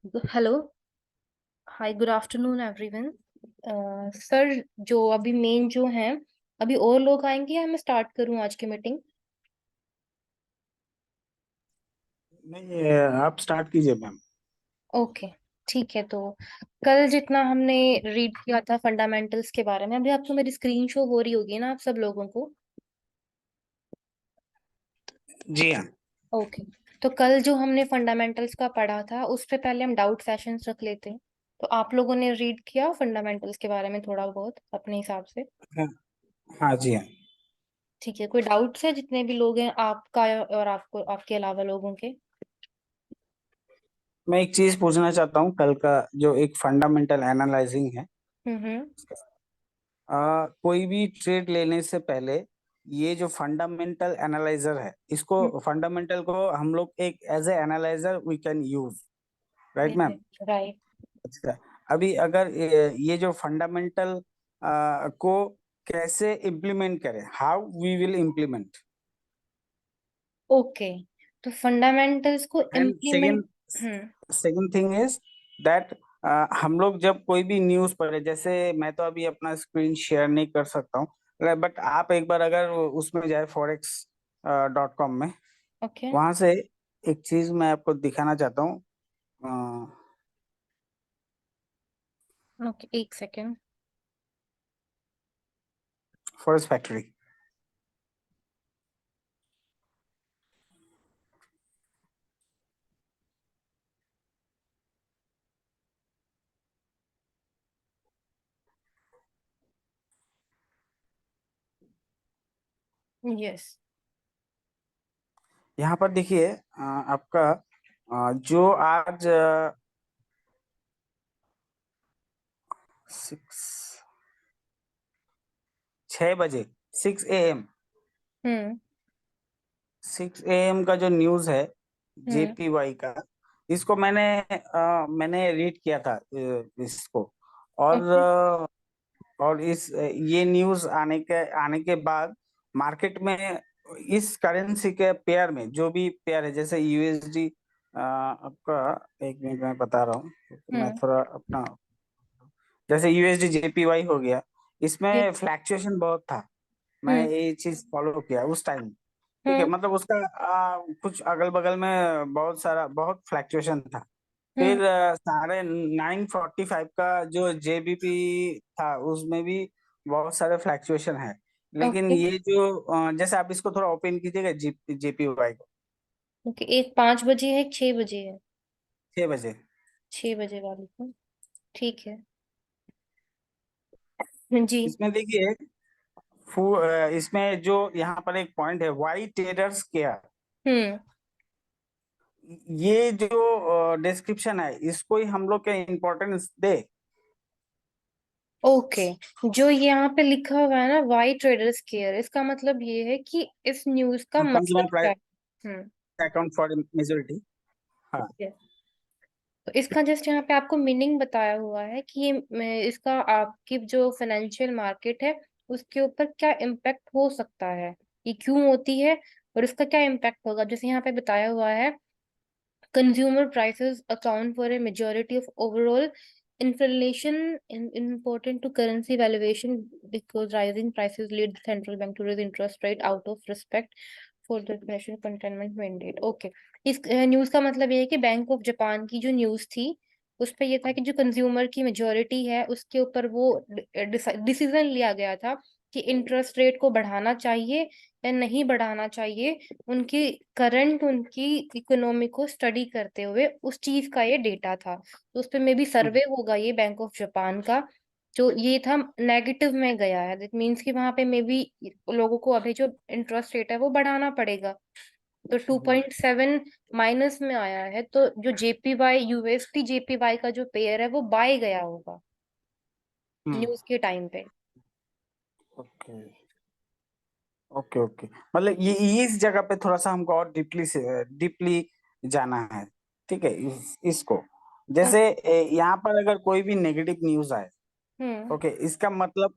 Hello. हाय, good afternoon everyone. Sir, जो अभी main जो हैं, अभी और लोग आएंगे या मैं स्टार्ट करूं आज की मीटिंग? नहीं, आप स्टार्ट कीजिए मैम। ओके, ठीक है। तो कल जितना हमने रीड किया था फंडामेंटल्स के बारे में, अभी आपको मेरी स्क्रीन शो हो रही होगी ना आप सब लोगों को? जी हाँ। ओके। तो कल जो हमने फंडामेंटल्स का पढ़ा था उस पे पहले हम डाउट सेशंस रख लेते हैं। तो आप लोगों ने रीड किया फंडामेंटल्स के बारे में थोड़ा बहुत अपने हिसाब से? हाँ, हाँ जी हाँ। ठीक है, कोई डाउट्स है जितने भी लोग हैं आपका और आपको आपके अलावा लोगों के? मैं एक चीज पूछना चाहता हूँ, कल का जो एक फंडामेंटल एनालाइजिंग है। हम्म। कोई भी ट्रेड लेने से पहले ये जो फंडामेंटल एनालाइजर है, इसको फंडामेंटल को हम लोग एक as a analyser we can use, right ma'am? Right. अच्छा, अभी अगर ये जो फंडामेंटल को कैसे इम्प्लीमेंट करें, how we will implement. Okay, तो फंडामेंटल्स को and implement. Second hmm. Second thing is that हम लोग जब कोई भी न्यूज पढ़े, जैसे मैं तो अभी अपना स्क्रीन शेयर नहीं कर सकता हूँ, बट आप एक बार अगर उसमें जाए forex.com में, ओके। वहां से एक चीज मैं आपको दिखाना चाहता हूँ। ओके, एक सेकेंड। Forex factory. यस। यहाँ पर देखिए, आपका जो आज 6 बजे, 6 AM, हम्म। 6 AM का जो न्यूज है हम्म। JPY का, इसको मैंने रीड किया था, इसको। और ओके। और इस ये न्यूज आने के बाद मार्केट में इस करेंसी के पेयर में, जो भी पेयर है, जैसे USD, आपका, एक मिनट में बता रहा हूँ क्योंकि मैं हम्म। थोड़ा अपना, जैसे USD JPY हो गया, ये- इसमें फ्लैक्चुएशन बहुत था। हम्म। मैंने ये चीज फॉलो किया उस टाइम। ठीक है, हम्म। मतलब उसका कुछ अगल बगल में बहुत फ्लैक्चुएशन था। हम्म। फिर साढ़े 9:45 का जो JBP था, उसमें भी बहुत सारे फ्लैक्चुएशन है। लेकिन ओके। ये जो जैसे आप इसको थोड़ा ओपन कीजिएगा, JPY को। ओके, एक 5 बजे है, एक 6 बजे है? 6 बजे। 6 बजे वाली को। ठीक है। जी। इसमें देखिए, इसमें जो यहाँ पर एक पॉइंट है, वाई ट्रेडर्स केयर। हम्म। ये जो डिस्क्रिप्शन है, इसको ही हम लोग के इम्पोर्टेंस दे। ओके, जो यहाँ पे लिखा हुआ है ना, वाई ट्रेडर्स केयर, इसका मतलब ये है कि इस न्यूज का मतलब कंज्यूमर क्या प्राइस है? हम्म। Account for majority. हाँ। तो इसका जस्ट यहाँ पे आपको मीनिंग बताया हुआ है कि ये इसका आपकी जो फाइनेंशियल मार्केट है उसके ऊपर क्या इम्पैक्ट हो सकता है, ये क्यों होती है और इसका क्या इम्पैक्ट होगा। जैसे यहाँ पे बताया हुआ है, consumer prices account for a majority of overall inflation important to currency valuation because rising prices lead the central bank to raise interest rate out of respect for the inflation containment mandate. Okay, इस news का मतलब ये है कि bank of Japan की जो news थी उस पे ये था कि जो कंज्यूमर की मेजोरिटी है उसके ऊपर वो डिसीजन लिया गया था कि इंटरेस्ट रेट को बढ़ाना चाहिए या नहीं बढ़ाना चाहिए, उनकी करंट उनकी इकोनॉमी को स्टडी करते हुए उस चीज का ये डेटा था। तो उस पे मे बी हम्म, सर्वे होगा ये बैंक ऑफ जापान का, जो ये था नेगेटिव में गया है। दैट मीन्स कि वहां पे मे बी लोगों को अभी जो इंटरेस्ट रेट है वो बढ़ाना पड़ेगा। तो two hmm, point seven minus में आया है, तो जो JPY USD JPY का जो पेयर है वो बाय गया होगा हम्म। न्यूज के टाइम पे। Okay, okay, okay. मतलब ये इस जगह पे थोड़ा सा हमको और डीपली जाना है। ठीक है, इसको, ओ- जैसे यहाँ पर अगर कोई भी नेगेटिव न्यूज आए, हम्म। ओके, इसका मतलब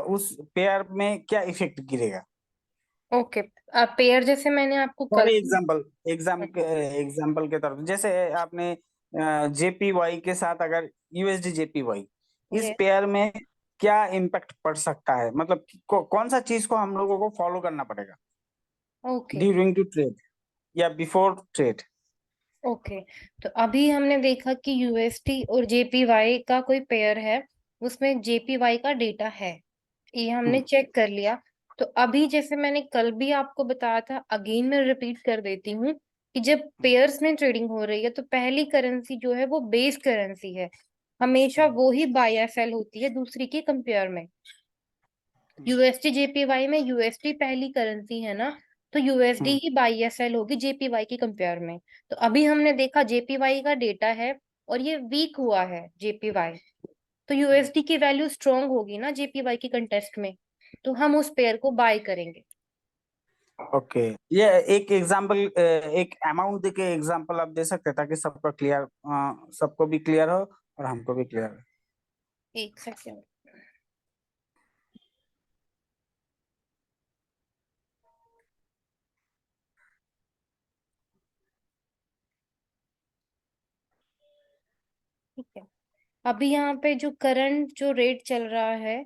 उस पेयर में क्या इफेक्ट गिरेगा। ओके, पेयर जैसे मैंने आपको फॉर कल। एग्जाम्पल, एग्जाम्पल के तरफ, जैसे आपने जेपीवाई के साथ, अगर यूएसडी जेपीवाई, इस ये पेयर में क्या इम्पैक्ट पड़ सकता है, मतलब कौन सा चीज को हम लोगों को फॉलो करना पड़ेगा ओके। ड्यूरिंग टू ट्रेड या बिफोर ट्रेड? ओके, तो अभी हमने देखा कि यूएसटी और जेपीवाई का कोई पेयर है, उसमें जेपीवाई का डेटा है, ये हमने चेक कर लिया। तो अभी जैसे मैंने कल भी आपको बताया था, अगेन मैं रिपीट कर देती हूँ कि जब पेयर्स में ट्रेडिंग हो रही है तो पहली करेंसी जो है वो बेस करेंसी है, हमेशा वो ही बाय या सेल होती है दूसरी के कंपेयर में। यूएसटी जेपीवाई में यूएसटी पहली करेंसी है ना, तो यूएसडी ही बाई या सेल होगी जेपीवाई के कंपेयर में। तो अभी हमने देखा जेपीवाई का डेटा है और ये वीक हुआ है जेपीवाई, तो यूएसडी की वैल्यू स्ट्रांग होगी ना जेपीवाई की कंटेस्ट में, तो हम उस पेयर को बाय करेंगे। ओके, ये एक एग्जांपल, एक अमाउंट दे के एग्जांपल आप दे सकते हैं ताकि सबको क्लियर, सबको भी क्लियर हो और हमको भी क्लियर हो। एक सेकेंड। ठीक है, अभी यहाँ पे जो करंट जो रेट चल रहा है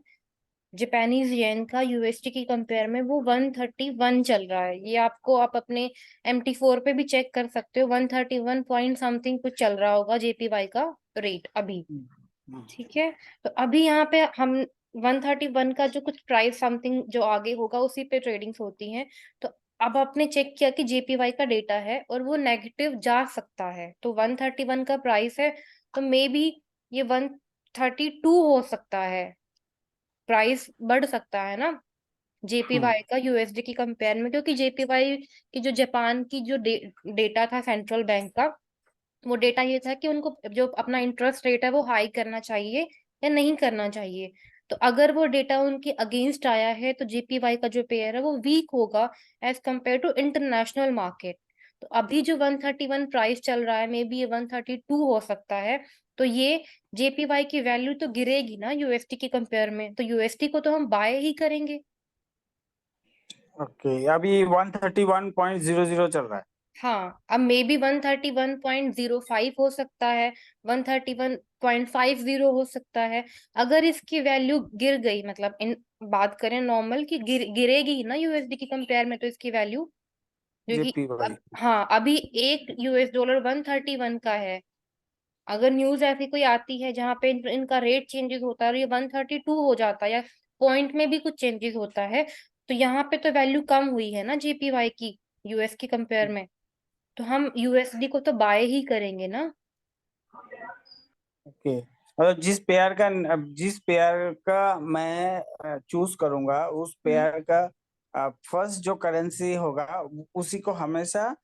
जापानीज येन का यूएसडी की कंपेयर में, वो 131 चल रहा है। ये आपको आप अपने MT4 पे भी चेक कर सकते हो, 131 पॉइंट समथिंग कुछ चल रहा होगा जेपीवाई का रेट अभी। हम्म, ठीक है, तो अभी यहाँ पे हम 131 का जो कुछ प्राइस समथिंग जो आगे होगा उसी पे ट्रेडिंग्स होती हैं। तो अब आपने चेक किया कि जेपीवाई का डेटा है और वो नेगेटिव जा सकता है, तो 131 का प्राइस है, तो मे बी ये 132 हो सकता है, प्राइस बढ़ सकता है ना हम्म, जेपीवाई का यूएसडी की कंपेयर में, क्योंकि जेपीवाई की जो जापान की जो डेटा था सेंट्रल बैंक का, वो डेटा ये था कि उनको जो अपना इंटरेस्ट रेट है वो हाई करना चाहिए या नहीं करना चाहिए। तो अगर वो डेटा उनके अगेंस्ट आया है तो जेपीवाई का जो पेयर है वो वीक होगा as compare to international market. तो अभी जो 131 प्राइस चल रहा है, मे बी ये 132 हो सकता है। तो ये जेपीवाई की वैल्यू तो गिरेगी ना यूएसटी की कंपेयर में, तो यूएसटी को तो हम बाय ही करेंगे। ओके, अभी 131.00 चल रहा है। हाँ, अब मे बी 131.05 हो सकता है, 131.50 हो सकता है। अगर इसकी वैल्यू गिर गई, मतलब इन बात करें नॉर्मल की गिरेगी ना यूएसडी की कंपेयर में, तो इसकी वैल्यू जो कि जेपीवाई। अब हाँ, अभी एक यूएस डॉलर 131 का है। अगर न्यूज ऐसी कोई आती है जहां पे इनका रेट चेंजेस होता है और ये 132 हो जाता है या पॉइंट में भी कुछ चेंजेस होता है, तो यहाँ पे तो वैल्यू कम हुई है ना जेपीवाई की यूएस की कंपेयर में, तो हम यूएसडी को तो बाय ही करेंगे ना। ओके, मतलब जिस पेयर का मैं चूज करूंगा, उस हम्म। पेयर का फर्स्ट जो करेंसी होगा उसी को हमेशा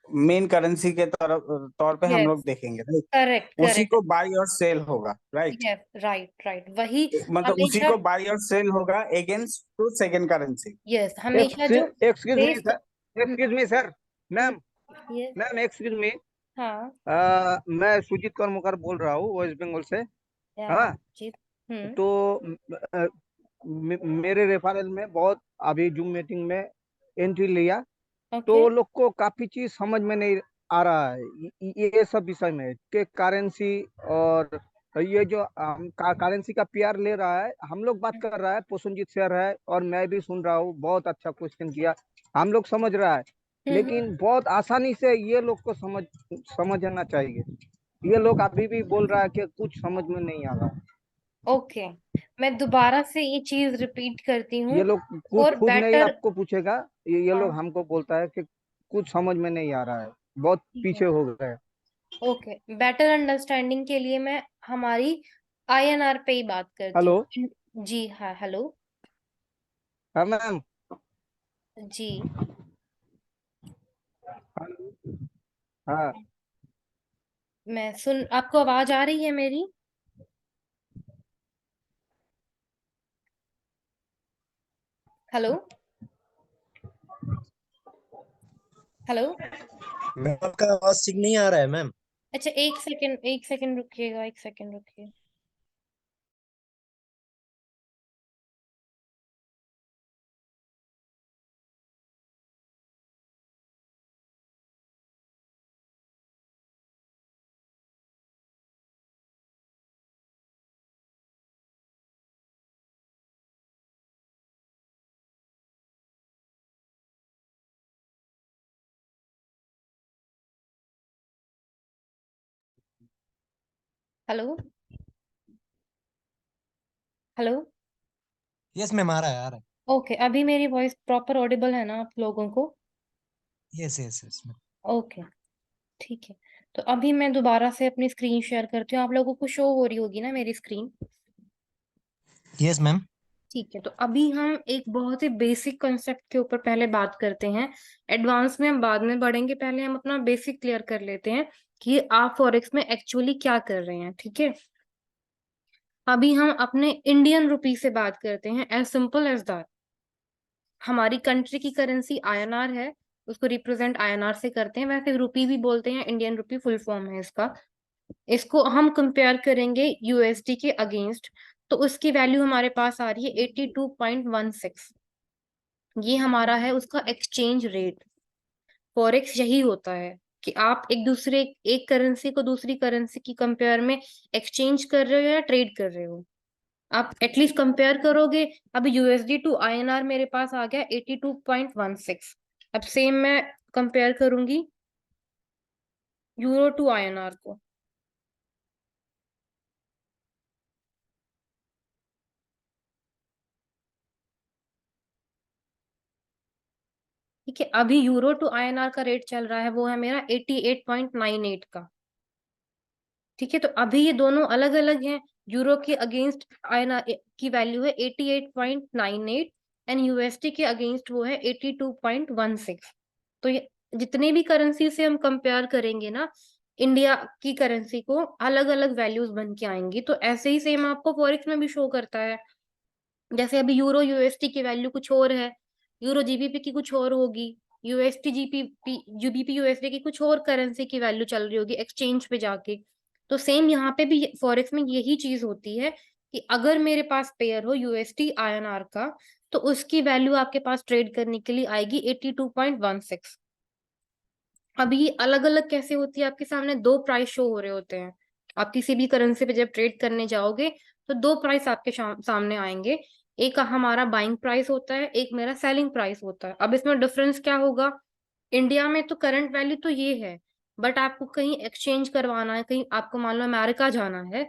मेन करेंसी के तौर पे हम यस, लोग देखेंगे, राइट? करेक्ट उसी करेक्ट। को बाई और सेल होगा, राइट? यस, राइट राइट, वही मतलब उसी हमेशा। को बाई और सेल होगा against to second currency. Yes, हमेशा जो excuse me base. Sir, excuse me sir, ma'am, yes. Ma'am excuse me. हाँ। मैं सुजीत कर्मकार बोल रहा हूँ वेस्ट बंगाल से। या हाँ हाँ, जी। हम्म। तो मेरे रेफरल में बहुत अभी जूम मीटिंग में एंट्री लिया, तो ओके। वो लोग को काफी चीज समझ में नहीं आ रहा है, ये सब विषय में कि करेंसी और ये जो करेंसी का पेयर ले रहा है, हम लोग बात कर रहा है, पोषणजीत सर है और मैं भी सुन रहा हूँ, बहुत अच्छा क्वेश्चन किया, हम लोग समझ रहा है, हम्म। लेकिन बहुत आसानी से ये लोग को समझना चाहिए। ये लोग अभी भी बोल रहा है कि कुछ समझ में नहीं आ रहा। ओके, मैं दोबारा से ये चीज रिपीट करती हूँ ये लोग खुद फॉर खुद नहीं बेटर। आपको पूछेगा, ये लोग हाँ, हमको बोलता है कि कुछ समझ में नहीं आ रहा है, बहुत ठीक पीछे है। हो गए। ओके, बेटर अंडरस्टैंडिंग के लिए मैं हमारी आईएनआर पे ही बात करती हेलो। हूँ। जी हाँ, हेलो। हाँ मैम। जी। हाँ। मैं सुन, आपको आवाज आ रही है मेरी? हेलो। हेलो। मैम आपका आवाज ठीक नहीं आ रहा है मैम। अच्छा, एक सेकंड, एक सेकंड रुकिएगा, एक सेकंड रुकिए। हेलो। हेलो। यस मैम, आ रहा है, आ रहा है। ओके, अभी मेरी वॉइस प्रॉपर ऑडिबल है ना आप लोगों को? Yes yes yes ma'am. Okay, ठीक है। तो अभी मैं दोबारा से अपनी स्क्रीन शेयर करती हूँ, आप लोगों को शो हो रही होगी ना मेरी स्क्रीन? Yes ma'am. ठीक है, तो अभी हम एक बहुत ही बेसिक कॉन्सेप्ट के ऊपर पहले बात करते हैं। एडवांस में हम बाद में बढ़ेंगे, पहले हम अपना बेसिक क्लियर कर लेते हैं कि आप फॉरेक्स में एक्चुअली क्या कर रहे हैं। ठीक है, अभी हम अपने इंडियन रुपी से बात करते हैं, एज सिंपल एज दैट। हमारी कंट्री की करेंसी आईएनआर है, उसको रिप्रेजेंट आईएनआर से करते हैं, वैसे रुपी भी बोलते हैं, इंडियन रुपी फुल फॉर्म है इसका। इसको हम कंपेयर करेंगे यूएसडी के अगेंस्ट, तो उसकी वैल्यू हमारे पास आ रही है 82.16। ये हमारा है उसका एक्सचेंज रेट। फॉरेक्स यही होता है कि आप एक करेंसी को दूसरी करेंसी की कंपेयर में एक्सचेंज कर रहे हो या ट्रेड कर रहे हो, आप एटलीस्ट कंपेयर करोगे। अब यूएसडी टू आईएनआर मेरे पास आ गया 82.16। अब सेम मैं कंपेयर करूंगी यूरो टू आईएनआर को। ठीक है, अभी यूरो टू आईएनआर का रेट चल रहा है, वो है मेरा 88.98 का। ठीक है, तो अभी ये दोनों अलग अलग हैं। यूरो के अगेंस्ट आईएनआर की वैल्यू है 88.98 एंड यूएसडी के अगेंस्ट वो है 82.16। तो ये जितने भी करेंसी से हम कंपेयर करेंगे ना, इंडिया की करेंसी को अलग अलग वैल्यूज बन के आएंगी। तो ऐसे ही सेम आपको फॉरेक्स में भी शो करता है। जैसे अभी यूरो यूएसडी की वैल्यू कुछ और है, यूरो जीबीपी की कुछ और होगी, यूएसडी जीबीपी जीबीपी यूएसडी की कुछ और करेंसी की वैल्यू चल रही होगी एक्सचेंज पे जाके। तो सेम यहाँ पे भी फॉरेक्स में यही चीज होती है कि अगर मेरे पास पेयर हो यूएसडी आईएनआर का, तो उसकी वैल्यू आपके पास ट्रेड करने के लिए आएगी 82.16। अभी ये अलग अलग कैसे होती है, आपके सामने दो प्राइस शो हो रहे होते हैं। आप किसी भी करेंसी पे जब ट्रेड करने जाओगे तो दो प्राइस आपके सामने आएंगे। एक हमारा बाइंग प्राइस होता है, एक मेरा सेलिंग प्राइस होता है। अब इसमें डिफरेंस क्या होगा? इंडिया में तो करंट वैल्यू तो ये है, बट आपको कहीं एक्सचेंज करवाना है, कहीं आपको मान लो अमेरिका जाना है,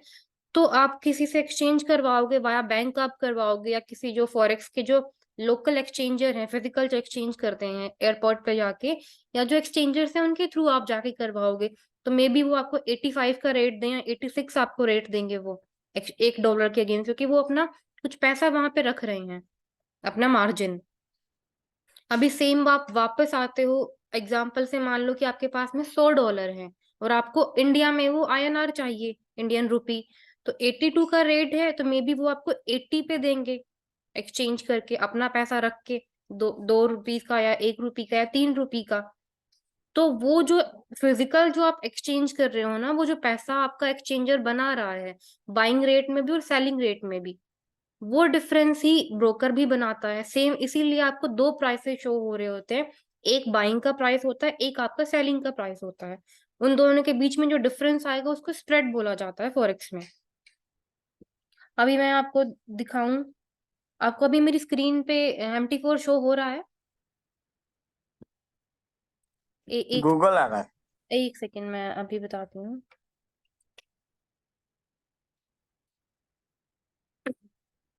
तो आप किसी से एक्सचेंज करवाओगे, वाया बैंक आप करवाओगे, या किसी जो फॉरेक्स के जो लोकल एक्सचेंजर हैं, फिजिकल जो एक्सचेंज करते हैं एयरपोर्ट पे जाके, या जो एक्सचेंजर्स हैं उनके थ्रू आप जाके करवाओगे। तो मे बी वो आपको 85 का रेट दें या 86 आपको रेट देंगे वो एक डॉलर के अगेंस्ट, क्योंकि वो अपना कुछ पैसा वहां पे रख रहे हैं, अपना मार्जिन। अभी सेम आप वापस आते हो, एग्जाम्पल से मान लो कि आपके पास में $100 है और आपको इंडिया में वो आईएनआर चाहिए, इंडियन रुपी। तो 82 का रेट है, तो मे बी वो आपको 80 पे देंगे एक्सचेंज करके, अपना पैसा रख के, दो रुपीस का या 1 रुपी का या 3 रुपी का। तो वो जो फिजिकल जो आप एक्सचेंज कर रहे हो ना, वो जो पैसा आपका एक्सचेंजर बना रहा है, बाइंग रेट में भी और सेलिंग रेट में भी, वो डिफरेंस ही ब्रोकर भी बनाता है। सेम इसीलिए आपको दो प्राइसेस शो हो रहे होते हैं, एक बाइंग का प्राइस होता है, एक आपका सेलिंग का प्राइस होता है। उन दोनों के बीच में जो डिफरेंस आएगा उसको स्प्रेड बोला जाता है फॉरेक्स में। अभी मैं आपको दिखाऊं, आपको अभी मेरी स्क्रीन पे MT4 शो हो रहा है? एक गूगल आ रहा है। एक सेकेंड, मैं अभी बताती हूँ।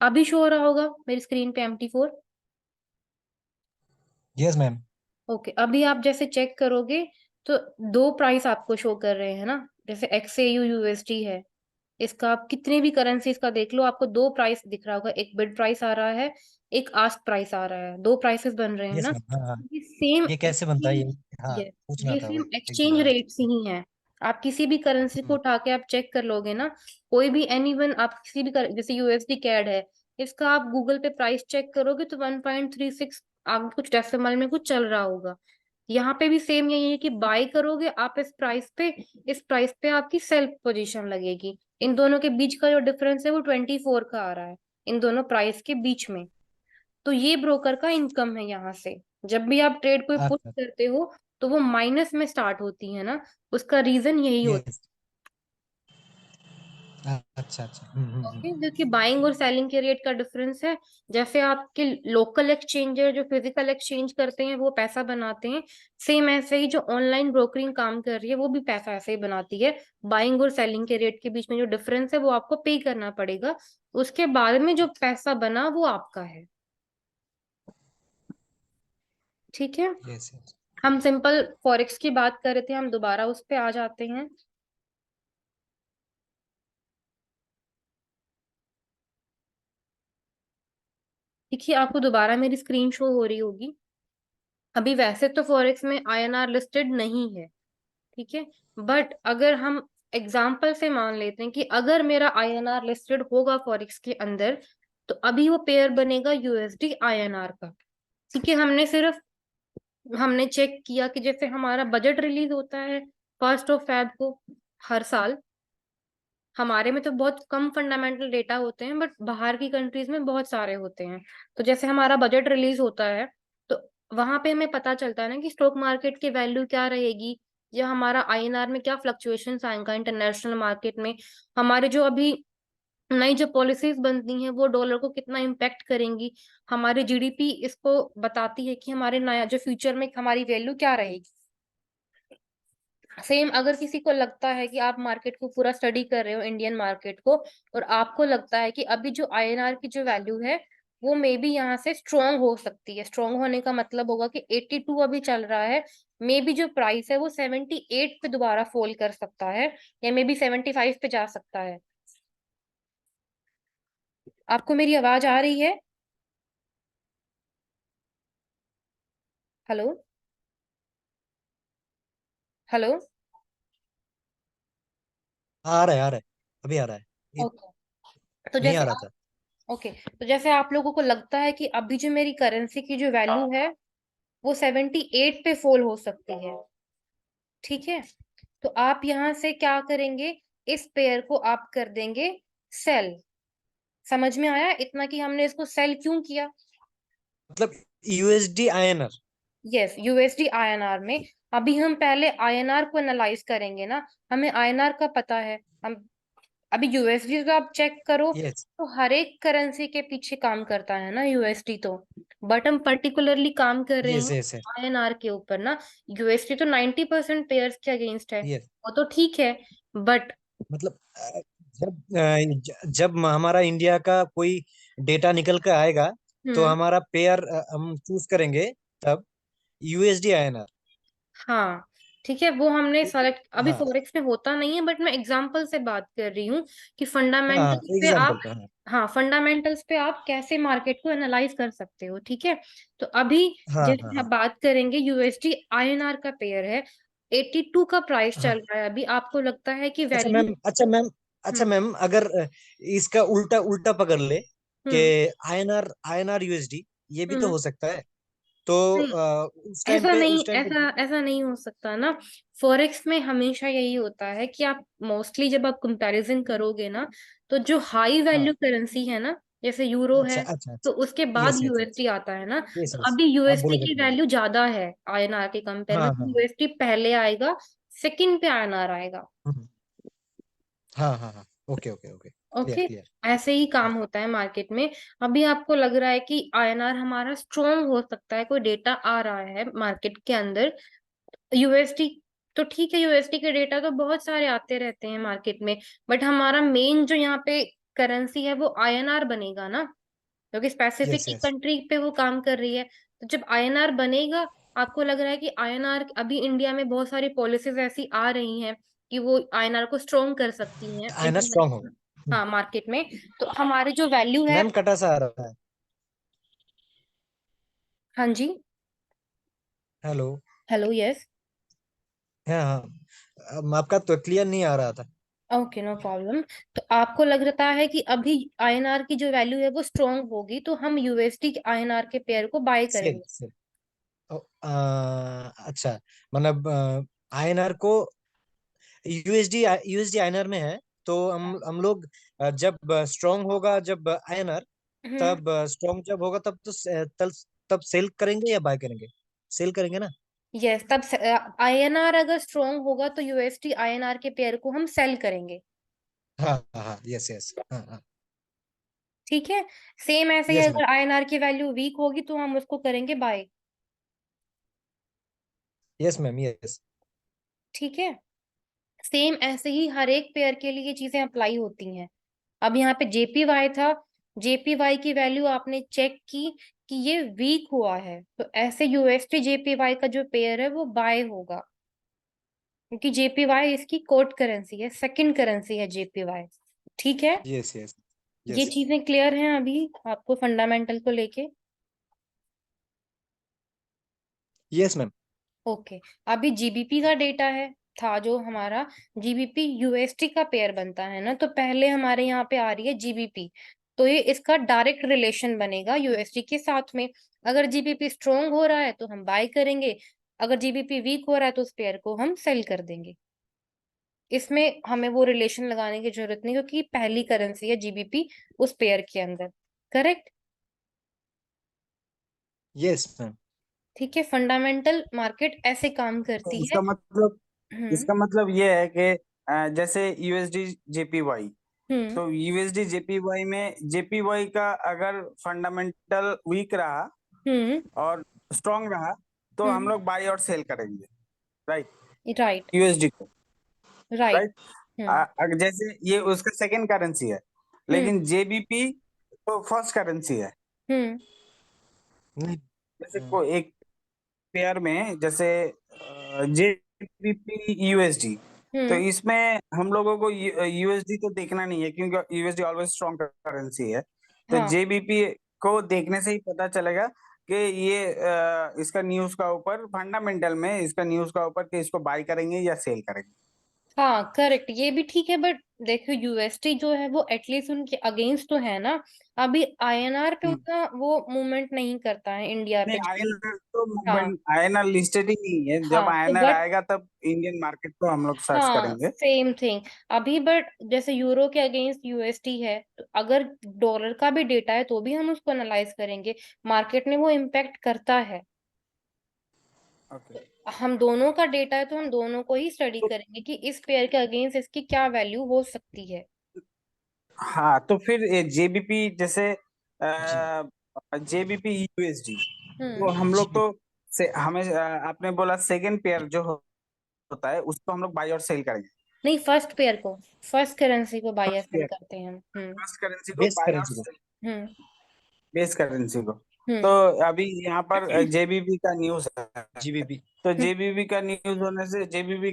अभी शो हो रहा होगा मेरी स्क्रीन पे MT4? Yes ma'am. ओके, अभी आप जैसे चेक करोगे तो दो प्राइस आपको शो कर रहे हैं ना। जैसे XAU USD है, इसका आप कितने भी करेंसीज का देख लो, आपको दो प्राइस दिख रहा होगा, एक बिड प्राइस आ रहा है, एक आस्क प्राइस आ रहा है, दो प्राइसेस बन रहे हैं यस ना। मैम, हाँ हाँ। ये सेम ये कैसे बनता है ये? एक्सचेंज, हाँ, ये पूछना ये था सेम वही एक दो एक्सचेंज बार। रेट्स ही हैं। आप किसी भी करेंसी को हम्म, उठा के आप चेक कर लोगे ना, कोई भी एनी वन, आप किसी भी जैसे यूएसडी कैड है, इसका आप गूगल पे प्राइस चेक करोगे तो 1.36 आप कुछ डेसिमल में कुछ चल रहा होगा। यहाँ पे भी सेम यही है कि बाय करोगे आप इस प्राइस पे आपकी सेल पोजीशन लगेगी। इन दोनों के बीच का जो डिफरेंस है वो 24 का आ रहा है, इन दोनों प्राइस के बीच में। तो ये ब्रोकर का इनकम है यहाँ से। जब भी आप ट्रेड कोई पुट अच्छा। करते हो तो वो माइनस में स्टार्ट होती है ना, उसका रीजन यही होता यस। अच्छा अच्छा। ओके, जो कि बाइंग और सेलिंग के रेट का डिफरेंस है। जैसे आपके लोकल एक्सचेंजर जो फिजिकल एक्सचेंज करते हैं वो पैसा बनाते हैं, सेम ऐसे ही जो ऑनलाइन ब्रोकरिंग काम कर रही है वो भी पैसा ऐसे ही बनाती है। बाइंग और सेलिंग के रेट के बीच में जो डिफरेंस है वो आपको पे करना पड़ेगा। उसके बाद में जो पैसा बना वो आपका है। ठीक है। Yes yes. हम सिंपल फॉरेक्स की बात कर रहे थे, हम दोबारा उस पे आ जाते हैं। देखिए, आपको दोबारा मेरी स्क्रीन शो हो रही होगी। अभी वैसे तो फॉरेक्स में आईएनआर लिस्टेड नहीं है, ठीक है। बट अगर हम एग्जाम्पल से मान लेते हैं कि अगर मेरा आईएनआर लिस्टेड होगा फॉरेक्स के अंदर, तो अभी वो पेयर बनेगा यूएसडी आईएनआर का। ठीक है, हमने चेक किया कि जैसे हमारा बजट रिलीज होता है 1 Feb को हर साल। हमारे में तो बहुत कम फंडामेंटल डेटा होते हैं, बट बाहर की कंट्रीज में बहुत सारे होते हैं। तो जैसे हमारा बजट रिलीज होता है, तो वहां पे हमें पता चलता है ना कि स्टॉक मार्केट की वैल्यू क्या रहेगी, या हमारा आईएनआर में क्या फ्लक्चुएशंस आएगा इंटरनेशनल मार्केट में। हमारे जो अभी नई जो पॉलिसीज बनती हैं वो डॉलर को कितना इम्पेक्ट करेंगी। हमारी जीडीपी इसको बताती है कि हमारे नया जो फ्यूचर में हमारी वैल्यू क्या रहेगी। सेम अगर किसी को लगता है कि आप मार्केट को पूरा स्टडी कर रहे हो इंडियन मार्केट को, और आपको लगता है कि अभी जो आईएनआर की जो वैल्यू है वो मे बी यहाँ से स्ट्रोंग हो सकती है। स्ट्रोंग होने का मतलब होगा कि 82 अभी चल रहा है, मे बी जो प्राइस है वो 78 पे दोबारा फॉल कर सकता है, या मे बी 75 पे जा सकता है। आपको मेरी आवाज आ रही है? हेलो? हेलो? आ रहा है आ रहा है, अभी आ रहा है। ओके। तो नहीं आ जैसे रहा आप था। ओके, तो जैसे आप लोगों को लगता है कि अभी जो मेरी करेंसी की जो वैल्यू है वो 78 पे फॉल हो सकती है, ठीक है। तो आप यहाँ से क्या करेंगे, इस पेयर को आप कर देंगे सेल। समझ में आया इतना कि हमने इसको सेल क्यों किया? मतलब USD INR. Yes, USD INR में। अभी हम पहले आईएनआर को एनालाइज करेंगे ना। हमें आईएनआर का पता है। हम अभी यूएसडी तो आप चेक करो, यस तो हर एक करेंसी के पीछे काम करता है ना यूएसडी तो। बट हम पर्टिकुलरली काम कर रहे यस हैं यस यस आईएनआर के ऊपर ना। यूएसडी तो 90% पेयर्स के अगेंस्ट है, यस। वो तो ठीक है। बट मतलब जब हमारा इंडिया का कोई डेटा निकल कर आएगा तो हम्म, हमारा पेयर हम चूज करेंगे तब यूएसडी आईएनआर। हाँ, ठीक है, वो हमने सेलेक्ट अभी हाँ फॉरेक्स में होता नहीं है, बट मैं एग्जांपल से बात कर रही हूँ कि हाँ फंडामेंटल्स पे एग्जाम्पल आप, पे हाँ। हाँ, फंडामेंटल्स पे आप कैसे मार्केट को एनालाइज कर सकते हो, ठीक है। तो अभी हाँ हाँ जैसे हाँ आप बात करेंगे, यूएसडी आईएनआर का पेयर है, 82 का प्राइस हाँ। चल रहा है अभी। आपको लगता है कि अच्छा वैल्यू, मैम, अच्छा मैम, अच्छा हम्म, मैम, अगर इसका उल्टा उल्टा पकड़ ले कि हम्म, आईएनआर आईएनआर यूएसडी, ये भी तो हम्म, हो सकता है। तो नहीं, उस टाइम पे उस टाइम पे ऐसा ऐसा नहीं हो सकता ना। फॉरेक्स में हमेशा यही होता है कि आप मोस्टली जब आप कंपैरिजन करोगे ना, तो जो हाई हाँ। वैल्यू करेंसी है ना, जैसे यूरो अच्छा है, अच्छा तो अच्छा। उसके बाद यस यस यस यूएसडी आता है ना। यस तो यस। अभी आप यूएसडी बोलो की बोलो। वैल्यू ज्यादा है आईएनआर के कंपेयर में, हाँ तो हाँ यूएसडी पहले आएगा, सेकंड पे आईएनआर आएगा। हाँ हाँ हाँ हाँ। Okay okay okay, clear okay, clear. ऐसे ही काम होता है मार्केट में। अभी आपको लग रहा है कि आईएनआर हमारा स्ट्रोंग हो सकता है, कोई डेटा आ रहा है मार्केट के अंदर यूएसडी, तो ठीक है, यूएसडी के डेटा तो बहुत सारे आते रहते हैं मार्केट में। बट हमारा मेन जो यहाँ पे करेंसी है वो आईएनआर बनेगा ना, क्योंकि स्पेसिफिक यस एक यस। कंट्री पे वो काम कर रही है। तो जब आईएनआर बनेगा, आपको लग रहा है कि आईएनआर, अभी इंडिया में बहुत सारी पॉलिसीज ऐसी आ रही हैं कि वो आईएनआर को स्ट्रोंग कर सकती हैं आईएनआर स्ट्रांग हो। इंटरनेशनल, हाँ, मार्केट में। तो हमारी जो वैल्यू है, मैम कटा सा आ रहा है। हाँ जी, हेलो। हेलो, यस, हाँ हाँ। आपका तो क्लियर नहीं आ रहा था। Okay, no problem. तो आपको लग रहा है कि अभी आईएनआर की जो वैल्यू है वो स्ट्रोंग होगी, तो हम यूएसडी आईएनआर के पेयर को बाय सेल करेंगे। सेल। अच्छा, मतलब आईएनआर को यूएसडी यूएसडी आईएनआर में है, तो हम लोग जब स्ट्रांग होगा, जब आईएनआर, हम्म, तब स्ट्रांग जब होगा तब तो तब सेल करेंगे या बाय करेंगे? सेल करेंगे ना? यस, तब आईएनआर अगर स्ट्रोंग होगा तो यूएसडी आईएनआर के पेयर को हम सेल करेंगे। हाँ हाँ, यस यस, हाँ हाँ, ठीक है। सेम ऐसे ही यस मैम, अगर आईएनआर की वैल्यू वीक होगी तो हम उसको करेंगे बाय। Yes ma'am, yes. ठीक है। सेम ऐसे ही हर एक पेयर के लिए ये चीजें अप्लाई होती हैं। अब यहाँ पे जेपीवाई था, जेपीवाई की वैल्यू आपने चेक की कि ये वीक हुआ है, तो ऐसे यूएसटी जेपीवाई का जो पेयर है वो बाय होगा, क्योंकि जेपीवाई इसकी कोट करेंसी है, सेकंड करेंसी है जेपीवाई। ठीक है। यस यस, ये यस। चीजें क्लियर हैं अभी आपको फंडामेंटल को लेके? Yes ma'am. ओके। अभी जीबीपी का डेटा है, था जो हमारा जीबीपी यूएसटी का पेयर बनता है ना, तो पहले हमारे यहाँ पे आ रही है जीबीपी, तो ये इसका डायरेक्ट रिलेशन बनेगा यूएसटी के साथ में। अगर जीबीपी स्ट्रोंग हो रहा है तो हम बाय करेंगे, अगर जीबीपी वीक हो रहा है तो उस पेयर को हम सेल कर देंगे। इसमें हमें वो रिलेशन लगाने की जरूरत नहीं, क्योंकि पहली करेंसी है जीबीपी उस पेयर के अंदर। करेक्ट। Yes ma'am. ठीक है, फंडामेंटल मार्केट ऐसे काम तो करती है। इसका मतलब ये है कि जैसे यूएसडी जेपीवाई, हम्म। तो यूएसडी जेपीवाई में जेपीवाई का अगर फंडामेंटल वीक रहा हम्म। और स्ट्रांग रहा तो हम हम्म। लोग बाई और सेल करेंगे, राइट, राइट। यूएसडी को, राइट। राइट। हम्म। जैसे ये उसका सेकंड करेंसी है, हम्म। लेकिन जेबीपी तो फर्स्ट करेंसी है। हम्म। नहीं। जैसे को एक पेयर में जैसे जेबीपी यूएसडी, तो हम्म। इसमें हम लोगों को यूएसडी तो देखना नहीं है क्योंकि यूएसडी ऑलवेज स्ट्रॉन्ग करेंसी है। तो हाँ। जेबीपी को देखने से ही पता चलेगा कि ये इसका न्यूज का ऊपर फंडामेंटल में इसका न्यूज का ऊपर कि इसको बाय करेंगे या सेल करेंगे। हाँ करेक्ट, ये भी ठीक है, बट देखो यूएसटी जो है वो एटलीस्ट उनके अगेंस्ट तो है ना। अभी आईएनआर पे हम्म। उतना वो मूवमेंट नहीं करता है इंडिया नहीं, पे कि। आईएनआर तो हाँ। मूवमेंट, आईएनआर लिस्टेड ही नहीं है, जब हाँ तो आईएनआर बट, आएगा तब इंडियन मार्केट को हम लोग सर्च हाँ करेंगे। Same thing. अभी बट जैसे यूरो के अगेंस्ट यूएसटी है, तो अगर डॉलर का भी डेटा है तो भी हम उसको एनालाइज करेंगे, मार्केट में वो इम्पेक्ट करता है। ओके। हम दोनों का डेटा है तो हम दोनों को ही स्टडी करेंगे कि इस पेयर के अगेंस्ट इसकी क्या वैल्यू हो सकती है। हाँ, तो फिर जेबीपी जैसे जी। जेबीपी यूएसडी, तो हम्म। हम जी। लोग तो से हमें आपने बोला सेकेंड पेयर जो होता है उसको हम लोग बाय और सेल करेंगे। नहीं, फर्स्ट पेयर को, फर्स्ट करेंसी को बाय या फर्स्ट सेल पेयर, करते हैं हम। हम्म। फर्स्ट करेंसी को बेस बाय और करेंसी को। सेल, हम्म। बेस करेंसी को। तो हम्म। अभी यहाँ पर जेबीपी का न्यूज है, जीबीपी। तो हम्म। जेबीपी का न्यूज होने से जेबीपी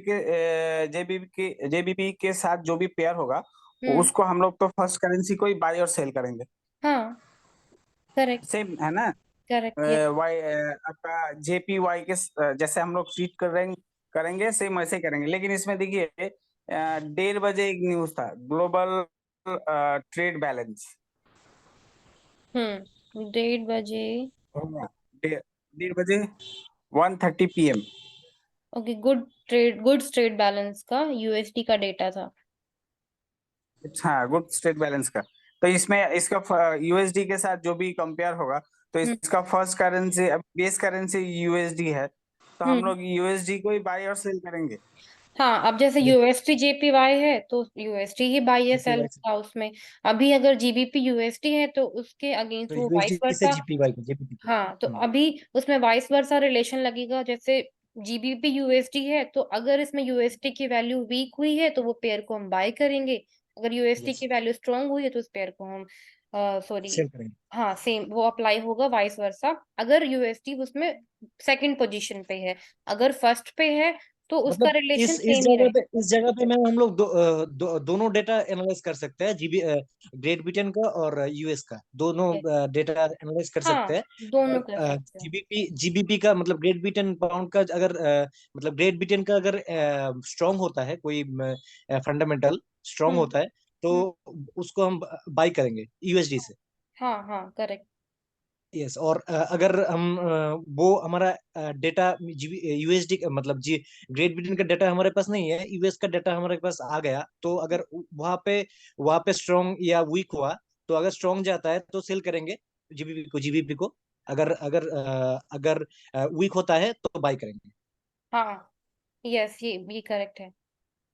के साथ जो भी पेयर होगा हम्म। उसको हम लोग तो फर्स्ट करेंसी को ही बाय और सेल करेंगे। हाँ करेक्ट। सेम है ना। करेक्ट ये। वाई आपका जेपीवाई के जैसे हम लोग ट्रीट करेंगे सेम वैसे ही करेंगे, लेकिन इसमें देखिए 1:30 बजे एक न्यूज था, ग्लोबल ट्रेड बैलेंस। 1:30 बजे। होगा 1:30 बजे, 1:30 PM। Okay, good trade balance का यूएसडी का डेटा था। हाँ, गुड स्टेट बैलेंस का। तो इसमें इसका यूएसडी के साथ जो भी कंपेयर होगा, तो हम्म। इसका first currency base currency USD है, तो हम हम्म। लोग यूएसडी को ही बाय और सेल करेंगे। हाँ, अब जैसे जी। यूएसटी जेपीवाई है तो यूएसटी ही बाई या सेल जीपीवाई से, होगा उसमें। अभी अगर जीबीपी यूएसटी है तो उसके तो अगेंस्ट वो वाइस यूएसडी से वर्सा। जीपीवाई को, जेपीटी को। हाँ तो अभी उसमें वाइस वर्सा रिलेशन लगेगा, जैसे जीबीपी यूएसडी है तो अगर इसमें यूएसडी की वैल्यू वीक हुई है तो वो पेयर को हम बाय करेंगे, अगर यूएसडी यस, की वैल्यू स्ट्रांग हुई है तो उस पेयर को हम सॉरी। सेल करेंगे। हाँ सेम वो अप्लाई होगा वाइस वर्सा, अगर यूएसडी उसमें सेकंड पोजीशन पे है, अगर फर्स्ट पे है तो उसका मतलब रिलेशन इस सेम ही जगह पे, रहेगा। मैम हम लोग दोनों डेटा एनालाइज कर सकते हैं, ग्रेट ब्रिटेन का और यूएस का, दोनों Yes. डेटा एनालाइज कर सकते हाँ हैं। दोनों कर और सकते हैं। जीबीपी का मतलब ग्रेट ब्रिटेन पाउंड का अगर मतलब ग्रेट ब्रिटेन का अगर स्ट्रांग होता है, कोई फंडामेंटल स्ट्रांग हम्म। होता है, तो हम्म। उसको हम बाई करेंगे यूएसडी से। हाँ हाँ करेक्ट। यस, और अगर हम वो हमारा डेटा यूएसडी मतलब जी ग्रेट ब्रिटेन का डेटा हमारे पास नहीं है, यूएस का डेटा हमारे पास आ गया, तो अगर वहां पे स्ट्रॉन्ग या वीक हुआ, तो अगर स्ट्रॉन्ग जाता है तो सेल करेंगे जीबीपी को, अगर अगर अगर वीक होता है तो बाय करेंगे। हाँ यस, ये करेक्ट है।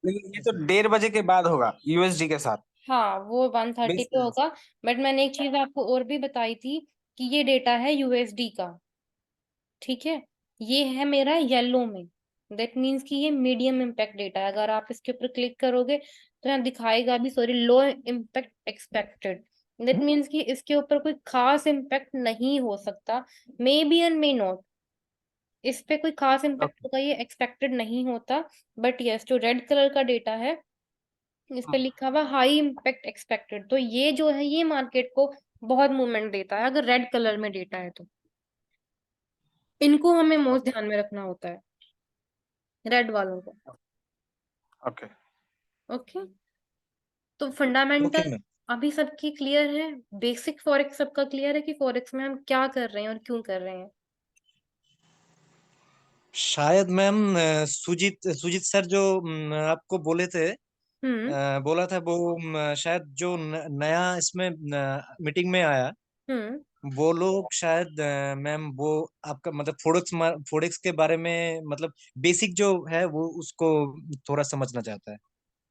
लेकिन ये तो 1:30 बजे के बाद होगा यूएसडी के साथ। हाँ, वो 1:30 पे बेस। होगा। बट मैंने एक चीज आपको और भी बताई थी कि ये डेटा है यूएसडी का। ठीक है, ये है मेरा येलो में। दैट मीन्स कि ये मीडियम इम्पैक्ट डेटा है। अगर आप इसके ऊपर क्लिक करोगे तो यहाँ दिखाएगा भी, sorry, low impact expected. That means कि इसके ऊपर कोई खास इम्पैक्ट नहीं हो सकता। May be and may not, इस पे कोई खास इम्पैक्ट ओके। होगा ये एक्सपेक्टेड नहीं होता। बट यस, जो रेड कलर का डेटा है इस पे लिखा हुआ हाई इम्पैक्ट एक्सपेक्टेड, तो ये जो है ये मार्केट को बहुत मूवमेंट देता है अगर रेड कलर में डेटा है तो। इनको हमें मोस्ट ध्यान में रखना होता है, रेड वालों को। ओके। ओके, तो ओके फंडामेंटल मैम। अभी सबकी क्लियर है? बेसिक फॉरेक्स सबका क्लियर है कि फॉरेक्स में हम क्या कर रहे हैं और क्यों कर रहे हैं? शायद मैम सुजीत सुजीत सर जो आपको बोले थे, हम्म। बोला था वो शायद जो नया इसमें मीटिंग में आया, हम्म। वो लोग शायद मैम वो आपका मतलब फोरेक्स फोरेक्स के बारे में मतलब बेसिक जो है वो उसको थोड़ा समझना चाहता है।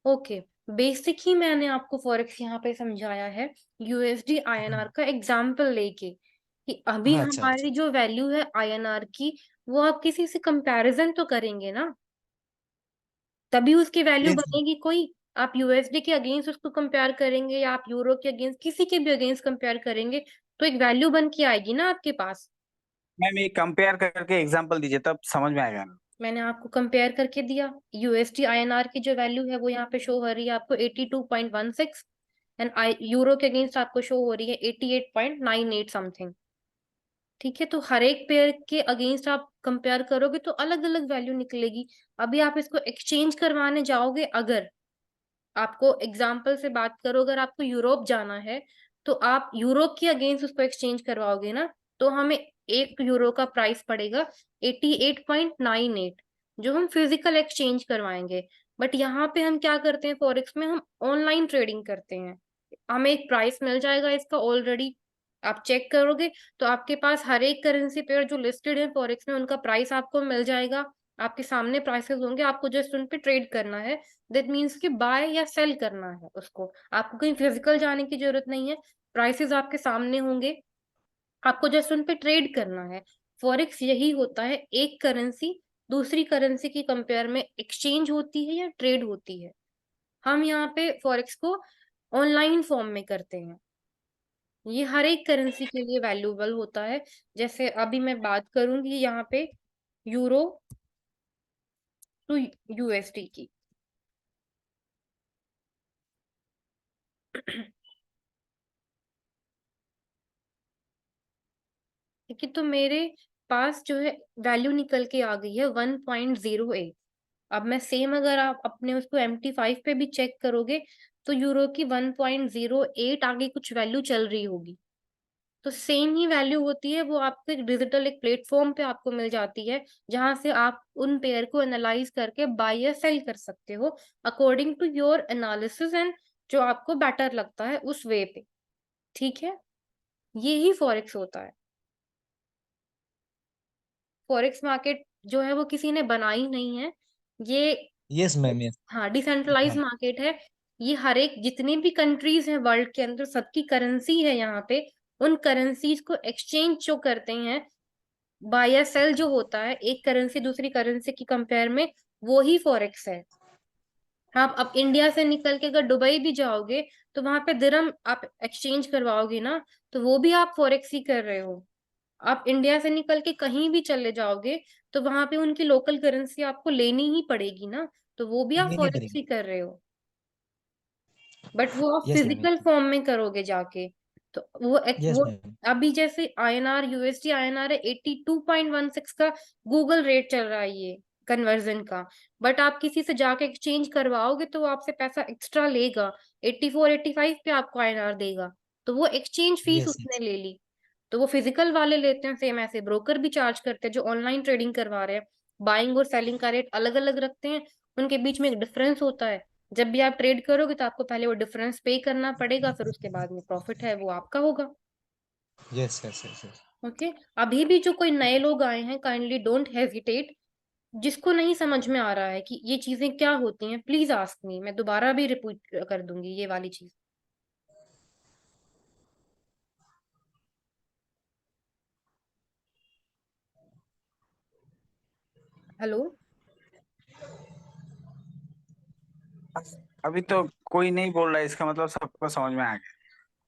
ओके, बेसिक ही मैंने आपको फॉरेक्स यहाँ पे समझाया है, यूएसडी आईएनआर का एग्जाम्पल लेके, कि अभी हाँ, अच्छा अच्छा। हमारी जो वैल्यू है आईएनआर की, वो आप किसी से कंपैरिजन तो करेंगे ना, तभी उसकी वैल्यू यस बनेगी कोई। आप यूएसडी के अगेंस्ट उसको कंपेयर करेंगे या आप यूरो के अगेंस्ट, किसी के भी अगेंस्ट कंपेयर करेंगे, तो एक वैल्यू बन के आएगी ना आपके पास। मैम ये कंपेयर करके एग्जांपल दीजिए तब समझ में आएगा। मैंने आपको कंपेयर करके दिया, यूएसडी आईएनआर की जो वैल्यू है वो यहाँ पे शो हो रही है आपको 82.16, एंड आई यूरो के अगेंस्ट आपको शो हो रही है 88.98 समथिंग। ठीक है, तो हर एक पेयर के अगेंस्ट आप कंपेयर करोगे तो अलग अलग वैल्यू निकलेगी। अभी आप इसको एक्सचेंज करवाने जाओगे, अगर आपको एग्जाम्पल से बात करो, अगर आपको यूरोप जाना है तो आप यूरोप के अगेंस्ट उसको एक्सचेंज करवाओगे ना, तो हमें 1 यूरो का प्राइस पड़ेगा 88.98, जो हम फिजिकल एक्सचेंज करवाएंगे। बट यहाँ पे हम क्या करते हैं फॉरेक्स में, हम ऑनलाइन ट्रेडिंग करते हैं। हमें एक प्राइस मिल जाएगा इसका ऑलरेडी, आप चेक करोगे तो आपके पास हर एक करेंसी पेयर जो लिस्टेड है फॉरेक्स में उनका प्राइस आपको मिल जाएगा। आपके सामने प्राइसेस होंगे, आपको जस्ट उन पे ट्रेड करना है। दैट मीन्स कि बाय या सेल करना है उसको, आपको कहीं फिजिकल जाने की जरूरत नहीं है। प्राइसेस आपके सामने होंगे, आपको जस्ट उन पे ट्रेड करना है। फॉरेक्स यही होता है, एक करेंसी दूसरी करेंसी की कंपेयर में एक्सचेंज होती है या ट्रेड होती है। हम यहाँ पे फॉरेक्स को ऑनलाइन फॉर्म में करते हैं। ये हर एक करेंसी के लिए वैल्यूएबल होता है। जैसे अभी मैं बात करूंगी यहाँ पे यूरो टू यूएसडी की। ठीक है, तो मेरे पास जो है वैल्यू निकल के आ गई है 1.08। अब मैं सेम, अगर आप अपने उसको MT5 पे भी चेक करोगे तो यूरो की 1.08 आगे कुछ वैल्यू चल रही होगी। तो सेम ही वैल्यू होती है, वो आपको एक डिजिटल एक प्लेटफॉर्म पे आपको मिल जाती है, जहां से आप उन पेयर को एनालाइज करके बाय या सेल कर सकते हो according to your analysis, and जो आपको बेटर लगता है उस वे पे। ठीक है, ये ही फॉरेक्स होता है। फॉरेक्स मार्केट जो है वो किसी ने बनाई नहीं है, ये, यस मैम, यस। हाँ, डिसेंट्रलाइज हाँ। मार्केट है। ये हर एक जितनी भी कंट्रीज हैं वर्ल्ड के अंदर, सबकी करेंसी है यहाँ पे। उन करेंसीज को एक्सचेंज जो करते हैं, बाय या सेल जो होता है एक करेंसी दूसरी करेंसी की कंपेयर में, वो ही फॉरेक्स है। आप अब इंडिया से निकल के अगर दुबई भी जाओगे तो वहां पे दिरहम आप एक्सचेंज करवाओगे ना, तो वो भी आप फॉरेक्स ही कर रहे हो। आप इंडिया से निकल के कहीं भी चले जाओगे तो वहां पे उनकी लोकल करेंसी आपको लेनी ही पड़ेगी ना, तो वो भी आप लेनी फॉरेक्स पड़ेगी। ही कर रहे हो। बट वो आप यस मैम, फिजिकल फॉर्म में करोगे जाके, तो यस वो मैम। अभी जैसे आईएनआर यूएसडी आईएनआर है 82.16 का गूगल रेट चल रहा है ये कन्वर्जन का। बट आप किसी से जाके एक्सचेंज करवाओगे तो वो आपसे पैसा एक्स्ट्रा लेगा, 84 85 पे आपको आईएनआर देगा, तो वो एक्सचेंज फीस यस उसने यस। ले ली। तो वो फिजिकल वाले लेते हैं सेम, ऐसे ब्रोकर भी चार्ज करते हैं जो ऑनलाइन ट्रेडिंग करवा रहे हैं। बाइंग और सेलिंग का रेट अलग अलग रखते हैं, उनके बीच में एक डिफरेंस होता है। जब भी आप ट्रेड करोगे तो आपको पहले वो डिफरेंस पे करना पड़ेगा, फिर उसके बाद में प्रॉफिट है वो आपका होगा। Yes yes yes yes. Okay, अभी भी जो कोई नए लोग आए हैं, काइंडली डोंट हेजिटेट, जिसको नहीं समझ में आ रहा है कि ये चीजें क्या होती हैं, प्लीज आस्क मी, मैं दोबारा भी रिपीट कर दूंगी ये वाली चीज। हेलो। अभी तो कोई नहीं बोल रहा है, इसका मतलब सबको समझ में आ गया।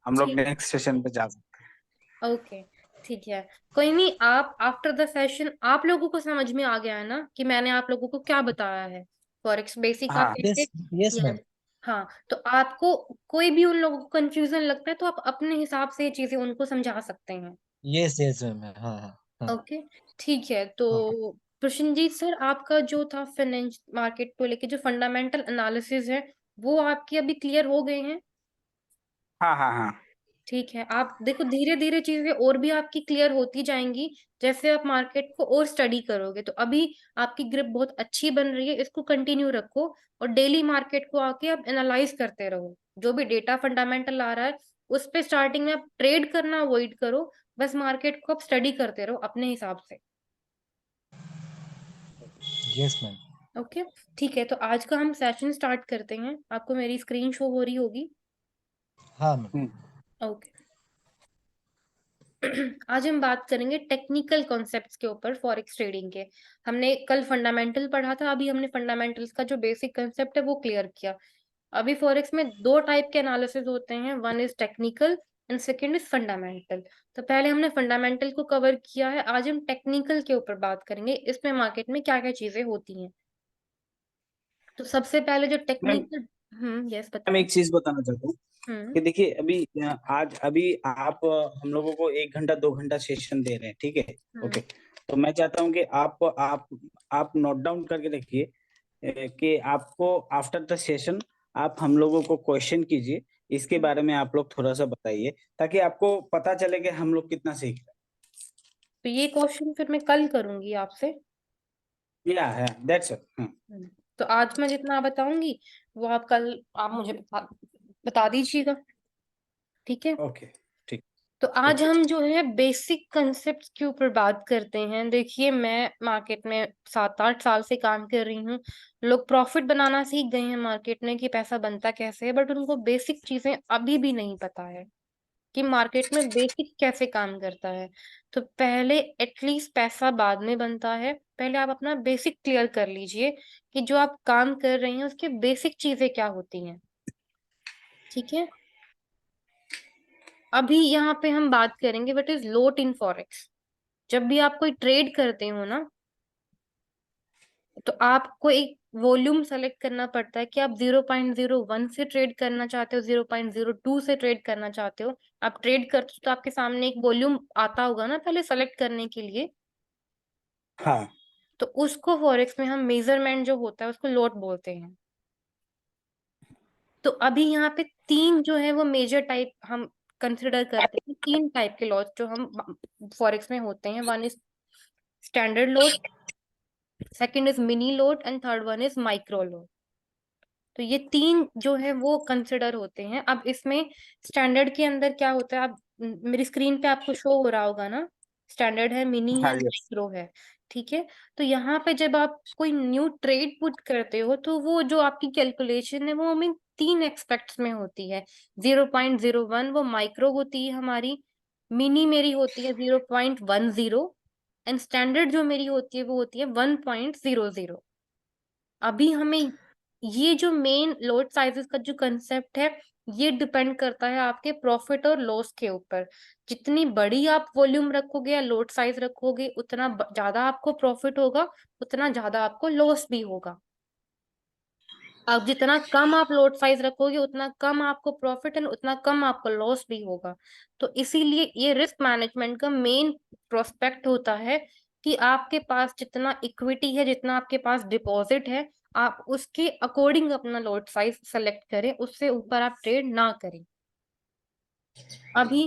हम लोग ठीक। नेक्स्ट सेशन पे जा सकते ओके। ठीक है। कोई नहीं, आप आफ्टर द सेशन आप लोगों को समझ में आ गया है ना कि मैंने आप लोगों को क्या बताया है, फॉरेक्स हैं। बेसिक आप हाँ कैसे। Yes yes ma'am. यस। हाँ, तो आपको कोई भी उन लोगों को कंफ्यूजन लगता है तो आप अपने हिसाब से ये चीजें उनको समझा सकते हैं। यस यस मैम, हाँ हाँ हाँ। ओके। ठीक है, तो ओके। प्रशनजीत सर, आपका जो था फाइनेंस मार्केट को लेके जो फंडामेंटल एनालिसिस है, वो आपके अभी क्लियर हो गए हैं। हाँ हाँ हाँ। ठीक है, आप देखो धीरे धीरे चीजें और भी आपकी क्लियर होती जाएंगी जैसे आप मार्केट को और स्टडी करोगे। तो अभी आपकी ग्रिप बहुत अच्छी बन रही है, इसको कंटिन्यू रखो। और डेली मार्केट को आके आप एनालाइज करते रहो, जो भी डेटा फंडामेंटल आ रहा है उस पे स्टार्टिंग में आप ट्रेड करना अवॉइड करो, बस मार्केट को आप स्टडी करते रहो अपने हिसाब से। Yes ma'am. ओके। ठीक है, तो आज का हम सेशन स्टार्ट करते हैं। आपको मेरी स्क्रीन शो हो रही होगी। हाँ मैम। ओके। आज हम बात करेंगे टेक्निकल कॉन्सेप्ट्स के ऊपर फॉरेक्स ट्रेडिंग के। हमने कल फंडामेंटल पढ़ा था, अभी हमने फंडामेंटल्स का जो बेसिक कंसेप्ट है वो क्लियर किया। अभी फॉरेक्स में दो टाइप के एनालिसिस होते हैं, one is technical and second is fundamental. तो पहले हमने फंडामेंटल को कवर किया है, आज हम टेक्निकल के ऊपर बात करेंगे, इसमें मार्केट में क्या क्या चीजें होती हैं। तो सबसे पहले जो मैम, टेक्निकल। यस, मैं बताएं। एक चीज बताना चाहता हूँ हम्म। कि देखिए अभी आज अभी आप हम लोगों को 1 घंटा 2 घंटा सेशन दे रहे हैं, ठीक है। हम्म। ओके। तो मैं चाहता हूँ कि आप नोट डाउन करके रखिए कि आपको आफ्टर द सेशन आप हम लोगों को क्वेश्चन कीजिए, इसके हम्म। बारे में आप लोग थोड़ा सा बताइए ताकि आपको पता चले कि हम लोग कितना सीख रहे तो ये क्वेश्चन फिर मैं कल करूंगी आपसे। हैं। या है दैट्स इट। तो आज मैं जितना बताऊंगी वो आप कल आप मुझे बता दीजिएगा। ठीक है। ओके। ठीक। तो आज ठीक। हम जो है बेसिक कंसेप्ट के ऊपर बात करते हैं। देखिए, मैं मार्केट में 7-8 साल से काम कर रही हूँ। लोग प्रॉफिट बनाना सीख गए हैं मार्केट में कि पैसा बनता कैसे है, बट उनको बेसिक चीजें अभी भी नहीं पता है कि मार्केट में बेसिक कैसे काम करता है। तो पहले एटलीस्ट पैसा बाद में बनता है, पहले आप अपना बेसिक क्लियर कर लीजिए कि जो आप काम कर रहे हैं उसके बेसिक चीजें क्या होती हैं। ठीक है। अभी यहाँ पे हम बात करेंगे what is lot in forex. जब भी आप कोई ट्रेड करते हो ना, तो आपको एक वॉल्यूम सेलेक्ट करना पड़ता है कि आप 0.01 से ट्रेड करना चाहते हो, 0.02 से ट्रेड करना चाहते हो। आप ट्रेड करते हो तो आपके सामने एक वॉल्यूम आता होगा ना पहले सेलेक्ट करने के लिए। हाँ तो उसको फॉरेक्स में हम मेजरमेंट जो होता है उसको लॉट बोलते हैं। तो अभी यहाँ पे तीन जो है वो मेजर टाइप हम कंसिडर करते हैं, तीन टाइप के लॉट जो हम फॉरेक्स में होते हैं। One is standard lot, second is mini lot and third one is micro lot. तो ये तीन जो है वो कंसिडर होते हैं। अब इसमें स्टैंडर्ड के अंदर क्या होता है, आप मेरी स्क्रीन पे आपको शो हो रहा होगा ना, स्टैंडर्ड है, मिनी है, हाँ। यस। माइक्रो है। ठीक है। तो यहाँ पे जब आप कोई न्यू ट्रेड पुट करते हो तो वो जो आपकी कैलकुलेशन है वो हमें तीन एक्सपेक्ट्स में होती है। 0.01 वो माइक्रो होती है हमारी, मिनी मेरी होती है 0.10, एंड स्टैंडर्ड जो मेरी होती है वो होती है 1.00। अभी हमें ये जो मेन लॉट साइजेस का जो कंसेप्ट है, ये डिपेंड करता है आपके प्रॉफिट और लॉस के ऊपर। जितनी बड़ी आप वॉल्यूम रखोगे या लॉट साइज रखोगे उतना ज्यादा आपको प्रॉफिट होगा, उतना ज्यादा आपको लॉस भी होगा। अब जितना कम आप लॉट साइज रखोगे उतना कम आपको प्रॉफिट एंड उतना कम आपको लॉस भी होगा। तो इसीलिए ये रिस्क मैनेजमेंट का मेन प्रोस्पेक्ट होता है कि आपके पास जितना इक्विटी है, जितना आपके पास डिपॉजिट है, आप उसके अकॉर्डिंग अपना लॉट साइज सेलेक्ट करें, उससे ऊपर आप ट्रेड ना करें। अभी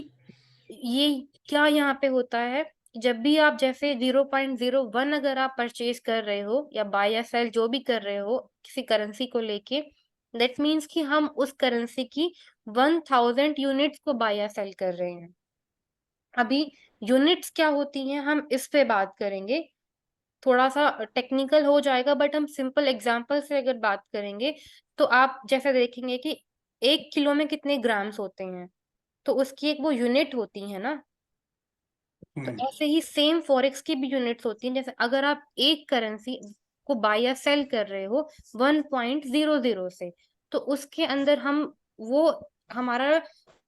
ये क्या यहाँ पे होता है, जब भी आप जैसे 0.01 अगर आप परचेज कर रहे हो या बाय या सेल जो भी कर रहे हो किसी करेंसी को लेके, दैट मीन्स कि हम उस करेंसी की 1000 यूनिट्स को बाय या सेल कर रहे हैं। अभी यूनिट्स क्या होती हैं हम इस पे बात करेंगे। थोड़ा सा टेक्निकल हो जाएगा, बट हम सिंपल एग्जांपल से अगर बात करेंगे तो आप जैसे देखेंगे कि 1 किलो में कितने ग्राम्स होते हैं, तो उसकी एक वो यूनिट होती है ना। तो हम्म। ऐसे ही सेम फॉरेक्स की भी यूनिट्स होती हैं। जैसे अगर आप एक करेंसी को बाय या सेल कर रहे हो 1.00 से, तो उसके अंदर हम वो हमारा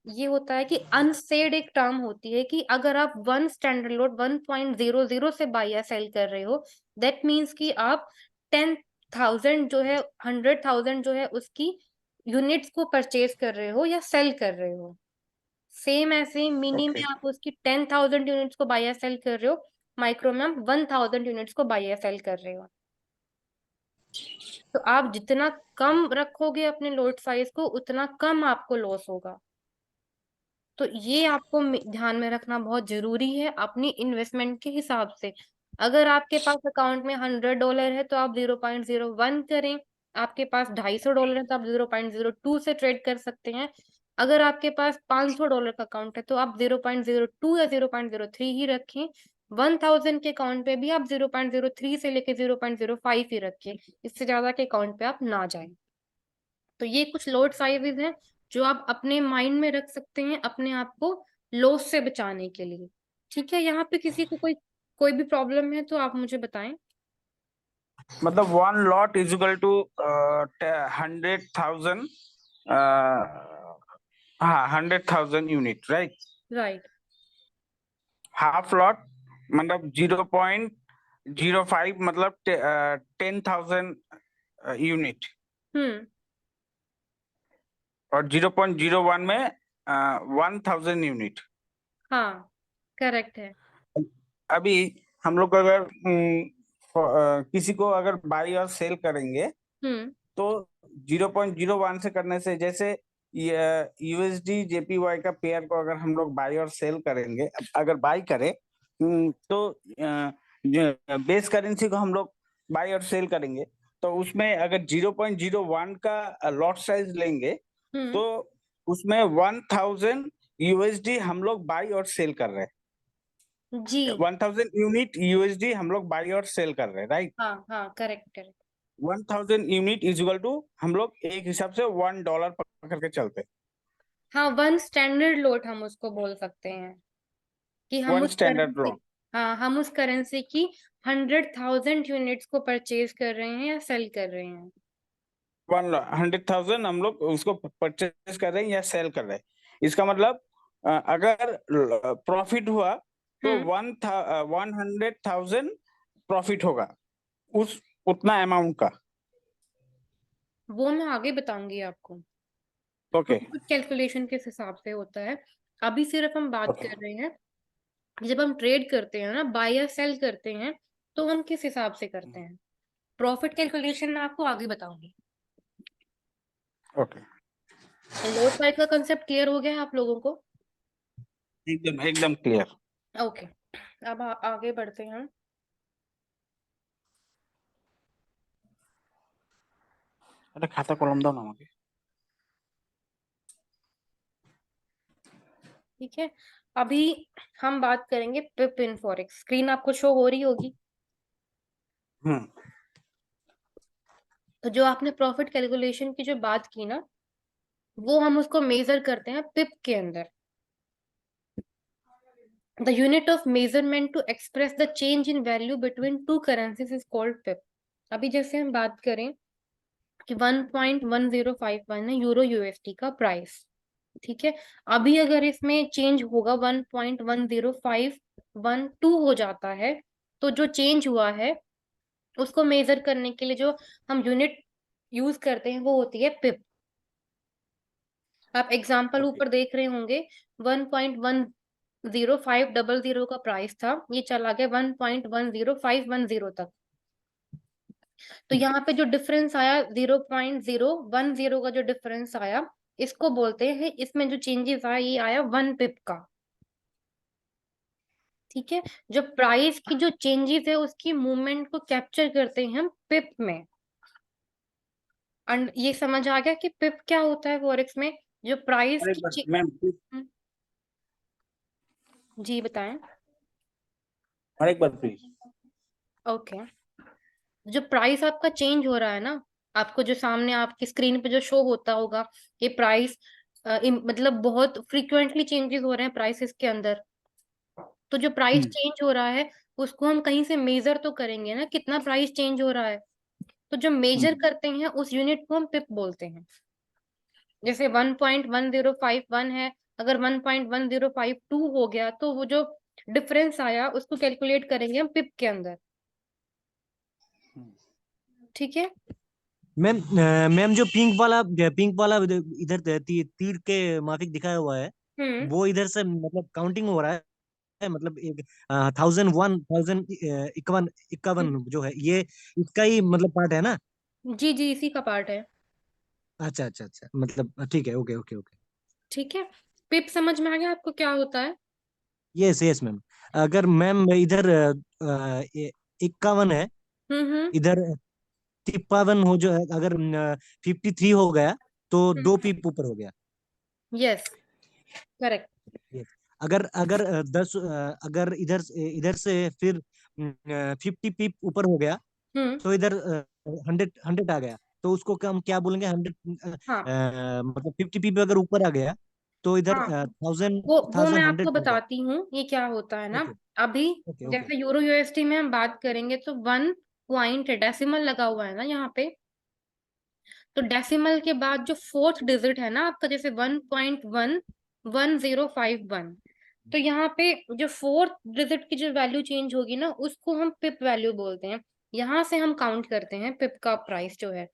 ये होता है कि अनसेड एक टर्म होती है कि अगर आप वन स्टैंडर्ड लोड 1.00 से बाय या सेल कर रहे हो, दैट मीन्स कि आप 10,000 जो है 100,000 जो है उसकी यूनिट्स को परचेज कर रहे हो या सेल कर रहे हो। सेम ऐसे ही मिनी में ओके। आप उसकी 10,000 यूनिट्स को बाय या सेल कर रहे हो, माइक्रो में आप 1,000 यूनिट्स को बाय या सेल कर रहे हो। तो आप जितना कम रखोगे अपने लोट साइज को, उतना कम आपको लॉस होगा। तो ये आपको ध्यान में रखना बहुत जरूरी है अपनी इन्वेस्टमेंट के हिसाब से। अगर आपके पास अकाउंट में $100 है तो आप 0.01 करें। आपके पास $250 है तो आप 0.02 से ट्रेड कर सकते हैं। अगर आपके पास $500 का अकाउंट है तो आप 0.02 या 0.03 ही रखें। 1,000 के अकाउंट पे भी आप 0.03 से लेके 0.05 ही रखें। इससे ज्यादा के अकाउंट पे आप ना जाएं। तो ये कुछ लोड साइजेस हैं जो आप अपने माइंड में रख सकते हैं अपने आप को लॉस से बचाने के लिए। ठीक है, यहाँ पे किसी को कोई कोई भी प्रॉब्लम है तो आप मुझे बताएं। मतलब 1 lot is equal to 100,000, हाँ 100,000 unit, right. Right. Half lot मतलब 0.05 मतलब 10,000 यूनिट, हम्म। और 0.01 में 1,000 यूनिट। हाँ, करेक्ट है। अभी हम लोग अगर किसी को अगर बाई और सेल करेंगे हम्म। तो 0.01 से करने से, जैसे यूएसडी जेपीवाई का पेयर को अगर हम लोग बाई और सेल करेंगे, अगर बाई करें तो बेस करेंसी को हम लोग बाई और सेल करेंगे, तो उसमें अगर 0.01 का लॉट साइज लेंगे हम्म। तो उसमें 1,000 यूएसडी हम लोग बाई और सेल कर रहे हैं। जी। 1,000 यूएसडी हम लोग बाई और सेल कर रहे हैं, राइट। हाँ हाँ, correct correct. 1,000 unit is equal to, हम लोग एक हिसाब से $1 पकड़ के चलते हैं। हाँ, वन स्टैंडर्ड लोट हम उसको बोल सकते हैं कि हम वन उस स्टैंडर्ड करेंसी, लॉट, हाँ हम उस करेंसी की 100,000 यूनिट्स को परचेज कर रहे हैं या सेल कर रहे हैं। 100,000 हम लोग उसको परचेज कर रहे हैं या सेल कर रहे हैं। इसका मतलब अगर प्रॉफिट हुआ तो हम्म। 100,000 प्रॉफिट होगा, उस उतना अमाउंट का। वो मैं आगे बताऊंगी आपको। ओके। प्रॉफिट कैलकुलेशन किस हिसाब से होता है, अभी सिर्फ हम बात ओके। कर रहे हैं जब हम ट्रेड करते हैं ना, बाय या सेल करते हैं, तो हम किस हिसाब से करते हैं। प्रॉफिट कैलकुलेशन मैं आपको आगे बताऊंगी। ओके। लोड साइड का कंसेप्ट क्लियर हो गया है आप लोगों को। एकदम एकदम क्लियर। ओके, अब आगे बढ़ते हैं। अरे खाता कलम दो ना मुझे। ठीक है, अभी हम बात करेंगे पिप इन फॉरेक्स। स्क्रीन आपको शो हो रही होगी। हम्म। तो जो आपने प्रॉफिट कैलकुलेशन की जो बात की ना, वो हम उसको मेजर करते हैं पिप के अंदर। The unit of measurement to express the change in value between two currencies is called pip. अभी जैसे हम बात करें कि 1.1051 है यूरो यूएसडी का प्राइस। ठीक है, अभी अगर इसमें चेंज होगा 1.10512 हो जाता है, तो जो चेंज हुआ है उसको मेजर करने के लिए जो हम यूनिट यूज करते हैं वो होती है पिप। आप एग्जाम्पल ओके। ऊपर देख रहे होंगे, 1.10500 का प्राइस था, ये चला गया 1.10510 तक। तो यहाँ पे जो डिफरेंस आया 0.010 का जो डिफरेंस आया, इसको बोलते हैं, इसमें जो चेंजेस आया ये आया 1 पिप का। ठीक है, जो प्राइस की जो चेंजेस है उसकी मूवमेंट को कैप्चर करते हैं हम पिप में। एंड ये समझ आ गया कि पिप क्या होता है फॉरेक्स में, जो प्राइस और एक की बार मैम, हम्म, जी बताएं। और एक बार प्लीज। ओके, जो प्राइस आपका चेंज हो रहा है ना, आपको जो सामने आपकी स्क्रीन पे जो शो होता होगा, ये प्राइस मतलब बहुत फ्रीक्वेंटली चेंजेस हो रहे हैं प्राइसेस के अंदर। तो जो प्राइस हम्म चेंज हो रहा है उसको हम कहीं से मेजर तो करेंगे ना, कितना प्राइस चेंज हो रहा है। तो जो मेजर हम्म करते हैं उस यूनिट को हम पिप बोलते हैं। जैसे 1.1051 है, अगर 1.1052 हो गया तो वो जो डिफरेंस आया उसको कैलकुलेट करेंगे हम पिप के अंदर। ठीक है। मैम मैम जो पिंक वाला इधर तीर के माफिक दिखाया हुआ है, हम्म। वो इधर से मतलब काउंटिंग हो रहा है, मतलब एक 1001 इक्यावन इक्यावन जो है ये इसका ही मतलब पार्ट है ना? जी जी, इसी का पार्ट है। अच्छा अच्छा अच्छा, मतलब ठीक है, ओके ओके ओके। ठीक है, पिप समझ में आ गया आपको क्या होता है? Yes yes ma'am. अगर मैम इधर 51 है, हम्म। इधर 53 हो, जो है अगर 53 हो गया तो दो पीप ऊपर हो गया। Yes, correct. Yes. अगर अगर 10 अगर इधर से फिर 50 पीप ऊपर हो गया हम्म। तो इधर 100 100 आ गया, तो उसको हम क्या बोलेंगे? 100 हाँ मतलब 50 पीप अगर ऊपर आ गया तो इधर हाँ, 1000 वो मैं 1100 आपको हो गया। बताती हूँ ये क्या होता है ना। ओके अभी ओके ओके। जैसे यूरो यूएसडी में हम बात करेंगे तो 1 पॉइंट डेसिमल लगा हुआ है ना यहाँ पे। तो डेसिमल के बाद जो फोर्थ डिजिट है ना आपका, जैसे 1.11051, तो यहाँ पे जो फोर्थ डिजिट की जो वैल्यू चेंज होगी ना उसको हम पिप वैल्यू बोलते हैं। यहाँ से हम काउंट करते हैं पिप का प्राइस जो है।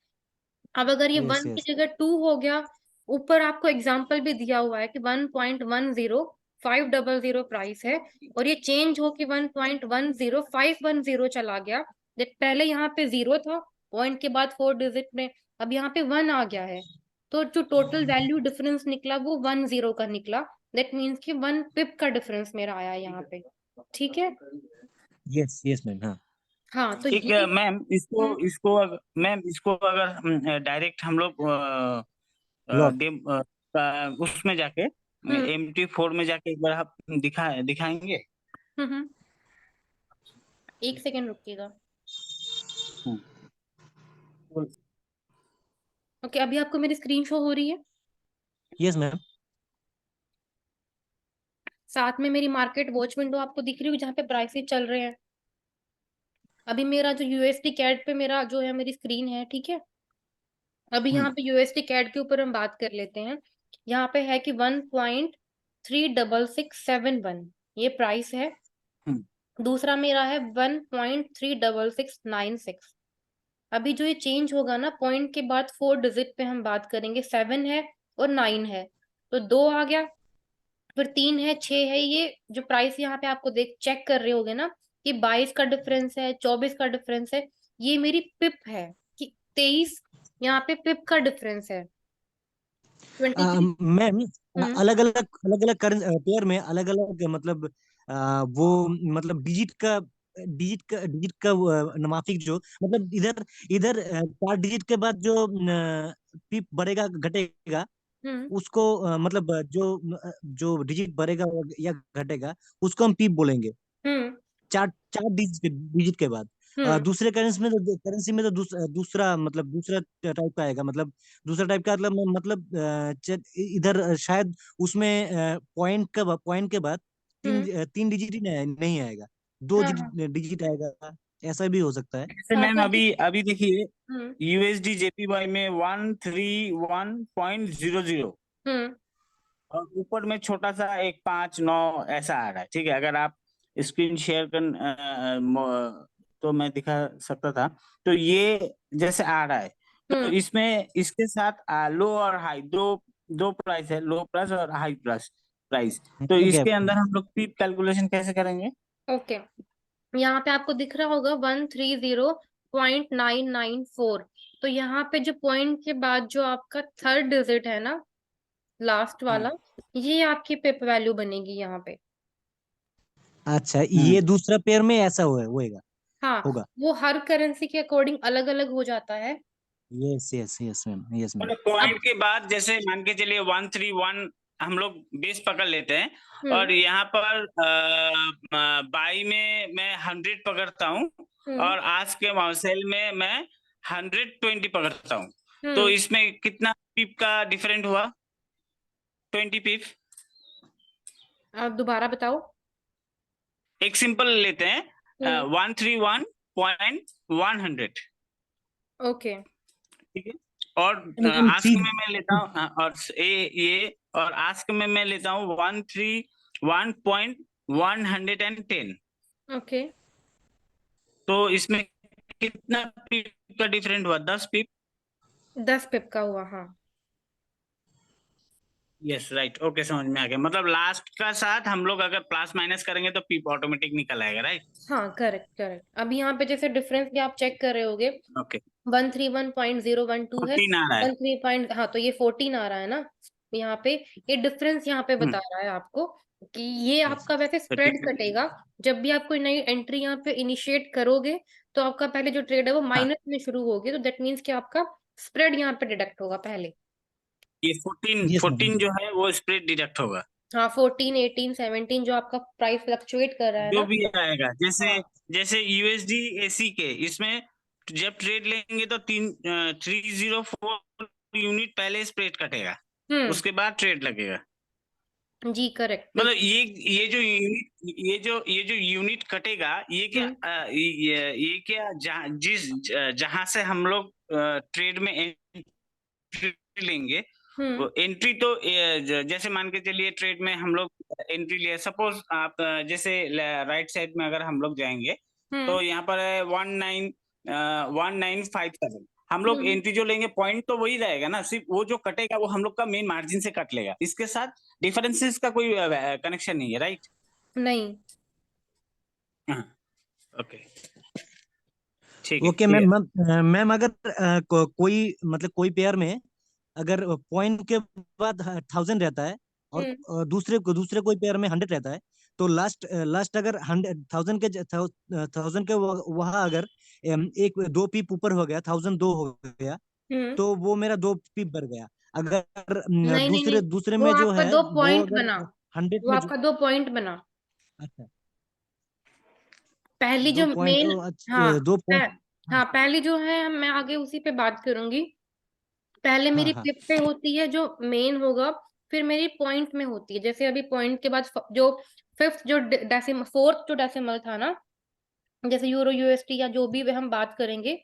अब अगर ये यस 1 की यस। जगह 2 हो गया, ऊपर आपको एग्जाम्पल भी दिया हुआ है कि 1.10500 प्राइस है, और ये चेंज हो कि 1.10510 चला गया। पहले यहाँ पे जीरो था, पॉइंट के बाद 4 डिजिट में, अब यहाँ पे 1 आ गया है। तो जो टोटल वैल्यू डिफरेंस निकला वो 10 का निकला। दैट मीन्स कि 1 पिप का डिफरेंस मेरा आया यहाँ पे। ठीक है। यस यस मैम, हाँ। हाँ तो ठीक ये है मैम, हम्म, मैम इसको अगर डायरेक्ट हम लोग लॉट। उसमें जाके हम्म, MT4 में जाके एक बार आप दिखाएंगे। हम्म, एक सेकेंड रुकिएगा। हम्म, ओके, अभी आपको मेरी स्क्रीन शो हो रही है। Yes ma'am. साथ में मेरी मार्केट वॉच विंडो आपको दिख रही होगी जहाँ पे प्राइसेस चल रहे हैं। अभी मेरा जो यूएसडी कैड पे मेरा जो है मेरी स्क्रीन है, ठीक है। अभी यहाँ हम्म, पे यूएसडी कैड के ऊपर हम बात कर लेते हैं। यहाँ पे है कि 1.36671 ये प्राइस है। हम्म, दूसरा मेरा है 1.36696। अभी जो ये चेंज होगा ना, पॉइंट के बाद 4 डिजिट पे हम बात करेंगे, 7 है और 9 है। तो 2 आ गया, फिर 3 है, 6 है। ये जो प्राइस यहाँ पे आपको देख चेक कर रहे होगे ना कि 22 का डिफरेंस है, 24 का डिफरेंस है, ये मेरी पिप है कि 23 यहाँ पे पिप का डिफरेंस है। 23। मैम हम्म अलग अलग करेंट पेयर में अलग अलग मतलब वो मतलब डिजिट का माफिक जो मतलब इधर इधर 4 डिजिट के बाद जो पीप बढ़ेगा घटेगा, हम्म उसको मतलब जो डिजिट बढ़ेगा या घटेगा उसको हम पीप बोलेंगे। हम्म चार चार डिजिट के बाद हम्म दूसरे करेंसी में तो दूसरा मतलब दूसरा टाइप का आएगा, मतलब दूसरा टाइप का मतलब इधर शायद उसमें पॉइंट के बाद हम्म। 3 डिजिट ही नहीं आएगा, दो हाँ हाँ, डिजिट आएगा। ऐसा भी हो सकता है। जैसे हाँ मैम तो अभी अभी अभी देखिए हम्म USD JPY में 131.00 हम्म और ऊपर में छोटा सा एक 5 9 ऐसा आ रहा है। ठीक है, अगर आप स्क्रीन शेयर तो मैं दिखा सकता था। तो ये जैसे आ रहा है, तो हम्म इसमें इसके साथ लो और हाई दो दो प्राइस है, लो प्राइस और हाई प्राइस। तो ओके। इसके अंदर हम लोग पीप कैलकुलेशन कैसे करेंगे? ओके, यहाँ पे आपको दिख रहा होगा 130.994। तो यहाँ पे जो पॉइंट के बाद जो आपका 3rd डिजिट है ना, लास्ट वाला, हम्म ये आपकी पिप वैल्यू बनेगी यहाँ पे। अच्छा, हम्म ये दूसरा पेयर में ऐसा होएगा हाँ, होगा। वो हर करेंसी के अकॉर्डिंग अलग अलग हो जाता है। Yes yes yes ma'am, yes ma'am. मतलब अब पॉइंट के बाद जैसे मान के चलिए 131 हम लोग बेस पकड़ लेते हैं, हम्म और यहाँ पर बाई में मैं 100 पकड़ता हूँ, और आज के सेल में मैं 120 पकड़ता हूँ, तो हम्म इसमें कितना पिप का डिफरेंट हुआ? 20 पिप। आप दोबारा बताओ। एक सिंपल लेते हैं, हम्म 131.100, ओके। ठीक है। और मैम आस्क में मैं लेता हूँ, और ये और आस्क में मैं लेता हूँ 131.110। ओके तो इसमें कितना पिप का डिफरेंट हुआ? 10 पिप। 10 पिप का हुआ, हाँ। यस राइट, ओके, समझ में आ गया। मतलब लास्ट का साथ हम लोग अगर प्लस माइनस करेंगे तो पिप ऑटोमेटिक निकल आएगा, राइट? हाँ करेक्ट करेक्ट। अभी यहाँ पे जैसे डिफरेंस भी आप चेक कर रहे होगे, ओके। 131.012 है, 14 आ रहा है। 13 पॉइंट, हाँ तो ये 14 आ रहा है ना यहाँ पे। ये डिफरेंस यहाँ पे बता हम्म। रहा है आपको कि ये यस, आपका वैसे तो स्प्रेड कटेगा। जब भी आप कोई नई एंट्री यहाँ पे इनिशिएट करोगे तो आपका पहले जो ट्रेड है वो हाँ, माइनस में शुरू होगी, तो दैट मीन्स कि आपका स्प्रेड यहाँ पे डिडक्ट होगा पहले। ये 14 यस मैम। 14 जो है वो स्प्रेड डिडक्ट होगा। हाँ 14, 18, 17 जो आपका प्राइस फ्लक्चुएट कर रहा है जो ना। भी आएगा, जैसे हाँ जैसे यूएसडी एसी के इसमें जब ट्रेड लेंगे तो 304 यूनिट पहले स्प्रेड कटेगा, हम्म उसके बाद ट्रेड लगेगा। जी करेक्ट मतलब बिल्कुल। ये जो यूनिट कटेगा, ये क्या हम्म ये क्या जहां से हम लोग ट्रेड में एंट्री लेंगे, हम्म वो एंट्री तो जैसे मान के चलिए ट्रेड में हम लोग एंट्री लिया, सपोज आप जैसे राइट साइड में अगर हम लोग जाएंगे हम्म तो यहाँ पर है 1957। हम लोग हम्म एंट्री जो लेंगे पॉइंट तो वही रहेगा ना, सिर्फ वो जो कटेगा वो हम लोग का मेन मार्जिन से कट लेगा, इसके साथ डिफरेंसेस का कोई कनेक्शन नहीं है, राइट? नहीं। हाँ, ओके, ठीक है, ओके क्लियर। मैम। मैम अगर कोई मतलब कोई पेयर में अगर पॉइंट के बाद 1000 रहता है और हम्म दूसरे कोई पेयर में 100 रहता है, तो लास्ट लास्ट अगर 1000 के वहाँ अगर एक 2 पीप ऊपर हो गया, 1002 हो गया, हम्म तो वो मेरा 2 पीप बढ़ गया। अगर नहीं नहीं नहीं, दूसरे दूसरे वो में जो आपका है दो वो पॉइंट अगर बना। 100 वो में जो, आपका 2 पॉइंट बना। अच्छा, पहली जो 2 पॉइंट, मेन, हाँ अच्छा, 2 पॉइंट। हाँ पहली जो है मैं आगे उसी पे बात करूंगी। पहले हाँ मेरी हाँ पिप पे होती है जो मेन होगा, फिर मेरी पॉइंट में होती है। जैसे अभी पॉइंट के बाद जो फिफ्थ जो डेसिमल, फोर्थ जो डेसिमल था ना, जैसे यूरो यूएसटी या जो भी हम बात करेंगे,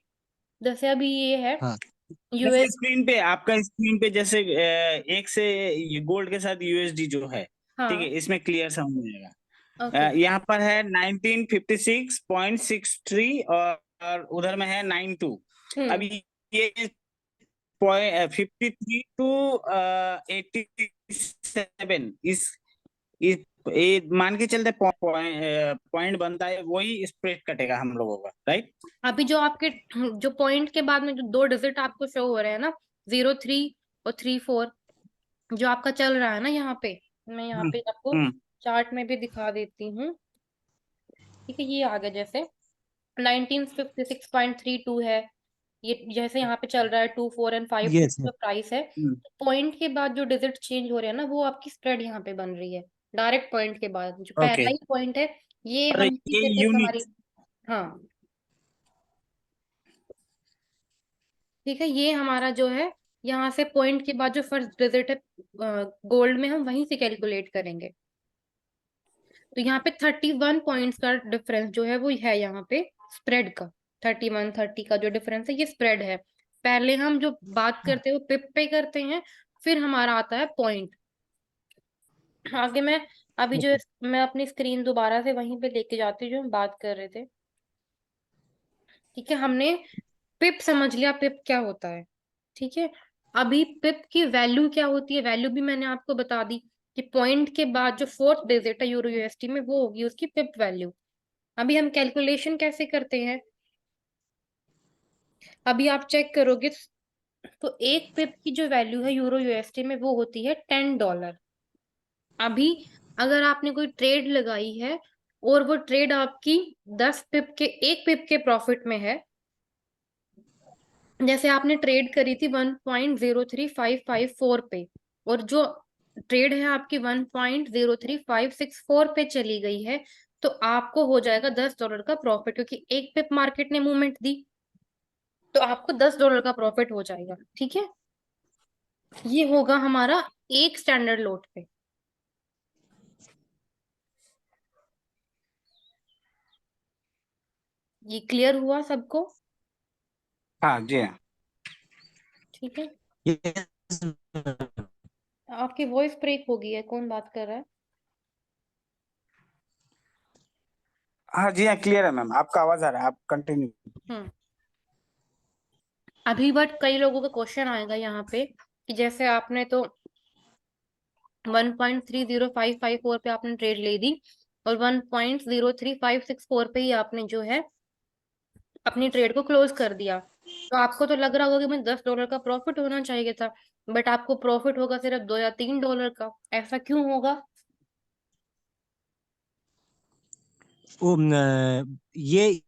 जैसे अभी ये है हाँ यूएस। आपका स्क्रीन पे जैसे एक से गोल्ड के साथ यूएसडी जो है, ठीक है, हाँ इसमें क्लियर समझ में आएगा। ओके। यहाँ पर है 1956.63 और उधर में है 92। हम्म अभी ये 53 to 87, इस ये मान के चलते पॉइंट बनता है, वही स्प्रेड कटेगा हम लोगों का, राइट? अभी जो आपके जो पॉइंट के बाद में जो 2 डिजिट आपको शो हो रहे हैं ना, 03 और 34, जो आपका चल रहा है ना यहाँ पे, मैं यहाँ हम्म पे आपको हम्म चार्ट में भी दिखा देती हूँ। ठीक है, ये आ गया जैसे 1956.32 है, ये जैसे यहाँ पे चल रहा है 2, 4 एंड 5 यस जो प्राइस है। हम्म। पॉइंट के बाद जो डिजिट चेंज हो रहे हैं ना, वो आपकी स्प्रेड यहाँ पे बन रही है। डायरेक्ट पॉइंट के बाद जो ओके, पहला ही पॉइंट है, ये और हम ये कहते हैं हमारी। यूनिट। हाँ ठीक है, ये हमारा जो है यहाँ से पॉइंट के बाद जो फर्स्ट डिजिट है गोल्ड में, हम वहीं से कैलकुलेट करेंगे। तो यहाँ पे 31 पॉइंट्स का डिफरेंस जो है वो है यहाँ पे स्प्रेड का। 31, 30 का जो डिफरेंस है ये स्प्रेड है। पहले हम जो बात करते हैं वो पिप पे करते हैं, फिर हमारा आता है पॉइंट। आगे मैं अभी जो मैं अपनी स्क्रीन दोबारा से वहीं पे लेके जाती हूँ जो हम बात कर रहे थे। ठीक है, हमने पिप समझ लिया, पिप क्या होता है। ठीक है, अभी पिप की वैल्यू क्या होती है, वैल्यू भी मैंने आपको बता दी कि पॉइंट के बाद जो फोर्थ डिजिट है यूरो यूएसटी में, वो होगी उसकी पिप वैल्यू। अभी हम कैलकुलेशन कैसे करते हैं, अभी आप चेक करोगे तो एक पिप की जो वैल्यू है यूरो यूएसटी में वो होती है $10। अभी अगर आपने कोई ट्रेड लगाई है और वो ट्रेड आपकी 10 पिप के, एक पिप के प्रॉफिट में है, जैसे आपने ट्रेड करी थी 1.03554 पे, और जो ट्रेड है आपकी 1.03564 पे चली गई है, तो आपको हो जाएगा $10 का प्रॉफिट, क्योंकि एक पिप मार्केट ने मूवमेंट दी, तो आपको $10 का प्रॉफिट हो जाएगा। ठीक है, ये होगा हमारा एक स्टैंडर्ड लोट पे। ये क्लियर हुआ सबको? हाँ जी हाँ। ठीक है। Yes ma'am. आपकी वॉइस ब्रेक हो गई है, कौन बात कर रहा है? हाँ जी हाँ, क्लियर है मैम, आपका आवाज आ रहा है, आप कंटिन्यू। हम्म। अभी बट कई लोगों का क्वेश्चन आएगा यहाँ पे कि जैसे आपने तो 1.30554 पे आपने ट्रेड ले दी, और 1.03564 पे ही आपने जो है अपनी ट्रेड को क्लोज कर दिया, तो आपको तो लग रहा होगा कि मुझे $10 का प्रॉफिट होना चाहिए था, बट आपको प्रॉफिट होगा सिर्फ $2 या $3 का। ऐसा क्यों होगा? वो ये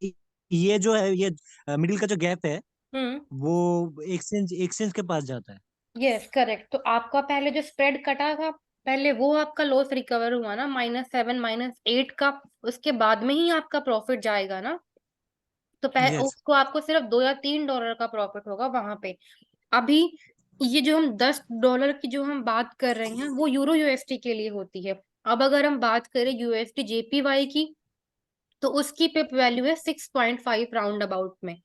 जो है, ये मिडिल का जो गैप है हम्म। वो एक्सचेंज एक्सचेंज के पास जाता है। Yes correct. तो आपका पहले जो स्प्रेड कटा था, पहले वो आपका लॉस रिकवर हुआ ना, -7 -8 का, उसके बाद में ही आपका प्रॉफिट जाएगा ना। तो यस। उसको आपको सिर्फ $2 या $3 का प्रॉफिट होगा वहां पे। अभी ये जो हम $10 की जो हम बात कर रहे हैं वो यूरो यूएसटी के लिए होती है। अब अगर हम बात करें यूएसटी जेपीवाई की, तो उसकी पिप वैल्यू है 6.5 राउंड अबाउट में।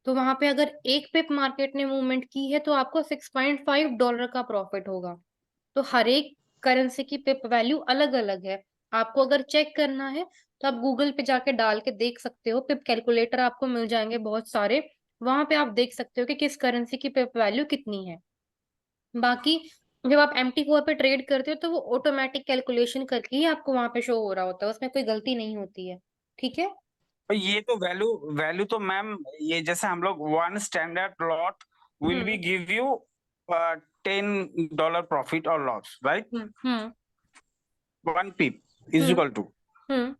तो वहां पे अगर एक पिप मार्केट ने मूवमेंट की है तो आपको $6.5 का प्रॉफिट होगा। तो हर एक करेंसी की पिप वैल्यू अलग अलग है। आपको अगर चेक करना है तो आप गूगल पे जाके डाल के देख सकते हो, पिप कैलकुलेटर आपको मिल जाएंगे बहुत सारे। वहां पे आप देख सकते हो कि किस करेंसी की पिप वैल्यू कितनी है। बाकी जब आप MT4 पे ट्रेड करते हो तो वो ऑटोमेटिक कैलकुलेशन करके ही आपको वहां पे शो हो रहा होता है, उसमें कोई गलती नहीं होती है। ठीक है। और ये तो वैल्यू वैल्यू तो मैम, ये जैसे हम लोग one standard lot will be hmm. Give you $10 profit और loss, right? Hmm. One pip is hmm. Equal to, hmm.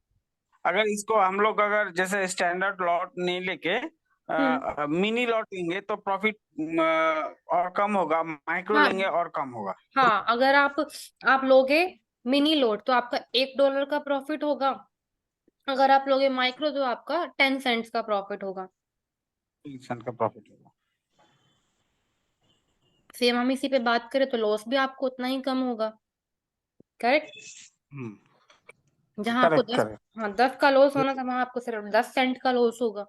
अगर इसको हम लोग अगर जैसे स्टैंडर्ड लॉट नहीं लेके हम्म। मिनी लॉट लेंगे तो प्रॉफिट और कम होगा, माइक्रो हाँ। लेंगे और कम होगा। हाँ, अगर आप लोगे मिनी लोड तो आपका $1 का प्रॉफिट होगा। अगर आप लोगे माइक्रो तो आपका 10 सेंट्स का प्रॉफिट होगा। सन का प्रॉफिट होगा। सेम हम इसी पे बात करें तो लॉस भी आपको उतना ही कम होगा। करेक्ट। हम्म। जहां आपको करेक्ट 10, करेक्ट। हाँ 10 का लॉस होना था, वहां आपको सिर्फ 10 सेंट का लॉस होगा।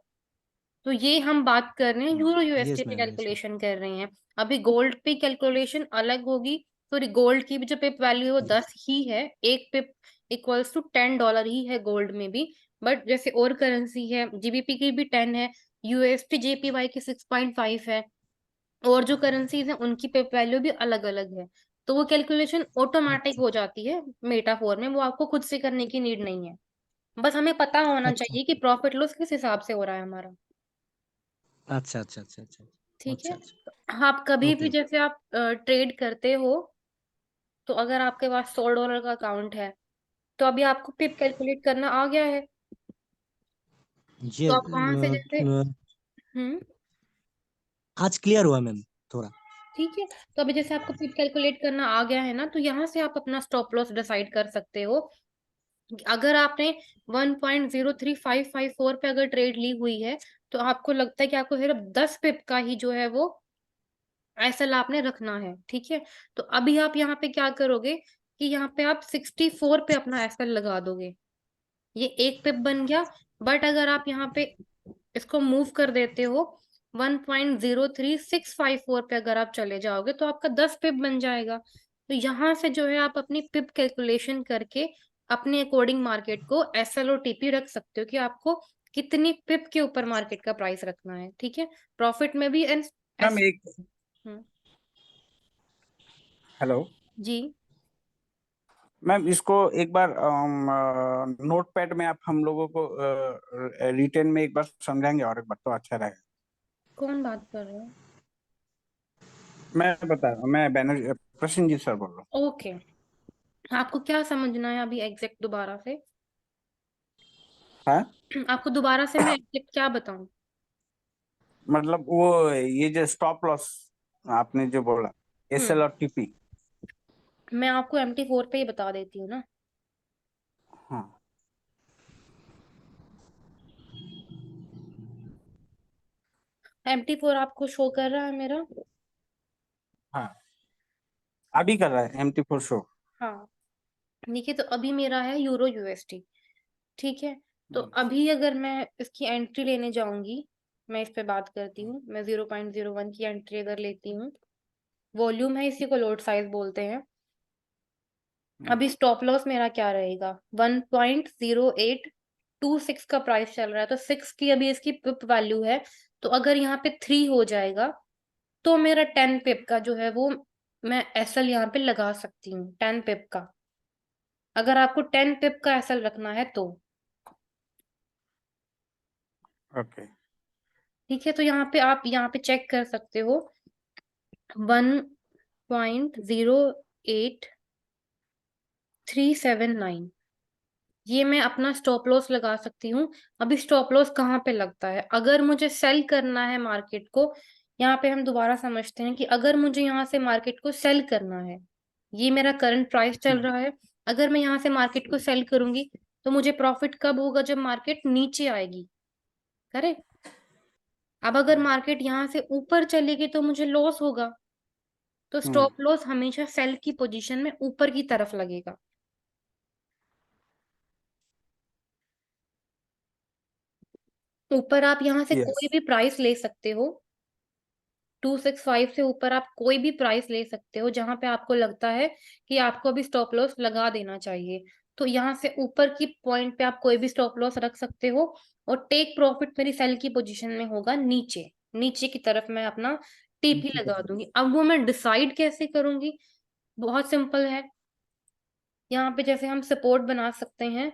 तो ये हम बात कर रहे हैं यूरो यूएसटी यस पे मैम, यस मैम। कैलकुलेशन कर रहे हैं। अभी गोल्ड पे कैलकुलेशन अलग होगी। सॉरी, गोल्ड की भी जो पिप वैल्यू है वो 10 ही है। एक पिप इक्वल्स टू $10 ही है गोल्ड में भी। बट जैसे और करेंसी है, जीबीपी की भी 10 है, यूएसटी जेपीवाई की 6.5 है, और जो करेंसीज है उनकी पिप वैल्यू भी अलग अलग है। तो वो कैलकुलेशन ऑटोमेटिक अच्छा हो जाती है मेटाफोर में, वो आपको खुद से करने की नीड नहीं है। बस हमें पता होना अच्छा चाहिए कि प्रॉफिट लॉस किस हिसाब से हो रहा है हमारा। अच्छा अच्छा अच्छा अच्छा ठीक है। अच्छा अच्छा। आप कभी भी ओके। जैसे आप ट्रेड करते हो, तो अगर आपके पास $100 का अकाउंट है, तो अभी आपको पिप कैलकुलेट करना आ गया है। ये तो आप वहां से जैसे, हम्म, आज क्लियर हुआ मैम थोड़ा। ठीक है। तो अभी जैसे आपको पिप कैलकुलेट करना आ गया है ना, तो यहाँ से आप अपना स्टॉप लॉस डिसाइड कर सकते हो। अगर आपने 1.03554 पे अगर ट्रेड ली हुई है, तो आपको लगता है कि आपको सिर्फ 10 पिप का ही जो है वो एसएल आपने रखना है। ठीक है। तो अभी आप यहाँ पे क्या करोगे कि यहाँ पे आप 64 पे अपना एसएल लगा दोगे। ये एक पिप बन गया। बट अगर आप यहाँ पे इसको मूव कर देते हो 1.03654 पे अगर आप चले जाओगे, तो आपका 10 पिप बन जाएगा। तो यहाँ से जो है आप अपनी पिप कैलकुलेशन करके अपने अकॉर्डिंग मार्केट को एसएल और टीपी रख सकते हो कि आपको कितनी पिप के ऊपर मार्केट का प्राइस रखना है। ठीक है। प्रॉफिट में भी एंड मैम एस। एक, हेलो जी। मैम, इसको एक बार नोट पैड में आप हम लोगों को रिटेन में एक बार समझाएंगे और एक बार तो अच्छा रहेगा। कौन बात कर रहे हो? मैं बता रहा हूँ, मैं बैनर प्रसेनजीत सर बोल रहा ओके। आपको क्या समझना है अभी एग्जैक्ट दोबारा से? हूँ। हाँ, आपको दोबारा से मैं एग्जैक्ट क्या बताऊं? मतलब वो ये जो स्टॉप लॉस आपने जो बोला, एसएल हम्म। और टीपी। मैं आपको MT4 पे ही बता देती हूँ ना। हाँ MT4 आपको शो कर रहा है मेरा? हाँ, अभी कर रहा है MT4 शो। हाँ, देखिए तो अभी मेरा है यूरो USD। ठीक है, तो हम्म, अभी अगर मैं इसकी एंट्री लेने जाऊंगी, मैं इस पे बात करती हूँ, मैं 0.01 की एंट्री अगर लेती हूँ, वॉल्यूम है, इसी को लोड साइज बोलते हैं। अभी स्टॉप लॉस मेरा क्या रहेगा? 1.0826 का प्राइस चल रहा है, तो 6 की अभी इसकी पिप वैल्यू है। तो अगर यहाँ पे 3 हो जाएगा, तो मेरा 10 पिप का जो है वो मैं एसएल यहाँ पे लगा सकती हूँ, 10 पिप का। अगर आपको 10 पिप का एसएल रखना है तो। ओके। ठीक है, तो यहाँ पे आप यहाँ पे चेक कर सकते हो, 1.08379, ये मैं अपना स्टॉप लॉस लगा सकती हूँ। अभी स्टॉप लॉस कहाँ पे लगता है? अगर मुझे सेल करना है मार्केट को, यहाँ पे हम दोबारा समझते हैं कि अगर मुझे यहाँ से मार्केट को सेल करना है, ये मेरा करंट प्राइस चल रहा है, अगर मैं यहाँ से मार्केट को सेल करूंगी, तो मुझे प्रॉफिट कब होगा? जब मार्केट नीचे आएगी। करेक्ट। अब अगर मार्केट यहाँ से ऊपर चलेगी तो मुझे लॉस होगा। तो हम्म, स्टॉप लॉस हमेशा सेल की पोजीशन में ऊपर की तरफ लगेगा। ऊपर आप यहाँ से यस। कोई भी प्राइस ले सकते हो, 265 से ऊपर आप कोई भी प्राइस ले सकते हो जहां पे आपको लगता है कि आपको अभी स्टॉप लॉस लगा देना चाहिए। तो यहाँ से ऊपर की पॉइंट पे आप कोई भी स्टॉप लॉस रख सकते हो, और टेक प्रॉफिट मेरी सेल की पोजीशन में होगा नीचे, नीचे की तरफ मैं अपना टीपी लगा दूंगी। अब वो मैं डिसाइड कैसे करूंगी? बहुत सिंपल है। यहाँ पे जैसे हम सपोर्ट बना सकते हैं,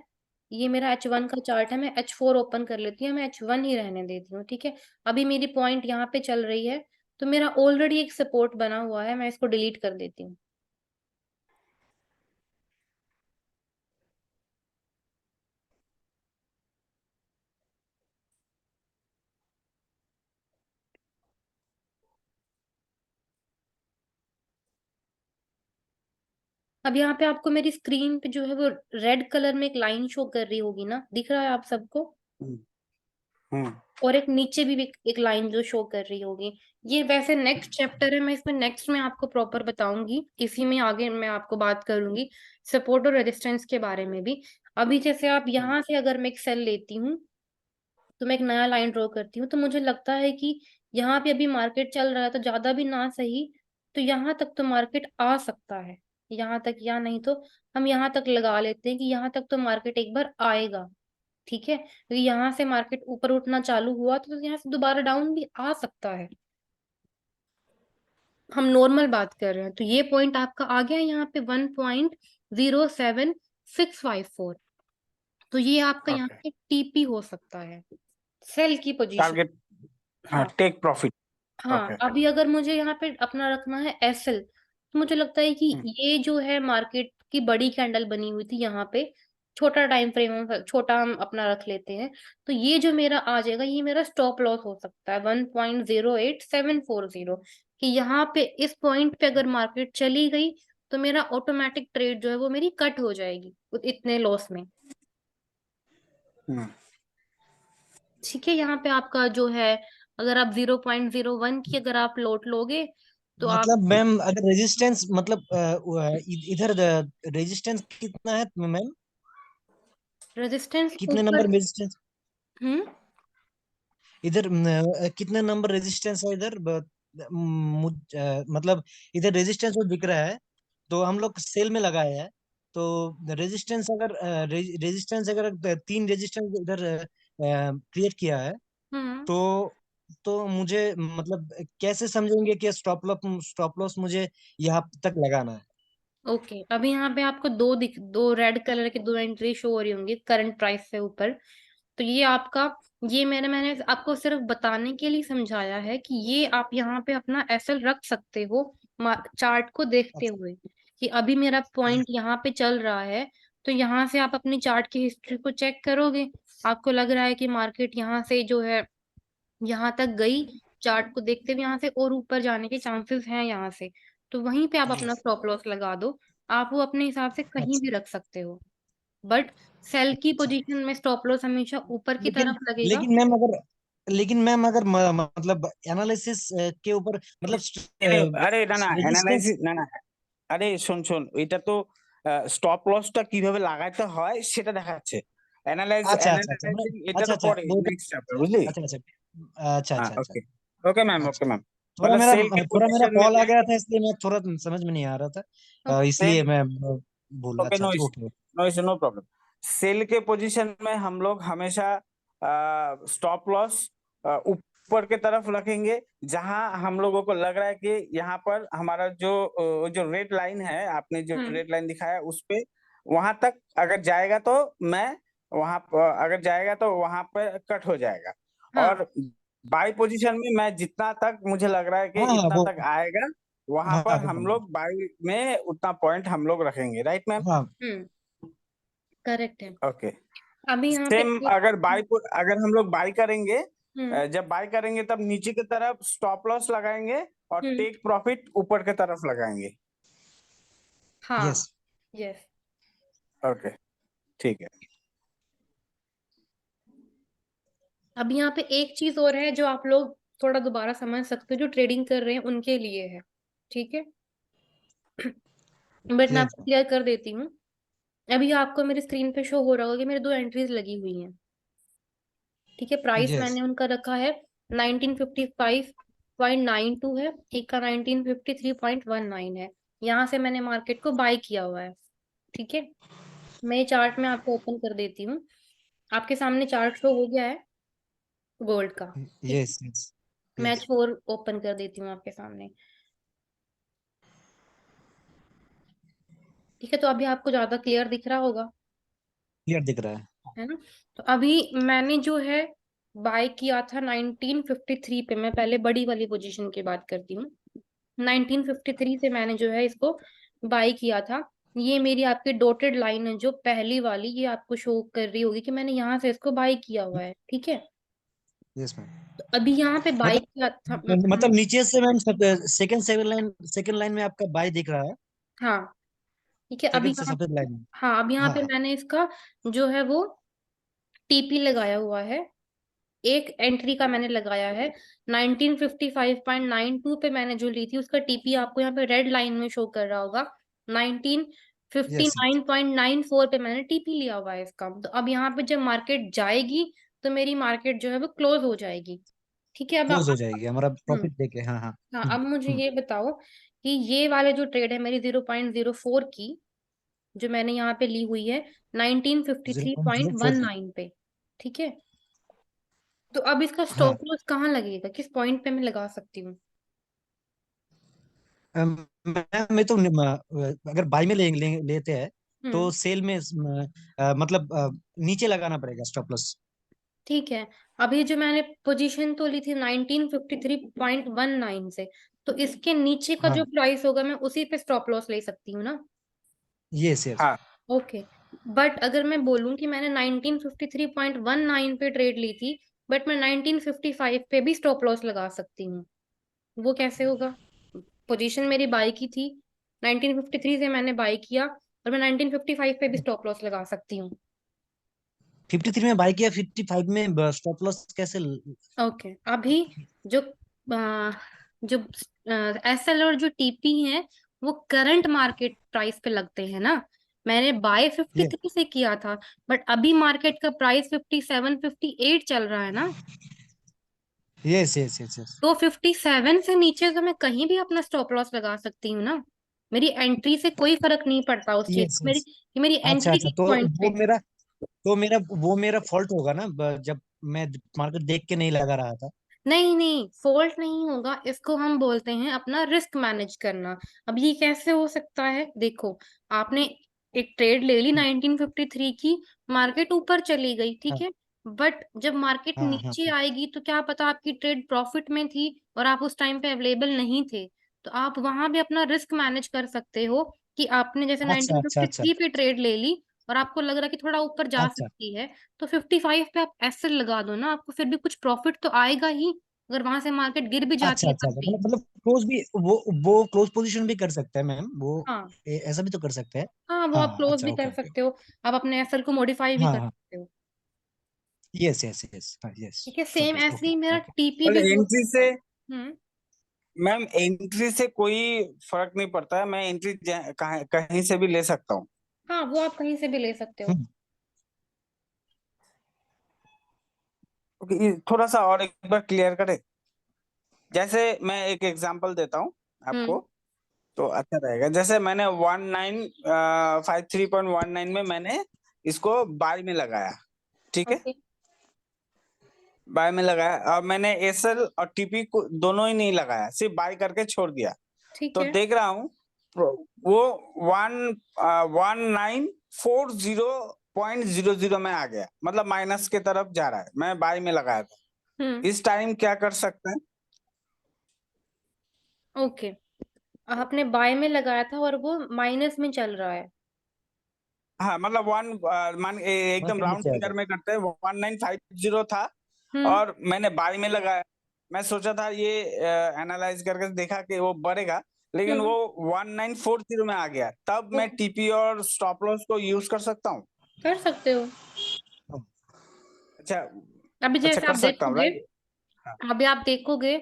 ये मेरा H1 का चार्ट है, मैं H4 ओपन कर लेती हूँ, मैं H1 ही रहने देती हूँ। ठीक है, अभी मेरी पॉइंट यहाँ पे चल रही है, तो मेरा ऑलरेडी एक सपोर्ट बना हुआ है, मैं इसको डिलीट कर देती हूँ। अब यहाँ पे आपको मेरी स्क्रीन पे जो है वो रेड कलर में एक लाइन शो कर रही होगी ना, दिख रहा है आप सबको? हम्म, हम्म, और एक नीचे भी एक लाइन जो शो कर रही होगी। ये वैसे नेक्स्ट चैप्टर है, मैं इसमें नेक्स्ट में आपको प्रॉपर बताऊंगी, इसी में आगे मैं आपको बात करूंगी सपोर्ट और रेजिस्टेंस के बारे में भी। अभी जैसे आप यहाँ से अगर मैं एक सेल लेती हूँ, तो मैं एक नया लाइन ड्रॉ करती हूँ, तो मुझे लगता है कि यहाँ पे अभी मार्केट चल रहा है, तो ज्यादा भी ना सही, तो यहाँ तक तो मार्केट आ सकता है, यहाँ तक, या नहीं तो हम यहाँ तक लगा लेते हैं कि यहाँ तक तो मार्केट एक बार आएगा। ठीक है, क्योंकि यहाँ से मार्केट ऊपर उठना चालू हुआ तो यहाँ से दोबारा डाउन भी आ सकता है। हम नॉर्मल बात कर रहे हैं, तो ये पॉइंट आपका आ गया यहाँ पे 1.07654। तो ये आपका यहाँ ओके। पे टीपी हो सकता है, सेल की पोजीशन। टारगेट, हाँ, हाँ। Take profit. हाँ, ओके। अभी अगर मुझे यहाँ पे अपना रखना है एसएल, तो मुझे लगता है कि ये जो है मार्केट की बड़ी कैंडल बनी हुई थी यहाँ पे, छोटा टाइम फ्रेम, छोटा हम अपना रख लेते हैं, तो ये जो मेरा आ जाएगा, ये मेरा स्टॉप लॉस हो सकता है 1.08740, कि यहाँ पे इस पॉइंट पे अगर मार्केट चली गई, तो मेरा ऑटोमेटिक ट्रेड जो है वो मेरी कट हो जाएगी इतने लॉस में। हम्म, ठीक है, यहाँ पे आपका जो है, अगर आप 0.01 की अगर आप लोट लोगे, तो आप, मतलब मैम अगर रेजिस्टेंस मतलब इधर रेजिस्टेंस कितना है मैम? रेजिस्टेंस कितने ऊपर। नंबर रेजिस्टेंस हम्म। इधर कितने नंबर रेजिस्टेंस है इधर मतलब इधर रेजिस्टेंस वो दिख रहा है, तो हम लोग सेल में लगाए हैं। तो रेजिस्टेंस अगर रेजिस्टेंस अगर तीन रेजिस्टेंस इधर क्रिएट किया है, हम्म। तो मुझे मतलब कैसे समझेंगे कि स्टॉप लॉस मुझे यहाँ तक लगाना है? ओके, अभी यहाँ पे आपको दो रेड कलर की दो एंट्री शो हो रही होंगी करंट प्राइस से ऊपर। तो ये आपका, ये मैंने आपको सिर्फ बताने के लिए समझाया है कि ये आप यहाँ पे अपना एसएल रख सकते हो, चार्ट को देखते अच्छा। हुए, कि अभी मेरा पॉइंट यहाँ पे चल रहा है। तो यहाँ से आप अपनी चार्ट की हिस्ट्री को चेक करोगे, आपको लग रहा है कि मार्केट यहाँ से जो है यहाँ तक गई, चार्ट को देखते हुए यहाँ से और ऊपर जाने के चांसेस हैं यहाँ से, तो वहीं पे आप अपना स्टॉप लॉस लगा दो। आप वो अपने हिसाब से कहीं भी अच्छा। रख सकते हो, बट सेल की अच्छा। पोजीशन में स्टॉप लॉस हमेशा ऊपर की लेकिन तरफ लगेगा। लेकिन मैम अगर लेकिन मैम अगर मतलब एनालिसिस के ऊपर मतलब আরে না না रेजिस्टेंस। অ্যানালাইসিস না না আরে শোন এটা তো স্টপ লসটা কিভাবে লাগাতে হয় সেটা দেখাচ্ছে अच्छा अच्छा अच्छा অ্যানালাইজিং এটা अच्छा তো अच्छा পরে वो तो নেক্সট চ্যাপ্টার বুঝলি। अच्छा अच्छा अच्छा हाँ अच्छा अच्छा ओके ओके मैम अच्छा। ओके मैम थोड़ा मतलब मेरा सेल के थोड़ा मेरा पोजीशन में कॉल आ मैं गया था, इसलिए मैं थोड़ा समझ में नहीं आ रहा था, सेल इसलिए मैं बोला। ओके अच्छा नो अच्छा issue okay. No issue no problem. Sell के पोजीशन में हम लोग हमेशा स्टॉप लॉस ऊपर के तरफ रखेंगे जहां हम लोगों को लग रहा है कि यहाँ पर हमारा जो रेड लाइन है, आपने जो हम्म। रेड लाइन दिखाया उस पे वहां तक अगर जाएगा तो मैं अगर जाएगा तो वहां पे कट हो जाएगा। हाँ। और बाई पोजीशन में मैं जितना तक मुझे लग रहा है कि हाँ हाँ इतना वो तक आएगा वहां हाँ पर वो हम लोग बाई में उतना पॉइंट हम लोग रखेंगे, राइट मैम। हाँ हम्म। करेक्ट है। ओके अभी यहाँ पे सेम अगर हम लोग बाई करेंगे, हम्म। जब बाई करेंगे तब नीचे की तरफ स्टॉप लॉस लगाएंगे और हम्म। टेक प्रॉफिट ऊपर की तरफ लगाएंगे। हाँ। Yes yes. ओके ठीक है। अब यहाँ पे एक चीज और है जो आप लोग थोड़ा दोबारा समझ सकते हो, जो ट्रेडिंग कर रहे हैं उनके लिए है। ठीक है। बट मैं यस आपको क्लियर कर देती हूँ। अभी आपको मेरी स्क्रीन पे शो हो रहा होगा कि मेरे दो एंट्रीज लगी हुई हैं। ठीक है। प्राइस यस मैंने उनका रखा है 1955.92 है, एक का 1953.19 है। यहाँ से मैंने मार्केट को बाय किया हुआ है। ठीक है। मैं चार्ट में आपको ओपन कर देती हूँ। आपके सामने चार्ट शो हो गया है गोल्ड का। ठीक है। Yes yes match yes four open कर देती हूँ आपके सामने। ठीक है। तो अभी आपको ज्यादा क्लियर दिख रहा होगा, क्लियर दिख रहा है। है ना। तो अभी मैंने जो है बाय किया था 1953 पे। मैं पहले बड़ी वाली पोजीशन की बात करती हूँ। 1953 से मैंने जो है इसको बाय किया था। ये मेरी आपकी डॉटेड लाइन है जो पहली वाली, ये आपको शो कर रही होगी कि मैंने यहाँ से इसको बाय किया हुआ है। ठीक है। Yes ma'am. तो अभी यहाँ पे बाय किया था मतलब नीचे से मैम सेकंड लाइन में आपका बाय दिख रहा है। हाँ। ठीक है। अभी सेकंड से यहाँ, सफेद लाइन में। हाँ, अब यहाँ हाँ पे हाँ मैंने इसका जो है वो टीपी लगाया हुआ है। एक एंट्री का मैंने लगाया है 1955.92 पे। मैंने जो ली थी उसका टीपी आपको यहाँ पे रेड लाइन में शो कर रहा होगा। यस यस 1959.94 पे मैंने टीपी लिया हुआ है इसका। तो अब यहाँ पे जब मार्केट जाएगी तो मेरी मार्केट जो है वो क्लोज हो जाएगी। ठीक है। अब क्लोज हो जाएगी हमारा हम्म। प्रॉफिट देके। हाँ हाँ। हाँ, अब मुझे ये बताओ कि ये वाले जो ट्रेड है मेरी 0.04 की, जो मैंने यहाँ पे ली हुई है जीरो पॉइंट जीरो फोर की। 1953.19 पे। ठीक है। तो अब इसका हाँ स्टॉप लॉस कहाँ लगेगा, किस पॉइंट पे मैं लगा सकती हूँ? मैं तो अगर बाई में लेते हैं तो हम्म। सेल में मतलब नीचे लगाना पड़ेगा स्टॉप लॉस। ठीक है। अभी जो मैंने पोजीशन तो ली थी 1953.19 से, तो इसके नीचे का जो हाँ प्राइस होगा मैं उसी पे स्टॉप लॉस ले सकती हूँ ना? Yes yes. हाँ ओके। बट अगर मैं बोलूँ कि मैंने 1953.19 पे ट्रेड ली थी, बट मैं 1955 पे भी स्टॉप लॉस लगा सकती हूँ, वो कैसे होगा? पोजीशन मेरी बाई की थी, 1953 से मैंने बाई किया, और मैं 1955 पे भी स्टॉप लॉस लगा सकती हूँ। 53 में बाई किया, 55 में स्टॉप लॉस कैसे ओके। अभी जो जो एस एल और जो टीपी है वो करंट मार्केट प्राइस पे लगते हैं ना। मैंने बाय यस 53 से किया था, बट अभी मार्केट का प्राइस 57 58 चल रहा है ना। यस यस यस यस तो 57 से नीचे तो मैं कहीं भी अपना स्टॉप लॉस लगा सकती हूँ ना। मेरी एंट्री से कोई फर्क नहीं पड़ता उस चीज यस का। मेरी यस। कि मेरी अच्छा एंट्री अच्छा, किस पॉइंट पे वो है। मेरा वो मेरा फॉल्ट होगा ना, जब मैं मार्केट देख के नहीं लगा रहा था। नहीं नहीं, फॉल्ट नहीं होगा, इसको हम बोलते हैं अपना रिस्क मैनेज करना। अब ये कैसे हो सकता है, देखो, आपने एक ट्रेड ले ली 1953 की, मार्केट ऊपर चली गई, ठीक हाँ है। बट जब मार्केट हाँ हाँ नीचे आएगी तो क्या पता आपकी ट्रेड प्रॉफिट में थी और आप उस टाइम पे अवेलेबल नहीं थे, तो आप वहां भी अपना रिस्क मैनेज कर सकते हो। कि आपने जैसे अच्छा अच्छा अच्छा 1953 पे ट्रेड ले ली और आपको लग रहा है कि थोड़ा ऊपर जा अच्छा सकती है, तो 55 पे आप एसएल लगा दो ना, आपको फिर भी कुछ प्रॉफिट तो आएगा ही, अगर वहां से मार्केट गिर भी जाती अच्छा है अच्छा तब अच्छा। भी। मतलब क्लोज भी वो क्लोज पोजीशन भी कर सकते हैं मैम वो, हाँ। ऐसा भी तो कर सकते हैं। हाँ, वो आप हाँ क्लोज अच्छा भी ओके कर ओके। सकते हो। आप अपने एसएल को मॉडिफाई भी हाँ कर हाँ सकते हो। यस यस यस यस ठीक है, सेम ऐसे ओके ही मेरा ओके टीपी और भी हो। एंट्री से हम्म। मैम, एंट्री से कोई फर्क नहीं पड़ता है, मैं एंट्री कहीं से भी ले सकता हूँ। हाँ, वो आप कहीं से भी ले सकते हो। ओके, थोड़ा सा और एक बार क्लियर करें। जैसे मैं एक एग्जांपल देता हूँ आपको, हम्म। तो अच्छा रहेगा। जैसे मैंने 1953.19 में मैंने इसको बाय में लगाया, ठीक है, ओके। बाय में लगाया, और मैंने एसएल और टीपी को दोनों ही नहीं लगाया, सिर्फ बाय करके छोड़ दिया। ठीक तो है। देख रहा हूँ वो 1940.00 में आ गया, मतलब माइनस के तरफ जा रहा है। मैं बाय में लगाया था, हम्म। इस टाइम क्या कर सकते हैं? ओके, आपने बाय में लगाया था और वो माइनस में चल रहा है। हाँ, मतलब एकदम मार्केट राउंड नीचे आ फिगर गया। में करते हैं, 1950 था, हम्म। और मैंने बाय में लगाया। मैं सोचा था ये एनालाइज करके देखा कि वो बढ़ेगा, लेकिन हम्म। वो 1940 में आ गया। तब मैं ओके, टीपी और स्टॉप लॉस को यूज कर सकता हूँ? कर सकते हो। अच्छा। अभी अच्छा, जैसे आप कर सकता हूँ, देखोगे, राइट? हाँ। अभी आप देखोगे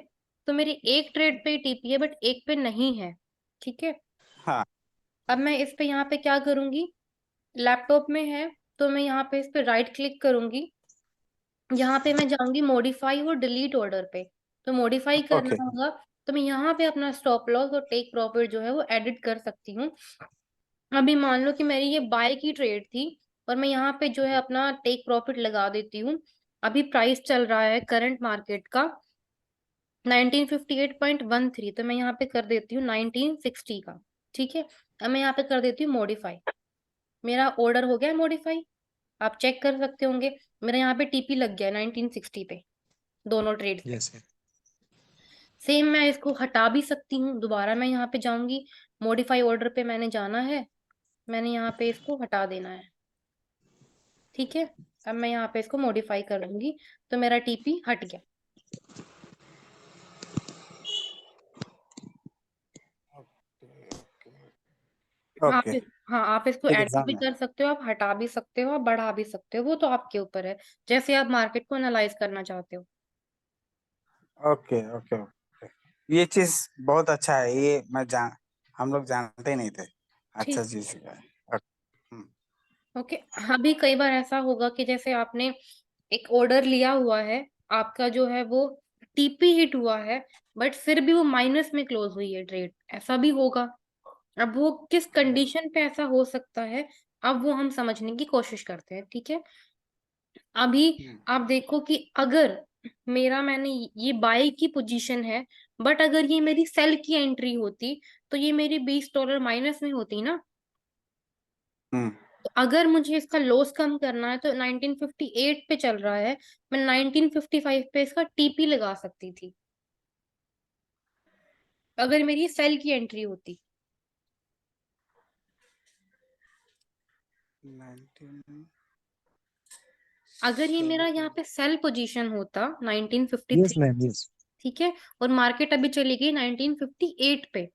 तो मेरी एक ट्रेड पे टीपी है बट एक पे नहीं है। ठीक है। हाँ। अब मैं इस पे यहाँ पे क्या करूंगी, लैपटॉप में है तो मैं यहाँ पे इस पे राइट क्लिक करूंगी। यहाँ पे मैं जाऊंगी मॉडिफाई और डिलीट ऑर्डर पे। तो मॉडिफाई करना ओके। होगा, तो मैं यहाँ पे अपना स्टॉप लॉस और टेक प्रॉफिट जो है वो एडिट कर सकती हूँ। अभी मान लो कि मेरी ये बाय की ट्रेड थी और मैं यहाँ पे जो है अपना टेक प्रॉफिट लगा देती हूँ। अभी प्राइस चल रहा है करंट मार्केट का 1958.13, तो मैं यहाँ पे कर देती हूँ 1960 का। ठीक है। अब मैं यहाँ पे कर देती हूँ मॉडिफाई। मेरा ऑर्डर हो गया मॉडिफाई, आप चेक कर सकते होंगे। मेरा यहाँ पे टीपी लग गया 1960 पे, दोनों ट्रेड पे। यस सेम मैं इसको हटा भी सकती हूँ, दोबारा मैं यहाँ पे जाऊंगी, मॉडिफाई ऑर्डर पे मैंने जाना है, मैंने यहाँ पे इसको हटा देना है। ठीक है। अब मैं यहाँ पे इसको मॉडिफाई कर लूंगी, तो मेरा टीपी हट गया। आप ओके, हाँ, आप इसको ठीक है, एडिट भी जाना। कर सकते हो, आप हटा भी सकते हो, आप बढ़ा भी सकते हो, वो तो आपके ऊपर है, जैसे आप मार्केट को एनालाइज करना चाहते हो। ओके ओके ओके, ये चीज बहुत अच्छा है, ये हम लोग जानते ही नहीं थे। अच्छा ठीक। चीज है। हम्म। ओके। अभी कई बार ऐसा होगा कि जैसे आपने एक ऑर्डर लिया हुआ है, आपका जो है वो टीपी हिट हुआ है, बट फिर भी वो माइनस में क्लोज हुई है ट्रेड, ऐसा भी होगा। अब वो किस कंडीशन पे ऐसा हो सकता है, अब वो हम समझने की कोशिश करते हैं। ठीक है। अभी हम्म। आप देखो कि अगर मैंने ये बाय की पोजीशन है, बट अगर ये मेरी सेल की एंट्री होती तो ये मेरी $20 माइनस में होती ना। हम्म। तो अगर मुझे इसका लॉस कम करना है तो 1958 पे चल रहा है, मैं 1955 पे इसका टीपी लगा सकती थी अगर मेरी सेल की एंट्री होती। 19 अगर ये मेरा यहाँ पे सेल पोजीशन होता यस 1953, मैम यस ठीक है, और मार्केट अभी चली गई 1958 पे, हम्म।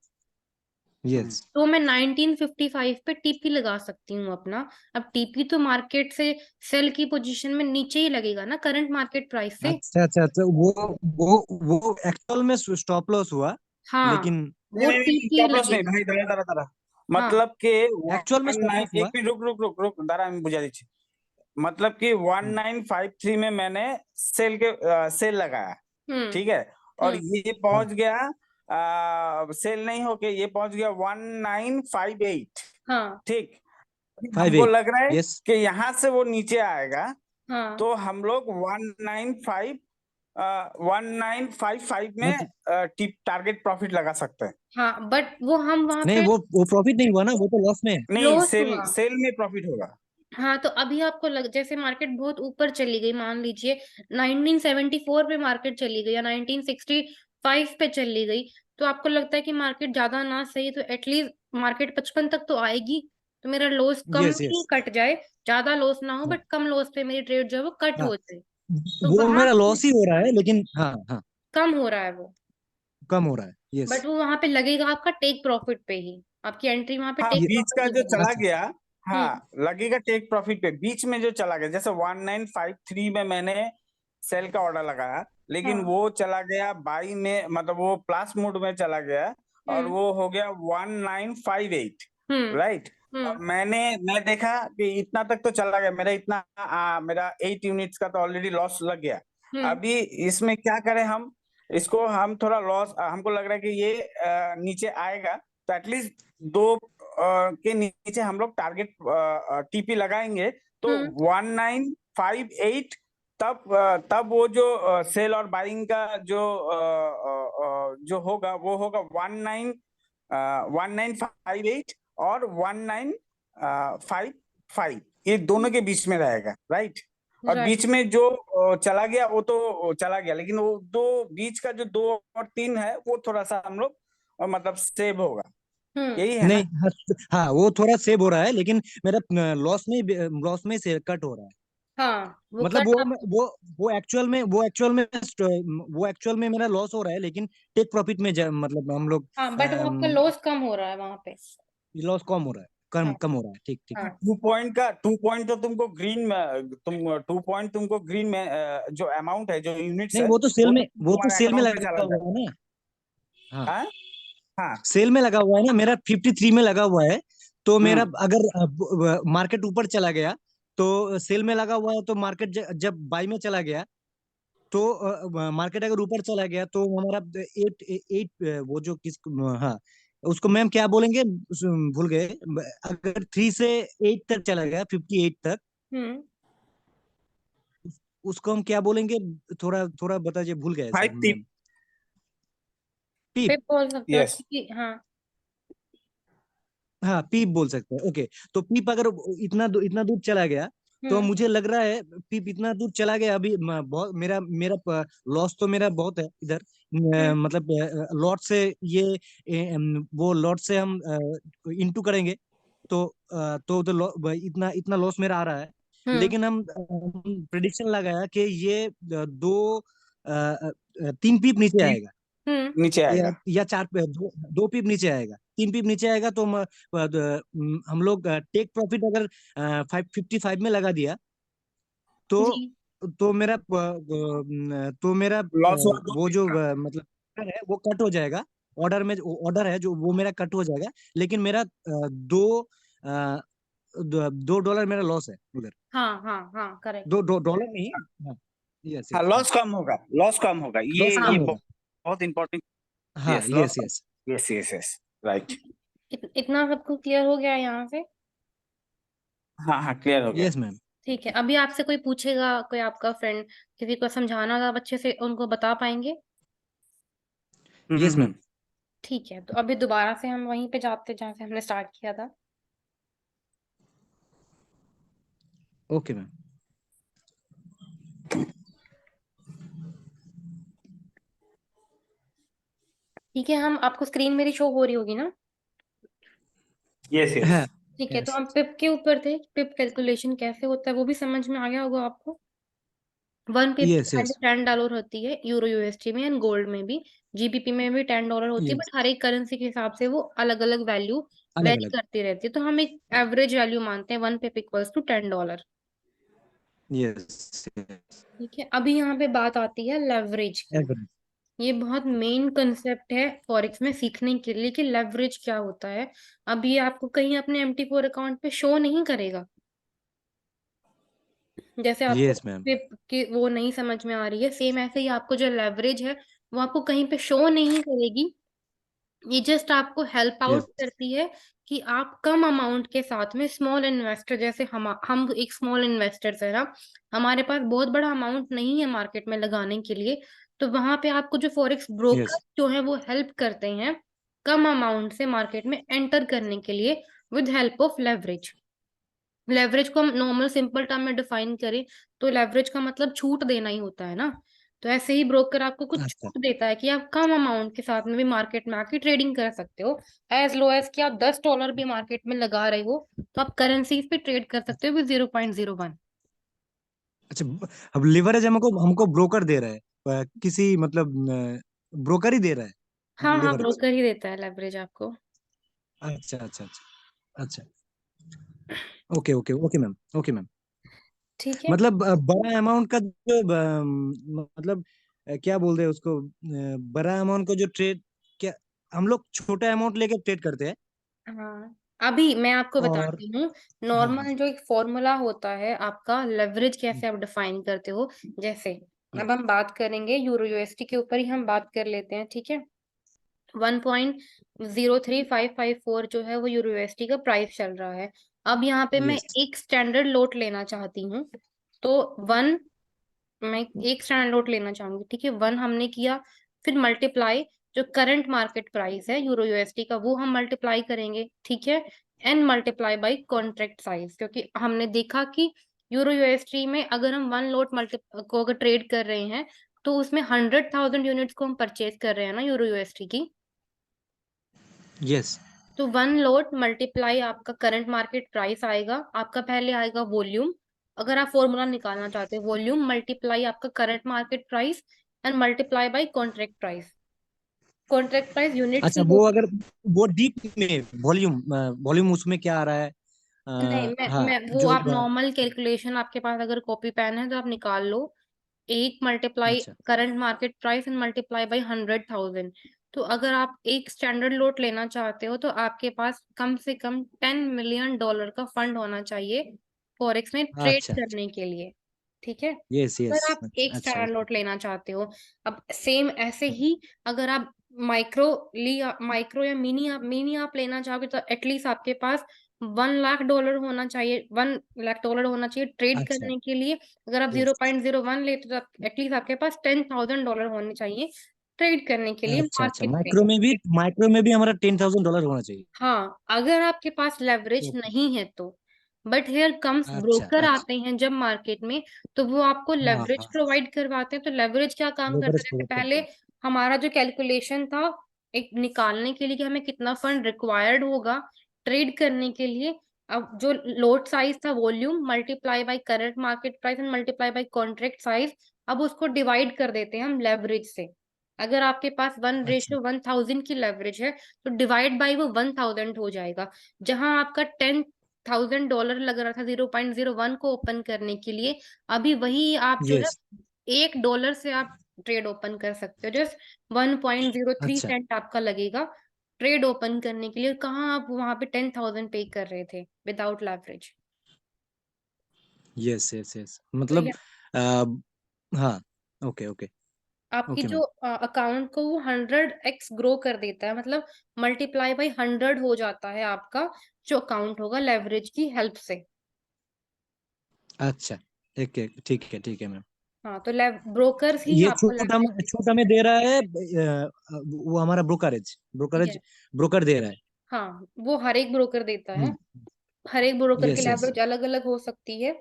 यस तो मैं 1955 पे टीपी लगा सकती हूँ अपना। अब टीपी तो मार्केट से सेल की पोजीशन में नीचे ही लगेगा ना, करंट मार्केट प्राइस से। अच्छा अच्छा अच्छा वो एक्चुअल में स्टॉप लॉस हुआ हाँ, लेकिन नहीं वो नहीं नहीं, टीपी स्टॉप लॉस नहीं लगेगा। भाई, दारा दारा दारा। हाँ। मतलब कि एक्चुअल में वन स्टॉप नाइन, लॉस हुआ एक मिनट, रुक रुक रुक रुक दारा, मैं बुझा दीजिए। मतलब कि 1953 में मैंने सेल लगाया, हम्म। ठीक है, और हम्म। ये पहुंच गया, सेल नहीं होके ये पहुंच गया 1958, हाँ। ठीक। फाइव हमको एट लग रहा है यस कि यहाँ से वो नीचे आएगा, हाँ। तो हम लोग 1955 में मतलब टारगेट प्रॉफिट लगा सकते हैं। हाँ, बट वो हम वहां नहीं पे वो प्रॉफिट नहीं हुआ ना, वो तो लॉस में है। नहीं, लॉस सेल हुआ। सेल में प्रॉफिट होगा। हाँ, तो अभी आपको जैसे मार्केट बहुत ऊपर चली गई, मान लीजिए 1974 पे मार्केट चली गई या 1965 पे चली गई, तो आपको लगता है कि मार्केट ज्यादा ना सही तो एटलीस्ट मार्केट 55 तक तो आएगी, तो मेरा loss come yes he yes cut जाए, ज्यादा लॉस ना हो हाँ बट कम लॉस पे मेरी ट्रेड जो है वो कट हाँ हो जाए। तो वो वहां मेरा लॉस ही हो रहा है लेकिन हाँ हाँ कम हो रहा है वो, कम हो रहा है यस बट वो वहां पे लगेगा आपका टेक प्रॉफिट पे ही, आपकी एंट्री वहां पे हाँ, टेक ये बीच प्रॉफिट का जो लगेगी। चला अच्छा गया, हाँ लगेगा टेक प्रॉफिट पे। बीच में जो चला गया, जैसे 1953 में मैंने सेल का ऑर्डर लगाया, लेकिन हाँ। वो चला गया बाई में, मतलब वो प्लस मोड में चला गया और हम्म। वो हो गया 1958, हम्म। राइट। और हम्म। मैं देखा कि इतना तक तो चला गया, मेरा इतना मेरा 8 यूनिट्स का तो ऑलरेडी लॉस लग गया। हम्म। अभी इसमें क्या करें हम, इसको हम थोड़ा लॉस, हमको लग रहा है कि ये नीचे आएगा, तो एटलीस्ट दो के नीचे हम लोग टारगेट टीपी लगाएंगे, तो हम्म। 1958, तब वो जो सेल और बाइंग का जो होगा वो होगा 1958 और 1955, ये दोनों के बीच में रहेगा, राइट। और राइट। बीच में जो चला गया वो तो चला गया, लेकिन वो दो बीच का जो 2 और 3 है वो थोड़ा सा हम लोग मतलब सेव होगा, हम्म। यही है नहीं, ना। हाँ, हाँ, वो थोड़ा सेव हो रहा है, लेकिन मेरा लॉस में से कट हो रहा है। हाँ वो मतलब कट आप। वो एक्चुअल में मेरा लॉस हो रहा है, लेकिन टेक प्रॉफिट में मतलब हम लोग हाँ बट वो आपका लॉस कम हो रहा है वहां पे। लॉस कम हो रहा है, कम हाँ। कम हो रहा है। ठीक ठीक। हाँ। 2 पॉइंट तो तुमको ग्रीन में, 2 पॉइंट तुमको ग्रीन में जो अमाउंट है, जो यूनिट्स नहीं, है, वो तो वो तो तुम्हारे सेल में अकाउंट में लगा चला हुआ है जाएगा। ना। हाँ, हाँ हाँ। सेल में लगा हुआ है ना, मेरा 53 में लगा हुआ है। तो मेरा हम्म। अगर मार्केट ऊपर चला गया तो सेल में लगा हुआ है, तो मार्केट जब बाई में चला गया तो मार्केट अगर ऊपर चला गया तो हमारा एट एट वो जो किस हाँ, उसको मैम क्या बोलेंगे, भूल गए। अगर 3 से 8 तक चला गया, 58 तक, हम्म। उसको हम क्या बोलेंगे? थोड़ा थोड़ा बताइए, भूल गए सर 5 टिप। मैम। पीप। फिर बोल सकते हो यस। क्योंकि हाँ। हाँ, पीप बोल सकते हैं। ओके, तो पीप अगर इतना दूर चला गया, तो हम्म। मुझे लग रहा है पीप इतना दूर चला गया। अभी बहुत मेरा मेरा लॉस तो मेरा बहुत है इधर। हम्म। मतलब लॉट से ये वो लॉट से हम इंटू करेंगे, तो इतना इतना लॉस मेरा आ रहा है। हम्म। लेकिन हम प्रिडिक्शन लगाया कि ये 3 पीप नीचे टीप आएगा, नीचे आएगा। या 2 पीप नीचे आएगा, 3 पीप नीचे आएगा, तो हम लोग टेक प्रॉफिट अगर 555 में लगा दिया, तो जी। लॉस हुआ दो वो टिप जो का। मतलब order है वो कट हो जाएगा। ऑर्डर है जो वो मेरा कट हो जाएगा, लेकिन मेरा $2 मेरा लॉस है उधर। हाँ हाँ हाँ करेक्ट। दो डॉलर नहीं। हाँ, यस हाँ यस, हाँ, लॉस कम होगा, लॉस कम होगा, लॉस हाँ कम ये होगा। बहुत इंपॉर्टेंट। हाँ, yes, loss yes come. Yes. Yes yes yes, right. इतना सबको क्लियर हो गया है यहाँ से। हाँ हाँ, क्लियर हो गया। Yes ma'am. ठीक है, अभी आपसे कोई पूछेगा, कोई आपका फ्रेंड किसी को समझाना था अच्छे से, उनको बता पाएंगे? Yes ma'am. हम्म। ठीक है, तो अभी दोबारा से हम वहीं पे जाते हैं जहाँ से हमने स्टार्ट किया था। Okay ma'am. ठीक है, हम आपको स्क्रीन मेरी शो हो रही होगी ना? Yes yes. हाँ। ठीक है, तो यस हम पिप के ऊपर थे, पिप कैलकुलेशन कैसे होता है वो भी समझ में आ गया होगा आपको। 1 पिप की यस वैल्यू यस $10 होती है, यूरो यूएसडी में एंड गोल्ड में भी। जीबीपी में भी $10 होती है, यस, बट हर एक करेंसी के हिसाब से वो अलग अलग वैल्यू अलग वेरी अलग। करती रहती है, तो हम एक एवरेज वैल्यू मानते हैं 1 पिप इक्वल्स टू $10। यस यस, ठीक है, अभी यहाँ पे बात आती है लेवरेज की। एवरेज। ये बहुत मेन कंसेप्ट है फॉरेक्स में सीखने के लिए कि लेवरेज क्या होता है। अब ये आपको कहीं अपने MT4 अकाउंट पे शो नहीं करेगा। जैसे आपको यस मैम। पिप की वो नहीं समझ में आ रही है, सेम ऐसे ही आपको जो लेवरेज है वो आपको कहीं पे शो नहीं करेगी। ये जस्ट आपको हेल्प आउट यस करती है कि आप कम अमाउंट के साथ में, स्मॉल इन्वेस्टर जैसे हम एक स्मॉल इन्वेस्टर्स है ना, हमारे पास बहुत बड़ा अमाउंट नहीं है मार्केट में लगाने के लिए, तो वहां पे आपको जो फॉरेक्स ब्रोकर यस जो है वो हेल्प करते हैं कम अमाउंट से मार्केट में एंटर करने के लिए, with help of leverage. Leverage को हम नॉर्मल सिंपल टर्म में डिफाइन करें तो लेवरेज का मतलब छूट देना ही होता है ना। तो ऐसे ही ब्रोकर आपको कुछ अच्छा। छूट देता है कि आप कम अमाउंट के साथ में भी मार्केट में आके ट्रेडिंग कर सकते हो। एज लो एज कि आप $10 भी मार्केट में लगा रहे हो तो आप करेंसीज पे ट्रेड कर सकते हो विद 0.01। अच्छा, अब लिवरेज हमको हमको ब्रोकर दे रहा है, किसी मतलब ब्रोकर ही दे रहा हाँ है हाँ, लिवरेज। ब्रोकर ही देता है लेवरेज आपको। अच्छा अच्छा अच्छा। अच्छा। Okay okay okay ma'am, okay ma'am. ठीक है। मतलब बड़ा अमाउंट का जो मतलब क्या बोलते हैं उसको, बड़ा अमाउंट को जो ट्रेड, क्या हम लोग छोटा अमाउंट लेके ट्रेड करते हैं? हाँ, अभी मैं आपको और बताती हूँ। हाँ हाँ, नॉर्मल जो एक फॉर्मूला होता है आपका, लेवरेज कैसे आप डिफाइन करते हो। जैसे अब यस हम बात करेंगे यूरो यूएसडी के ऊपर ही हम बात कर लेते हैं, ठीक है। 1.03554 जो है वो यूरो यूएसडी का प्राइस चल रहा है। अब यहाँ पे मैं यस। एक स्टैंडर्ड लोट लेना चाहती हूँ। तो वन, मैं एक स्टैंडर्ड नोट लेना चाहूंगी, ठीक है। वन हमने किया, फिर मल्टीप्लाई जो करंट मार्केट प्राइस है यूरो यूएसडी का वो हम मल्टीप्लाई करेंगे, ठीक है। N multiply by contract size, क्योंकि हमने देखा कि यूरो यूएसडी में अगर हम वन लोट मल्टी को अगर ट्रेड कर रहे हैं तो उसमें 100,000 यूनिट्स को हम परचेज कर रहे हैं ना यूरो यूएसडी की। यस। तो वन लोट मल्टीप्लाई आपका करंट मार्केट प्राइस आएगा, आपका पहले आएगा वॉल्यूम। अगर आप फॉर्मूला निकालना चाहते हो, वॉल्यूम मल्टीप्लाई आपका current market price and multiply by contract price. Contract price units अच्छा, में वो होती अगर वो डीप में वॉल्यूम, वॉल्यूम उसमें क्या आ रहा है? है। नहीं, मैं हाँ वो जो आप नॉर्मल कैलकुलेशन, आपके पास अगर कॉपी पेन है तो आप निकाल लो। एक मल्टीप्लाई अच्छा current market price and multiply by 100,000। तो अगर आप एक स्टैंडर्ड लोट लेना चाहते हो तो आपके पास कम से कम $10 मिलियन का फंड होना चाहिए फॉरेक्स में ट्रेड अच्छा। करने के लिए, ठीक है। Yes yes. अगर आप एक अच्छा अच्छा, स्टैंडर्ड ओके। लोट लेना चाहते हो, अब सेम ऐसे ही अगर आप माइक्रो माइक्रो या मिनी आप लेना चाहोगे तो एटलीस्ट आपके पास $1 लाख होना चाहिए, $1 लाख होना चाहिए ट्रेड अच्छा। करने के लिए। अगर आप zero yes. Point zero one लेते तो एटलीस्ट आपके पास $10,000 होने चाहिए ट्रेड करने के लिए अच्छा अच्छा, मार्केट में। माइक्रो में भी हमारा $10,000 होना चाहिए। हाँ, अगर आपके पास लेवरेज ओके। नहीं है तो। बट हियर कम्स अच्छा ब्रोकर अच्छा। आते हैं जब मार्केट में, तो वो आपको हाँ लेवरेज हाँ, प्रोवाइड करवाते हैं। तो लेवरेज क्या काम करता है, लेवरेज जैसे प्रोवाइड पहले करते हैं। हमारा जो कैलकुलेशन था एक निकालने के लिए कि हमें कितना फंड रिक्वायर्ड होगा ट्रेड करने के लिए। अब जो लोट साइज था, volume multiply by current market price and multiply by contract size, अब उसको डिवाइड कर देते हैं हम लेवरेज से। अगर आपके पास वन अच्छा। रेशियो 1,000 की लेवरेज है तो डिवाइड बाई वो 1,000 हो जाएगा। जहां आपका $10,000 लग रहा था 0.01 को ओपन करने के लिए, अभी वही आप जो है यस। $1 से आप ट्रेड ओपन कर सकते हो। जस्ट 1.03 अच्छा। सेंट आपका लगेगा ट्रेड ओपन करने के लिए। कहाँ आप वहां पे 10,000 पे कर रहे थे without leverage. Yes yes yes, तो मतलब आ, हाँ। Okay okay. आपकी ओके जो मैम। अकाउंट को वो 100x ग्रो कर देता है, मतलब मल्टीप्लाई बाई 100 हो जाता है आपका जो अकाउंट होगा लेवरेज की हेल्प से। अच्छा, ठीक है मैम। हाँ, तो ब्रोकर्स ही ये आपको लेवरेज छूट हमें दे रहा है, वो हमारा ब्रोकरेज देगा। ब्रोकरेज ब्रोकर दे रहा है। हाँ, वो हर एक ब्रोकर देता है। हर एक ब्रोकर की यस यस। लेवरेज अलग अलग हो सकती है। अलग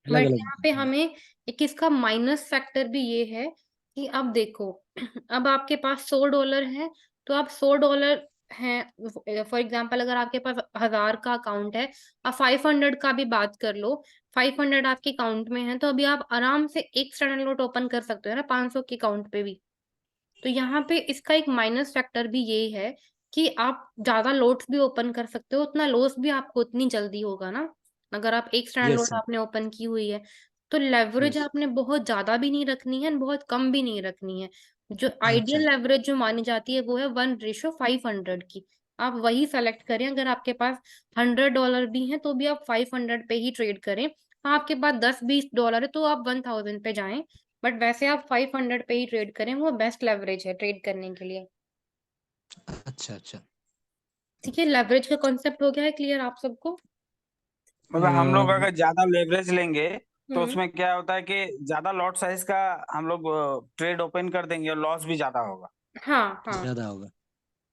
बट अलग। यहाँ पे हमें एक इसका माइनस फैक्टर भी ये है कि अब देखो अब आपके पास $100 है, तो आप $100 हैं। फॉर एग्जाम्पल अगर आपके पास 1,000 का अकाउंट है, आप 500 का भी बात कर लो, 500 आपके अकाउंट में है तो अभी आप आराम से एक स्टैंडर्ड नोट ओपन कर सकते हो ना 500 के अकाउंट पे भी। तो यहाँ पे इसका एक माइनस फैक्टर भी ये है कि आप ज्यादा लोट्स भी ओपन कर सकते हो, उतना लॉस भी आपको उतनी जल्दी होगा ना अगर आप एक स्टैंड यस लोट आपने ओपन की हुई है। तो लेवरेज यस। आपने बहुत ज्यादा भी नहीं रखनी है बहुत कम भी नहीं रखनी है। जो अच्छा आइडियल लेवरेज जो मानी जाती है वो है 1:500 की। आप वही सेलेक्ट करें। अगर आपके पास $100 भी है तो भी आप 500 पे ही ट्रेड करें। हाँ, आपके पास $10-20 है तो आप 1,000 पे जाएं। बट वैसे आप 500 पे ही ट्रेड करें, वो बेस्ट लेवरेज है ट्रेड करने के लिए। अच्छा। अच्छा। ठीक है, लेवरेज का कॉन्सेप्ट हो गया है क्लियर आप सबको। मतलब हम लोग अगर ज्यादा लेवरेज लेंगे तो हम्म। उसमें क्या होता है कि ज्यादा लॉट साइज का हम लोग ट्रेड ओपन कर देंगे और लॉस भी ज्यादा होगा। हाँ हाँ ज्यादा होगा।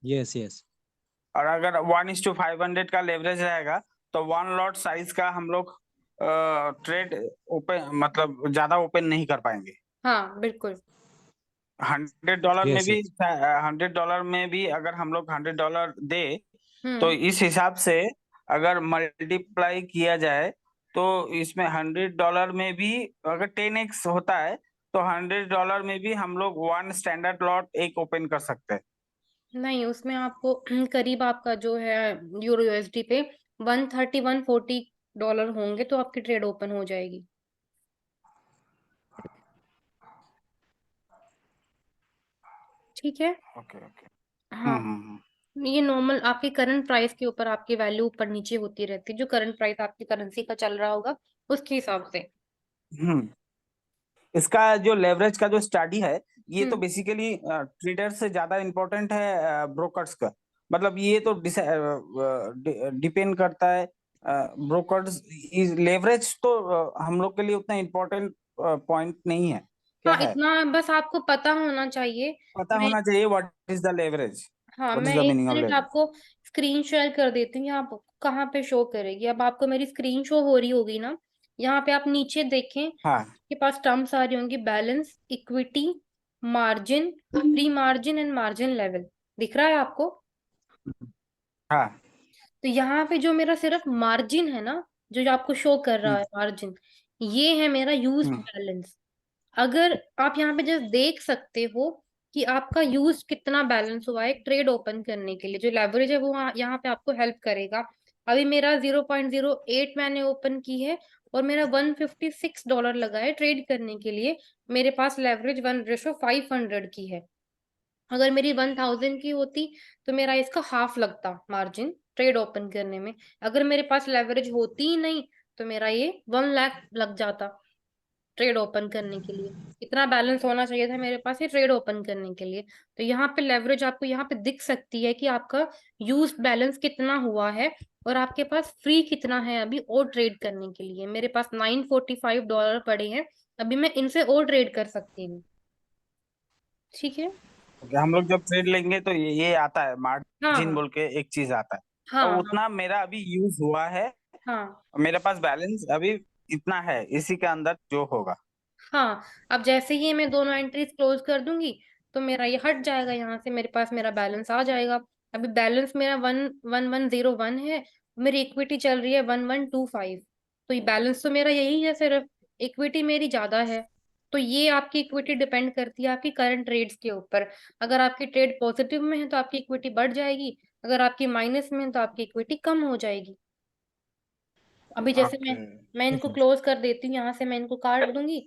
Yes yes. और अगर 1:500 का लेवरेज रहेगा तो वन लॉट साइज का हम लोग ट्रेड ओपन मतलब ज्यादा ओपन नहीं कर पाएंगे। हाँ बिल्कुल। $100 में यस भी यस। अगर हम लोग $100 दे तो हम्म। इस हिसाब से अगर मल्टीप्लाई किया जाए तो इसमें $100 में भी अगर 10x होता है तो $100 में भी हम लोग वन स्टैंडर्ड लॉट एक ओपन कर सकते हैं। नहीं, उसमें आपको करीब आपका जो है यूरो यूएसडी पे 130-140 डॉलर होंगे तो आपकी ट्रेड ओपन हो जाएगी। ठीक है। Okay okay. हाँ, ये नॉर्मल आपके करंट प्राइस के ऊपर आपकी वैल्यू ऊपर नीचे होती रहती है, जो करंट प्राइस आपकी करेंसी का चल रहा होगा उसके हिसाब से। हम्म। इसका जो लेवरेज का जो स्टडी है, ये तो हम्म। बेसिकली ट्रेडर से ज्यादा इम्पोर्टेंट है ब्रोकर्स का। मतलब ये तो डिपेंड करता है ब्रोकर्स। लेवरेज तो हम लोग के लिए उतना इम्पोर्टेंट पॉइंट नहीं है, क्या हाँ, है? इतना बस आपको पता होना चाहिए। पता मैं होना चाहिए व्हाट इज द लेवरेज, हाँ, व्हाट मैं इज द एक मीनिंग ऑफ मिनट लेवरेज। आपको स्क्रीन शेयर कर देती हूँ, आप कहाँ पे शो करेगी। अब आपको मेरी स्क्रीन शो हो रही होगी ना, यहाँ पे आप नीचे देखें, हाँ आपके पास टर्म्स आ रही होंगी, balance, equity, margin, pre margin and margin level. दिख रहा है आपको? हाँ। तो यहाँ पे जो मेरा सिर्फ मार्जिन है ना, जो जो आपको शो कर रहा हम्म है मार्जिन, ये है मेरा यूज हम्म बैलेंस। अगर आप यहाँ पे जस्ट देख सकते हो कि आपका यूज कितना बैलेंस हुआ है ट्रेड ओपन करने के लिए, जो लेवरेज है वो यहाँ पे आपको हेल्प करेगा। अभी मेरा 0.08 मैंने ओपन की है, और मेरा $156 लगा है ट्रेड करने के लिए। मेरे पास लेवरेज 1:500 की है। अगर मेरी 1000 की होती तो मेरा इसका हाफ लगता मार्जिन ट्रेड ओपन करने में। अगर मेरे पास लेवरेज होती ही नहीं तो मेरा ये 1 लाख लग जाता ट्रेड ओपन करने के लिए। इतना बैलेंस होना चाहिए था मेरे पास ये ट्रेड ओपन करने के लिए। तो यहाँ पे लेवरेज आपको यहाँ पे दिख सकती है कि आपका यूज बैलेंस कितना हुआ है, और आपके पास फ्री कितना है अभी और ट्रेड करने के लिए। मेरे पास $945 पड़े हैं, अभी मैं इनसे और ट्रेड कर सकती हूँ। ठीक है। ओके, हम लोग जब ट्रेड लेंगे तो ये आता है मार्जिन हाँ बोल के एक चीज आता है। और हाँ हाँ उतना मेरा अभी यूज हुआ है, हाँ मेरे पास बैलेंस अभी इतना है, इसी के अंदर जो होगा। हाँ। अब जैसे ही मैं दोनों एंट्रीज क्लोज कर दूंगी तो मेरा ये हट जाएगा यहाँ से, मेरे पास मेरा बैलेंस आ जाएगा। अभी बैलेंस मेरा 11101 है, मेरी इक्विटी चल रही है 1125। तो ये बैलेंस तो मेरा यही है सिर्फ, इक्विटी मेरी ज्यादा है। तो ये आपकी इक्विटी डिपेंड करती है आपकी करंट ट्रेड्स के ऊपर। अगर आपकी ट्रेड पॉजिटिव में है तो आपकी इक्विटी बढ़ जाएगी, अगर आपकी माइनस में है तो आपकी इक्विटी कम हो जाएगी। अभी जैसे ओके। मैं इनको क्लोज कर देती हूँ, यहाँ से मैं इनको काट दूंगी।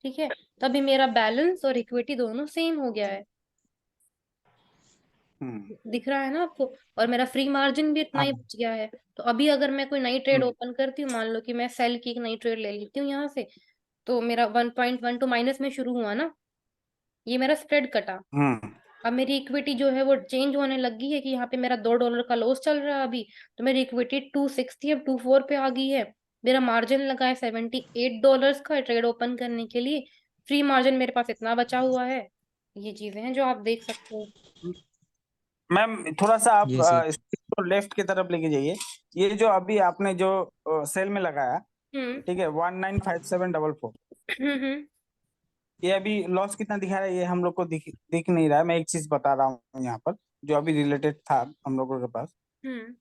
ठीक है। तभी मेरा बैलेंस और इक्विटी दोनों सेम हो गया है। हम्म दिख रहा है ना आपको? और मेरा फ्री मार्जिन भी इतना ही हाँ। बच गया है। तो अभी अगर मैं कोई नई ट्रेड हम्म ओपन करती हूँ, मान लो कि मैं सेल की एक नई ट्रेड ले लेती हूँ यहाँ से, तो मेरा 1.12 माइनस में शुरू हुआ ना, ये मेरा स्प्रेड कटा। हम्म अब मेरी इक्विटी जो है वो चेंज होने लगी है कि यहाँ पे मेरा $2 का लॉस चल रहा है अभी, तो मेरी इक्विटी 260 अब 24 पे आ गई है। मेरा मार्जिन लगा है $78 का ट्रेड ओपन करने के लिए। फ्री मार्जिन मेरे पास इतना बचा हुआ है। ये चीजें हैं जो आप देख सकते हो। मैम थोड़ा सा आप ये सही। इसको लेफ्ट की तरफ लेके जाइए। ये जो अभी आपने जो सेल में लगाया, हम्म। ठीक है, 195744, हम्म। ये अभी लॉस कितना दिखा रहा है? ये हम लोग को दिख दिख नहीं रहा है। मैं एक चीज बता रहा हूँ यहाँ पर, जो अभी रिलेटेड था हम लोगों के पास। हम्म।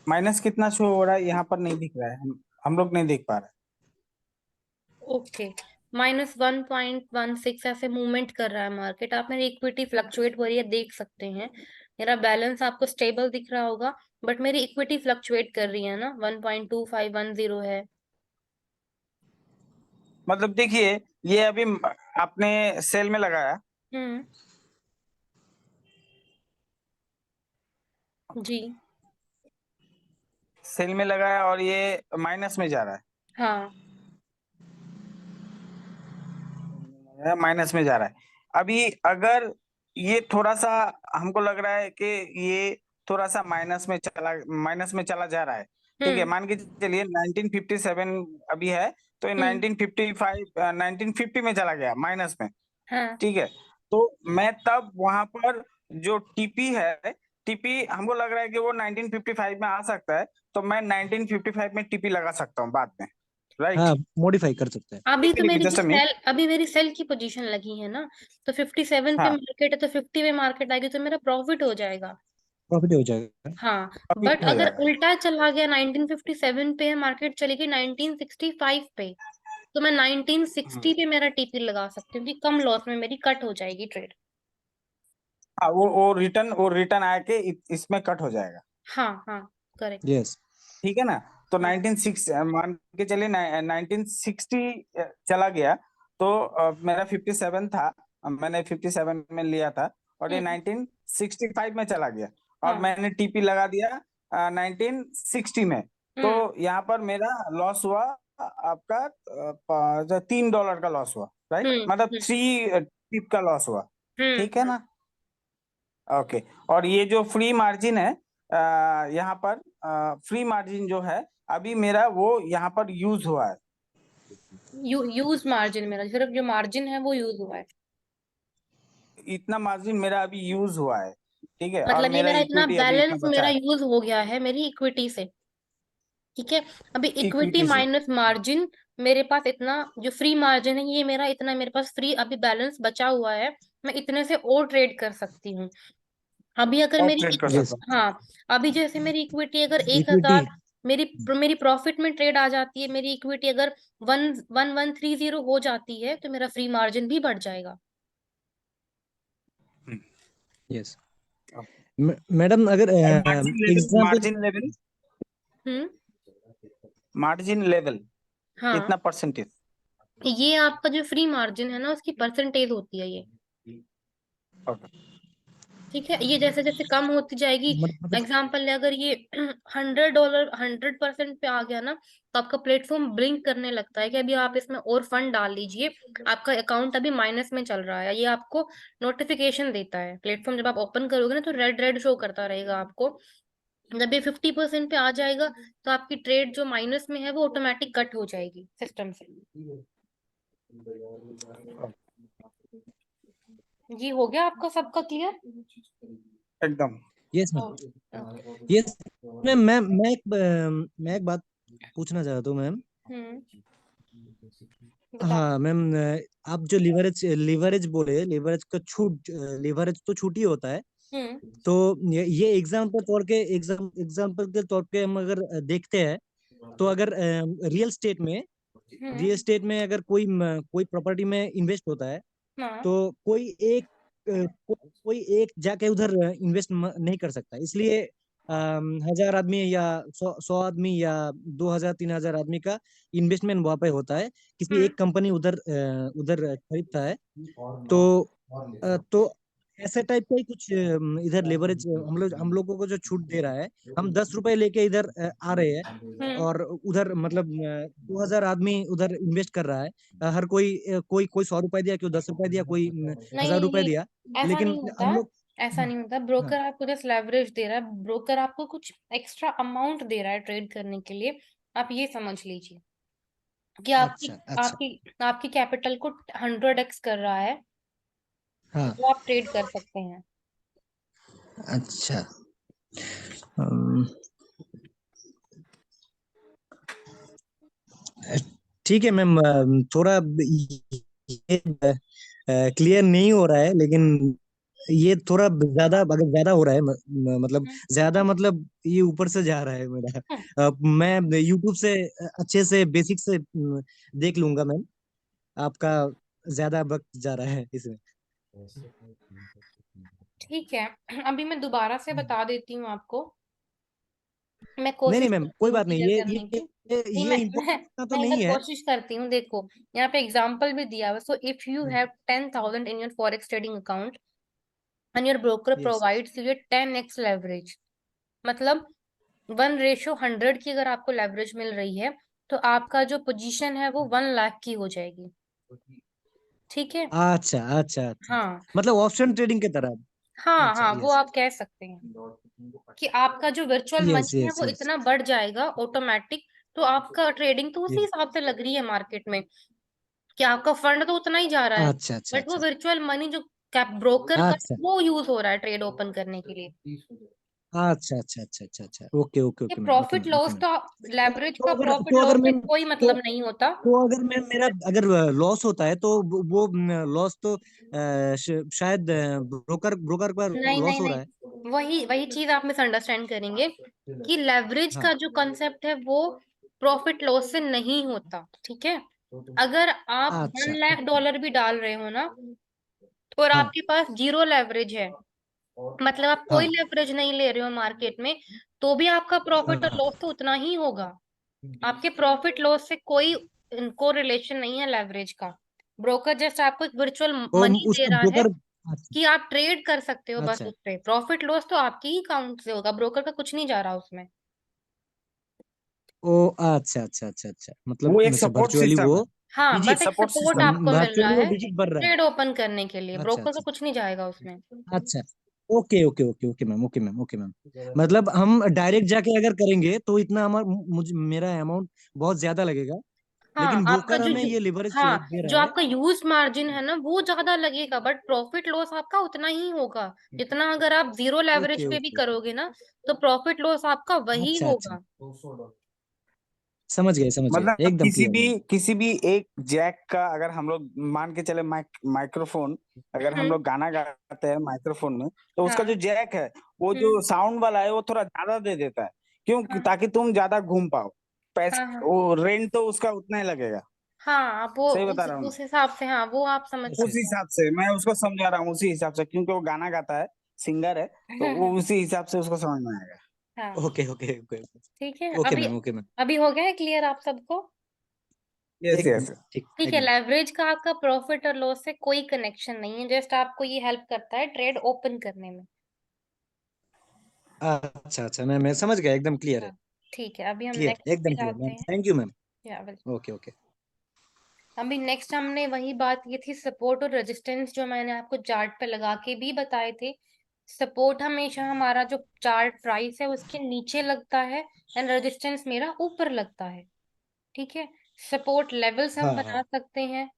माइनस कितना शो हो रहा है यहाँ पर? नहीं दिख रहा है, हम लोग नहीं देख पा रहे। ओके। -1.16 ऐसे मूवमेंट कर रहा है मार्केट। आप मेरी इक्विटी फ्लक्चुएट हो रही है देख सकते हैं। मेरा बैलेंस आपको स्टेबल दिख रहा होगा, बट मेरी इक्विटी फ्लक्चुएट कर रही है ना, 1.2510 है। मतलब देखिए, ये अभी आपने सेल में लगाया, हम्म। जी। सेल में लगाया और ये माइनस में जा रहा हाँ। है, माइनस में जा रहा है। अभी अगर ये थोड़ा सा, हमको लग रहा है कि ये थोड़ा सा माइनस में चला जा रहा है। ठीक है, हम्म। मान के चलिए 1957 अभी है, तो ये हम्म। 1955 1950 में चला गया माइनस में। हाँ ठीक है, तो मैं तब वहां पर जो टीपी है, टीपी हमको लग रहा है कि वो 1955 में आ सकता है, तो मैं 1955 में टीपी लगा सकता हूँ बाद में, राइट? हाँ, मॉडिफाई कर सकते हैं। अभी तो मेरी जो जस्ट अ मिनट। सेल अभी मेरी सेल की पोजीशन लगी है ना, तो 57 पे हाँ, मार्केट है, तो 50 पे मार्केट आएगी तो मेरा प्रॉफिट हो जाएगा। प्रॉफिट हो जाएगा। हाँ। प्रॉफिट बट हो अगर जाएगा। उल्टा चला गया, 1957 पे है मार्केट, चली गई 1965 पे, तो मैं 1960 हम्म। पे मेरा टीपी लगा सकती हूँ कि कम लॉस में मेरी कट हो जाएगी ट्रेड। हाँ, वो रिटर्न आके इसमें कट हो जाएगा। हाँ हाँ, करेक्ट। यस। ठीक है ना? तो 1960 मान के चलिए 1960 चला गया, तो मेरा 57 था, मैंने 57 में लिया था, और ये 1965 में चला गया, और हाँ। मैंने टीपी लगा दिया 1960 में। तो यहाँ पर मेरा लॉस हुआ आपका $3 का लॉस हुआ, राइट, मतलब 3 टिप का लॉस हुआ, ठीक है ना? ओके। और ये जो फ्री मार्जिन है, यहाँ पर फ्री मार्जिन जो है अभी मेरा वो यहाँ पर यूज हुआ है, यूज मार्जिन, मेरा सिर्फ जो मार्जिन है वो यूज हुआ है। इतना मार्जिन मेरा अभी यूज हुआ है, ठीक है, और मतलब ये मेरा मेरा इतना इक्विटी अभी इतना बैलेंस बचा मेरा है, यूज हो गया है मेरी इक्विटी से। ठीक है। अभी इक्विटी इक्विटी से। माइनस मार्जिन, मेरे पास इतना जो फ्री मार्जिन है ये मेरा इतना मेरे पास फ्री अभी बैलेंस बचा हुआ है। मैं इतने से और ट्रेड कर सकती हूँ। अभी अगर और मेरी ट्रेड कर यस, सकता हूँ। हाँ, अभी जैसे मेरी इक्विटी अगर एक इक्विटी। हजार मेरी मेरी प्रॉफिट में ट्रेड आ जाती है, मेरी इक्विटी अगर 1130 हो जाती है, तो मेरा फ्री मार्जिन भी बढ़ जाएगा। यस मैडम, अगर एग्जाम्पल, मार्जिन लेवल, हम्म। मार्जिन लेवल हाँ, कितना परसेंटेज? ये आपका जो फ्री मार्जिन है ना उसकी परसेंटेज होती है ये। ठीक है। ये जैसे जैसे कम होती जाएगी, मतलब एग्जाम्पल अगर ये $100 100% पे आ गया ना, तो आपका प्लेटफॉर्म ब्लिंक करने लगता है कि अभी आप इसमें और फंड डाल लीजिए, आपका अकाउंट अभी माइनस में चल रहा है। ये आपको नोटिफिकेशन देता है प्लेटफॉर्म, जब आप ओपन करोगे ना तो रेड रेड शो करता रहेगा आपको। जब ये 50% पे आ जाएगा, तो आपकी ट्रेड जो माइनस में है वो ऑटोमेटिक कट हो जाएगी सिस्टम से। जी, हो गया आपका सबका क्लियर? एकदम। Yes ma'am, okay. Yes ma'am. मैं एक बात पूछना चाहता हूँ मैम। हम्म। बता। हाँ मैम, आप जो लिवरेज लिवरेज बोले, लिवरेज तो छूट ही होता है। हम्म। तो ये एग्जाम्पल के तौर पे हम अगर देखते हैं, तो अगर हम्म। रियल स्टेट में अगर कोई प्रॉपर्टी में इन्वेस्ट होता है, हाँ। तो कोई एक जाके उधर इन्वेस्ट नहीं कर सकता। इसलिए 1,000 आदमी या 100 आदमी या 2,000 3,000 आदमी का इन्वेस्टमेंट वहां पे होता है। किसी हम्म। एक कंपनी उधर उधर खरीदता है। तो तो ऐसे टाइप का ही कुछ इधर लेवरेज हम लोगों को जो छूट दे रहा है, हम 10 रुपए लेके इधर आ रहे हैं, हम्म। और उधर मतलब 2,000 आदमी उधर इन्वेस्ट कर रहा है। हर कोई कोई 100 रुपए दिया, कोई 10 रुपए दिया, कोई नहीं 1,000 रुपए नहीं, दिया। ऐसा लेकिन नहीं होता। हम लोग, ऐसा हाँ, नहीं होता, हाँ, ब्रोकर आपको जस्ट लेवरेज दे रहा है, ब्रोकर आपको कुछ एक्स्ट्रा अमाउंट दे रहा है ट्रेड करने के लिए। आप ये समझ लीजिए कि आपकी अच्छा, अच्छा, आपकी आपकी कैपिटल को 100x कर रहा है, हाँ, तो आप ट्रेड कर सकते हैं। अच्छा। अम, ठीक है मैम, थोड़ा ये क्लियर नहीं हो रहा है, लेकिन ये थोड़ा ज्यादा, अगर ज्यादा हो रहा है, मतलब हम्म। ज्यादा, मतलब ये ऊपर से जा रहा है मेरा। हम्म। मैं यूट्यूब से अच्छे से बेसिक से देख लूंगा मैम। आपका ज्यादा वक्त जा रहा है इसमें। ठीक है। अभी मैं दोबारा से बता देती हूँ आपको। मैं नहीं नहीं कोशिश मैम, करती कोई हूँ बात नहीं। क्लियर ये करने की। ये नहीं, ये मैं इम्पोर्टेंट तो मैं एक बार नहीं है। कोशिश करती हूँ। देखो, यहाँ पे एग्जाम्पल भी दिया हुआ। So if you have 10,000 in your forex trading account and your broker yes, provides you 10x leverage, मतलब 1:100 की अगर आपको लेवरेज मिल रही है, तो आपका जो पोजीशन है वो 1 लाख की हो जाएगी। ठीक है। अच्छा, अच्छा, अच्छा। हाँ। मतलब ऑप्शन ट्रेडिंग की तरह। हाँ अच्छा, हाँ, वो यस, आप कह सकते हैं कि आपका जो वर्चुअल यस, मनी है यस, वो यस, इतना बढ़ जाएगा ऑटोमेटिक। तो आपका ट्रेडिंग तो उसी हिसाब से लग रही है मार्केट में कि आपका फंड तो उतना ही जा रहा है, अच्छा, अच्छा, बट वो अच्छा, वर्चुअल मनी जो कैप ब्रोकर का अच्छा, वो यूज हो रहा है ट्रेड ओपन करने के लिए। अच्छा, अच्छा, अच्छा, अच्छा, अच्छा। ओके, ओके, ये okay ma'am, okay profit ma'am, okay loss ma'am. तो, लेवरेज का प्रॉफिट तो लॉस अगर से मैम, कोई तो मतलब नहीं होता। अगर मैम मेरा अगर लॉस होता है, तो वो लॉस तो शायद ब्रोकर ब्रोकर पर नहीं लॉस नहीं हो रहा है। नहीं, वही वही चीज आप मिसअंडरस्टैंड करेंगे कि लेवरेज हाँ, का जो कंसेप्ट है वो प्रॉफिट लॉस से नहीं होता। ठीक है। अगर आप वन अच्छा, लाख ओके, डॉलर भी डाल रहे हो ना, और हाँ, आपके पास जीरो लेवरेज है, मतलब आप कोई हाँ, लेवरेज नहीं ले रहे हो मार्केट में, तो भी आपका प्रॉफिट और हाँ, लॉस तो उतना ही होगा। आपके प्रॉफिट लॉस से कोई इनको रिलेशन नहीं है लेवरेज का। ब्रोकर जस्ट आपको एक वर्चुअल तो मनी दे उसका रहा है ब्रोकर। अच्छा कि आप ट्रेड कर सकते हो, बस अच्छा। उस पे प्रॉफिट लॉस तो आपके ही अकाउंट से होगा, ब्रोकर का कुछ नहीं जा रहा उसमें। ओ अच्छा अच्छा अच्छा अच्छा, वो मतलब एक अच्छा सपोर्ट वर्चुअली सिस्टम वो है, हाँ, बस डिजिट, एक सपोर्ट सपोर्ट सिस्टम है। आपको मिल रहा वर्चुअली वो है डिजिट बढ़ रहा ट्रेड ओपन करने के लिए, है। अच्छा ब्रोकर का अच्छा कुछ नहीं जाएगा उसमें। अच्छा। Okay okay okay okay ma'am, okay ma'am, okay ma'am. मतलब हम डायरेक्ट जाके अगर करेंगे तो इतना हमारा मुझे मेरा अमाउंट बहुत ज्यादा लगेगा, हाँ, लेकिन आपका ब्रोकर हमें ये लिवरेज हाँ, दे जो रहा है। आपका यूज मार्जिन है ना वो ज्यादा लगेगा, बट प्रॉफिट लॉस आपका उतना ही होगा जितना अगर आप जीरो लेवरेज ओके पे भी ओके। करोगे ना, तो प्रॉफिट लॉस आपका वही अच्छा अच्छा, होगा। समझ गए मतलब एकदम क्लियर मैम। किसी भी एक जैक का अगर हम लोग मान के चले, माइक्रोफोन, अगर हम हम्म। लोग गाना गाते हैं माइक्रोफोन में, तो उसका जो हाँ। जैक है, वो हम्म। जो साउंड वाला है वो थोड़ा ज्यादा दे देता है। क्यों? हाँ ताकि तुम ज्यादा घूम पाओ। हाँ पैसे, हाँ वो रेंट तो उसका उतना ही लगेगा। हाँ, आप वो सही बता रहा हूँ ना? उस हिसाब से, हाँ वो आप समझ अच्छा उस सकते हिसाब से मैं उसको समझा रहा हूँ, उसी हिसाब से, क्योंकि वो गाना गाता है, सिंगर है, तो वो हैं। उसी हिसाब से उसको समझ में आएगा। हाँ, ओके ओके ओके। ठीक है। ओके अभी मैम, ओके मैम। अभी हो गया है क्लियर आप सबको? यस एकदम यस। ठीक, ठीक है, एकदम। लेवरेज का आपका प्रॉफिट और लॉस से कोई कनेक्शन नहीं है, जस्ट आपको ये हेल्प करता है ट्रेड ओपन करने में। अच्छा अच्छा, मैं समझ गया, एकदम क्लियर है। हाँ, ठीक है, अभी हम क्लियर, नेक्स्ट पे एकदम क्लियर जाते मैम, हैं। Thank you ma'am. या वेल, ओके ओके। अभी नेक्स्ट हमने वही बात की थी, सपोर्ट और रेजिस्टेंस, जो मैंने आपको चार्ट पे लगा के भी बताए थे। सपोर्ट हमेशा हमारा जो चार्ट प्राइस है उसके नीचे लगता है, एंड रेजिस्टेंस मेरा ऊपर लगता है। ठीक है, सपोर्ट लेवल्स हम हाँ बना हाँ सकते हैं।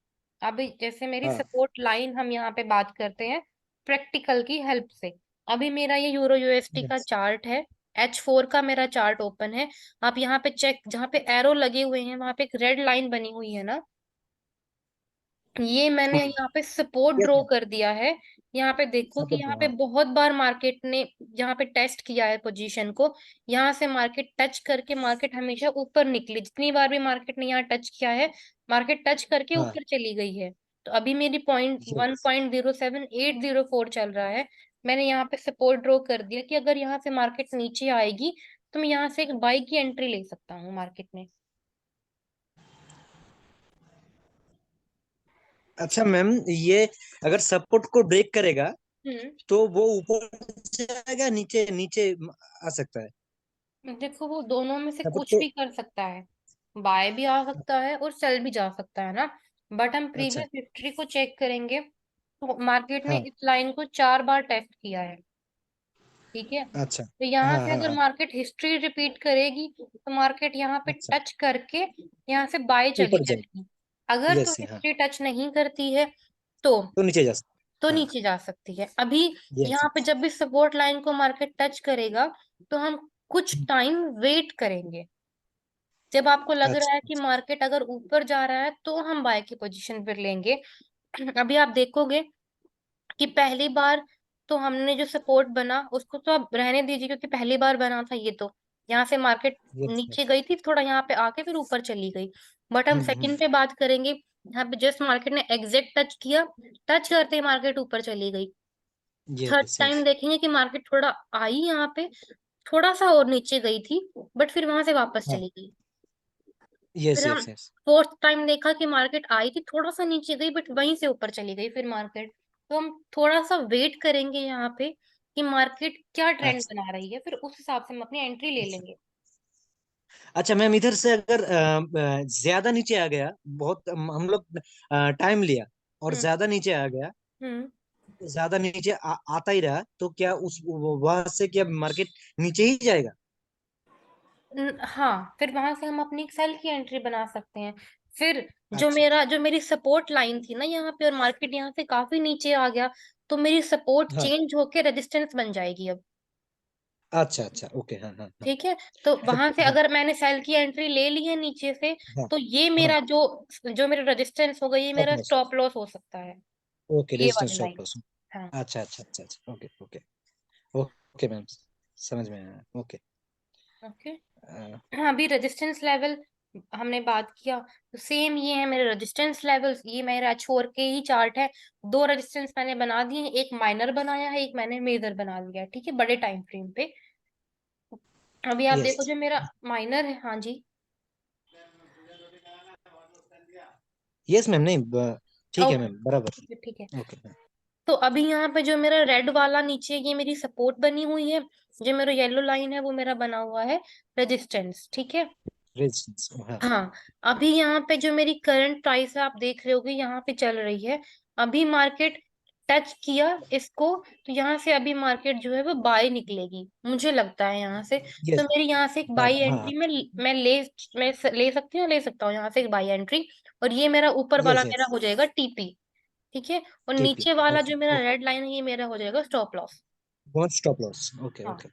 अभी जैसे मेरी हाँ। सपोर्ट लाइन हम यहाँ पे बात करते हैं प्रैक्टिकल की हेल्प से। अभी मेरा ये यूरो यूएसटी का यस। चार्ट है, H4 का मेरा चार्ट ओपन है। आप यहाँ पे चेक, जहाँ पे एरो लगे हुए हैं वहां पे एक रेड लाइन बनी हुई है ना, ये मैंने यहाँ पे सपोर्ट यस ड्रॉ मैम, कर दिया है। यहाँ पे देखो कि सपोर्ट यहाँ हाँ पे हाँ। बहुत बार मार्केट ने यहाँ पे टेस्ट किया है पोजीशन को, यहाँ से मार्केट टच करके मार्केट हमेशा ऊपर निकली, जितनी बार भी मार्केट ने यहाँ टच किया है मार्केट टच करके हाँ, ऊपर चली गई है। तो अभी मेरी point one yes. Point zero seven eight zero four चल रहा है। मैंने यहाँ पे सपोर्ट ड्रॉ कर दिया कि अगर यहाँ से मार्केट नीचे आएगी तो मैं यहाँ से एक बाई की एंट्री ले सकता हूँ मार्केट में। अच्छा मैम, ये अगर सपोर्ट को ब्रेक करेगा हम्म। तो वो ऊपर जाएगा, नीचे नीचे आ सकता है? देखो, वो दोनों में से सपोर्ट कुछ को। भी कर सकता है, बाय भी आ सकता है और सेल भी जा सकता है ना। बट हम अच्छा। प्रीवियस हिस्ट्री को चेक करेंगे तो मार्केट ने हाँ। इस लाइन को 4 बार टेस्ट किया है। ठीक है, अच्छा। तो यहाँ हाँ से हाँ अगर हाँ। मार्केट हिस्ट्री रिपीट करेगी तो मार्केट यहाँ पे अच्छा, टच करके यहाँ से बाय चली ऊपर जाएगी। जाएगी। अगर तो यस, हाँ। हिस्ट्री टच नहीं करती है तो तो नीचे जा तो सकता। हाँ। नीचे जा सकती है। अभी यस यहाँ पे यस। जब भी सपोर्ट लाइन को मार्केट टच करेगा तो हम कुछ टाइम वेट करेंगे। जब आपको लग अच्छा रहा है कि अच्छा। मार्केट अगर ऊपर जा रहा है तो हम बाय की पोजीशन पर लेंगे। अभी आप देखोगे कि पहली बार तो हमने जो सपोर्ट बना उसको तो आप रहने दीजिए, क्योंकि पहली बार बना था ये तो, यहाँ से मार्केट यस नीचे यस। गई थी थोड़ा, यहाँ पे आके फिर ऊपर चली गई। बट हम सेकंड पे बात करेंगे, यहाँ पे जस्ट मार्केट ने एग्जैक्ट टच किया, टच करते ही मार्केट ऊपर चली गई। Third yes time yes. देखेंगे कि मार्केट थोड़ा आई यहाँ पे, थोड़ा सा और नीचे गई थी, बट फिर वहां से वापस हाँ। चली गई। फिर यस हम यस यस। फोर्थ टाइम देखा कि मार्केट आई थी, थोड़ा सा नीचे गई बट वहीं से ऊपर चली गई फिर मार्केट। तो हम थोड़ा सा वेट करेंगे यहाँ पे कि मार्केट क्या ट्रेंड अच्छा बना रही है, फिर उस हिसाब से हम अपनी एंट्री ले अच्छा। लेंगे। अच्छा मैम, इधर से अगर ज्यादा नीचे आ गया, बहुत हम लोग टाइम लिया और हम्म। ज्यादा नीचे आ गया, हम्म। ज्यादा नीचे आता ही रहा, तो क्या उस वहां से क्या मार्केट नीचे ही जाएगा? हाँ, फिर वहां से हम अपनी सेल की एंट्री बना सकते हैं। फिर अच्छा जो मेरी सपोर्ट लाइन थी ना यहाँ पे, और मार्केट यहाँ से काफी नीचे आ गया, तो मेरी सपोर्ट हाँ। चेंज होके रेजिस्टेंस बन जाएगी अब। अच्छा अच्छा, ओके, हाँ हाँ हाँ। ठीक है, तो वहां से हाँ अगर मैंने सेल की एंट्री ले ली है नीचे से, हाँ तो ये हाँ। मेरा जो मेरा रेजिस्टेंस होगा, ये स्टॉप मेरा लॉस। स्टॉप लॉस हो सकता है, ओके, ये रेजिस्टेंस वाली स्टॉप लाइन। लॉस। हाँ। अच्छा अच्छा अच्छा अच्छा, ओके ओके। ओके मैम, समझ में आया, ओके। ओके। हाँ, अभी रेजिस्टेंस लेवल हमने बात किया, तो सेम ये है मेरे रेजिस्टेंस लेवल्स, ये मेरा छोर के ही चार्ट है। दो रेजिस्टेंस मैंने बना दिए हैं, एक माइनर बनाया है, एक मैंने मेजर बना दिया है, ठीक है, बड़े टाइम फ्रेम पे। अभी आप यस। देखो जो मेरा माइनर है, हाँ जी। यस मैम, नहीं ठीक है ओके, मैम, बराबर। ठीक है। Okay ma'am. तो अभी यहाँ पे जो मेरा रेड वाला नीचे ये मेरी सपोर्ट बनी हुई है, जो मेरा येलो लाइन है वो मेरा बना हुआ है रेजिस्टेंस, ठीक है। रेजिस्टेंस, हाँ। हाँ, अभी यहाँ पे जो मेरी करंट प्राइस है आप देख रहे होगे यहाँ पे चल रही है। अभी मार्केट टच किया इसको, तो यहाँ से अभी मार्केट जो है वो बाय निकलेगी मुझे लगता है यहाँ से। तो यस। मेरी यहाँ से एक हाँ बाई हाँ। एंट्री मैं ले सकती हूँ, ले सकता हूँ यहाँ से एक बाई एंट्री। और ये मेरा ऊपर वाला यस मेरा यस। हो जाएगा टीपी, ठीक है। और टीपी। नीचे वाला ओके जो मेरा ओके। रेड लाइन है ये मेरा हो जाएगा स्टॉप लॉस। बहुत स्टॉप लॉस। ओके हाँ, ओके।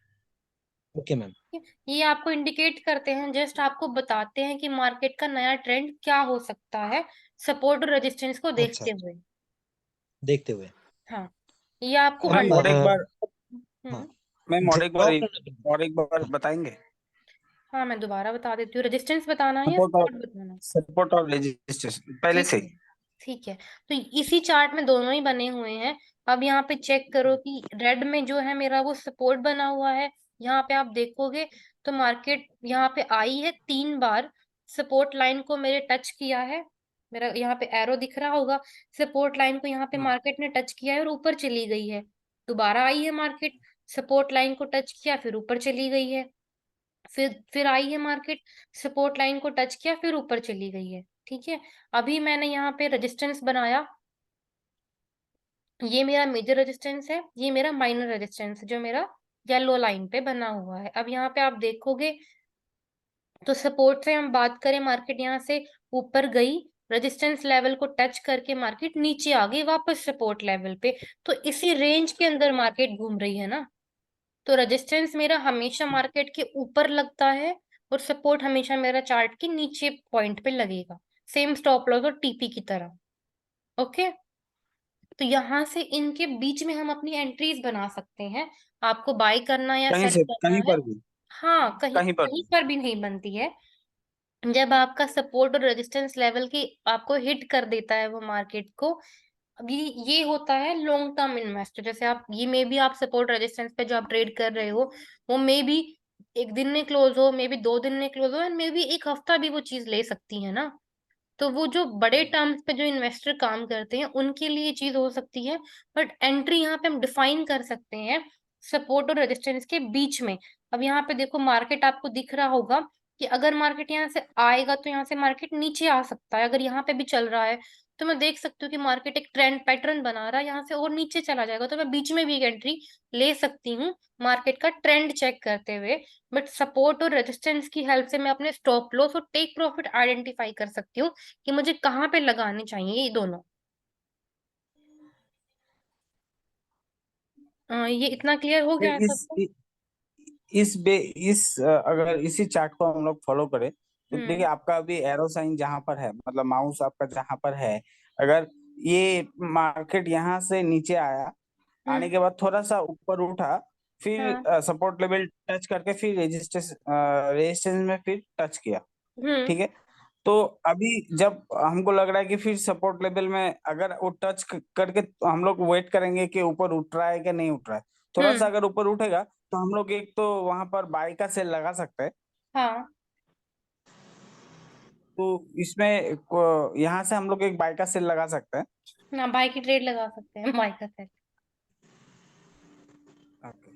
Okay ma'am. ठीक है? ये आपको इंडिकेट करते हैं, जस्ट आपको बताते हैं कि मार्केट का नया ट्रेंड क्या हो सकता है सपोर्ट और रेजिस्टेंस को अच्छा देखते अच्छा। हुए। देखते हुए। हाँ, ये आपको मैम और एक बार हाँ, हम्म। Ma'am drop. और एक बार बताएंगे हाँ, मैं दोबारा बता देती हूँ, रेजिस्टेंस बताना है या सपोर्ट और सपोर्ट बताना है? रेजिस्टेंस पहले ठीक से है, ठीक है। तो इसी चार्ट में दोनों ही बने हुए हैं। अब यहाँ पे चेक करो कि रेड में जो है मेरा वो सपोर्ट बना हुआ है। यहाँ पे आप देखोगे तो मार्केट यहाँ पे आई है 3 बार, सपोर्ट लाइन को मेरे टच किया है। मेरा यहाँ पे एरो दिख रहा होगा, सपोर्ट लाइन को यहाँ पे हाँ मार्केट ने टच किया है और ऊपर चली गई है। दोबारा आई है मार्केट, सपोर्ट लाइन को टच किया फिर ऊपर चली गई है। फिर आई है मार्केट, सपोर्ट लाइन को टच किया फिर ऊपर चली गई है, ठीक है। अभी मैंने यहाँ पे रेजिस्टेंस बनाया, ये मेरा मेजर रेजिस्टेंस है, ये मेरा माइनर रेजिस्टेंस जो मेरा येलो लाइन पे बना हुआ है। अब यहाँ पे आप देखोगे तो सपोर्ट से हम बात करें, मार्केट यहाँ से ऊपर गई, रेजिस्टेंस लेवल को टच करके मार्केट नीचे आ गई वापस सपोर्ट लेवल पे। तो इसी रेंज के अंदर मार्केट घूम रही है ना। तो रेजिस्टेंस मेरा हमेशा मार्केट के ऊपर लगता है और सपोर्ट हमेशा मेरा चार्ट के नीचे पॉइंट पे लगेगा, सेम स्टॉप लॉस और टीपी की तरह। ओके, तो यहाँ से इनके बीच में हम अपनी एंट्रीज बना सकते हैं। आपको बाय करना या कहीं सेल से करना कहीं है। पर भी हाँ, कहीं कहीं पर कहीं भी पर भी नहीं बनती है। जब आपका सपोर्ट और रेजिस्टेंस लेवल की आपको हिट कर देता है वो मार्केट को। अभी ये होता है लॉन्ग टर्म इन्वेस्टर, जैसे आप ये मे बी आप सपोर्ट रेजिस्टेंस पे जो आप ट्रेड कर रहे हो वो मे बी एक दिन में क्लोज हो, मे बी 2 दिन में क्लोज हो, एंड मे बी एक हफ्ता भी वो चीज ले सकती है ना। तो वो जो बड़े टर्म्स पे जो इन्वेस्टर काम करते हैं उनके लिए ये चीज हो सकती है। बट एंट्री यहाँ पे हम डिफाइन कर सकते हैं सपोर्ट और रेजिस्टेंस के बीच में। अब यहाँ पे देखो मार्केट आपको दिख रहा होगा कि अगर मार्केट यहाँ से आएगा तो यहाँ से मार्केट नीचे आ सकता है। अगर यहाँ पे भी चल रहा है तो मैं देख सकती हूँ कि मार्केट एक ट्रेंड पैटर्न बना रहा है, यहाँ से और नीचे चला जाएगा तो मैं बीच में भी एक एंट्री ले सकती हूँ मार्केट का ट्रेंड चेक करते हुए। बट सपोर्ट और रेजिस्टेंस की हेल्प से मैं अपने स्टॉप लॉस और टेक प्रॉफिट आइडेंटिफाई कर सकती हूँ कि मुझे कहाँ पे लगाने चाहिए ये दोनों। ये इतना क्लियर हो गया है इस सबको? अगर इसी चार्ट को हम लोग फॉलो करें तो देखिए हम्म। आपका अभी एरो साइन जहां पर है मतलब माउस आपका जहां पर है, अगर ये मार्केट यहाँ से नीचे आया, आने हम्म। के बाद थोड़ा सा ऊपर उठा, फिर हाँ। सपोर्ट लेवल टच करके फिर रेजिस्टेंस में फिर टच किया, हम्म। ठीक है। तो अभी जब हमको लग रहा है कि फिर सपोर्ट लेवल में अगर वो टच करके तो हम लोग वेट करेंगे कि ऊपर उठ रहा है कि नहीं उठ रहा है। थोड़ा सा हम्म। अगर ऊपर उठेगा तो हम लोग एक तो वहां पर बाई का सेल लगा सकते हैं। हाँ, तो इसमें यहाँ से हम लोग एक बाई का सेल लगा सकते हैं। ना बाई की ट्रेड लगा सकते हैं, बाई का सेल। ओके,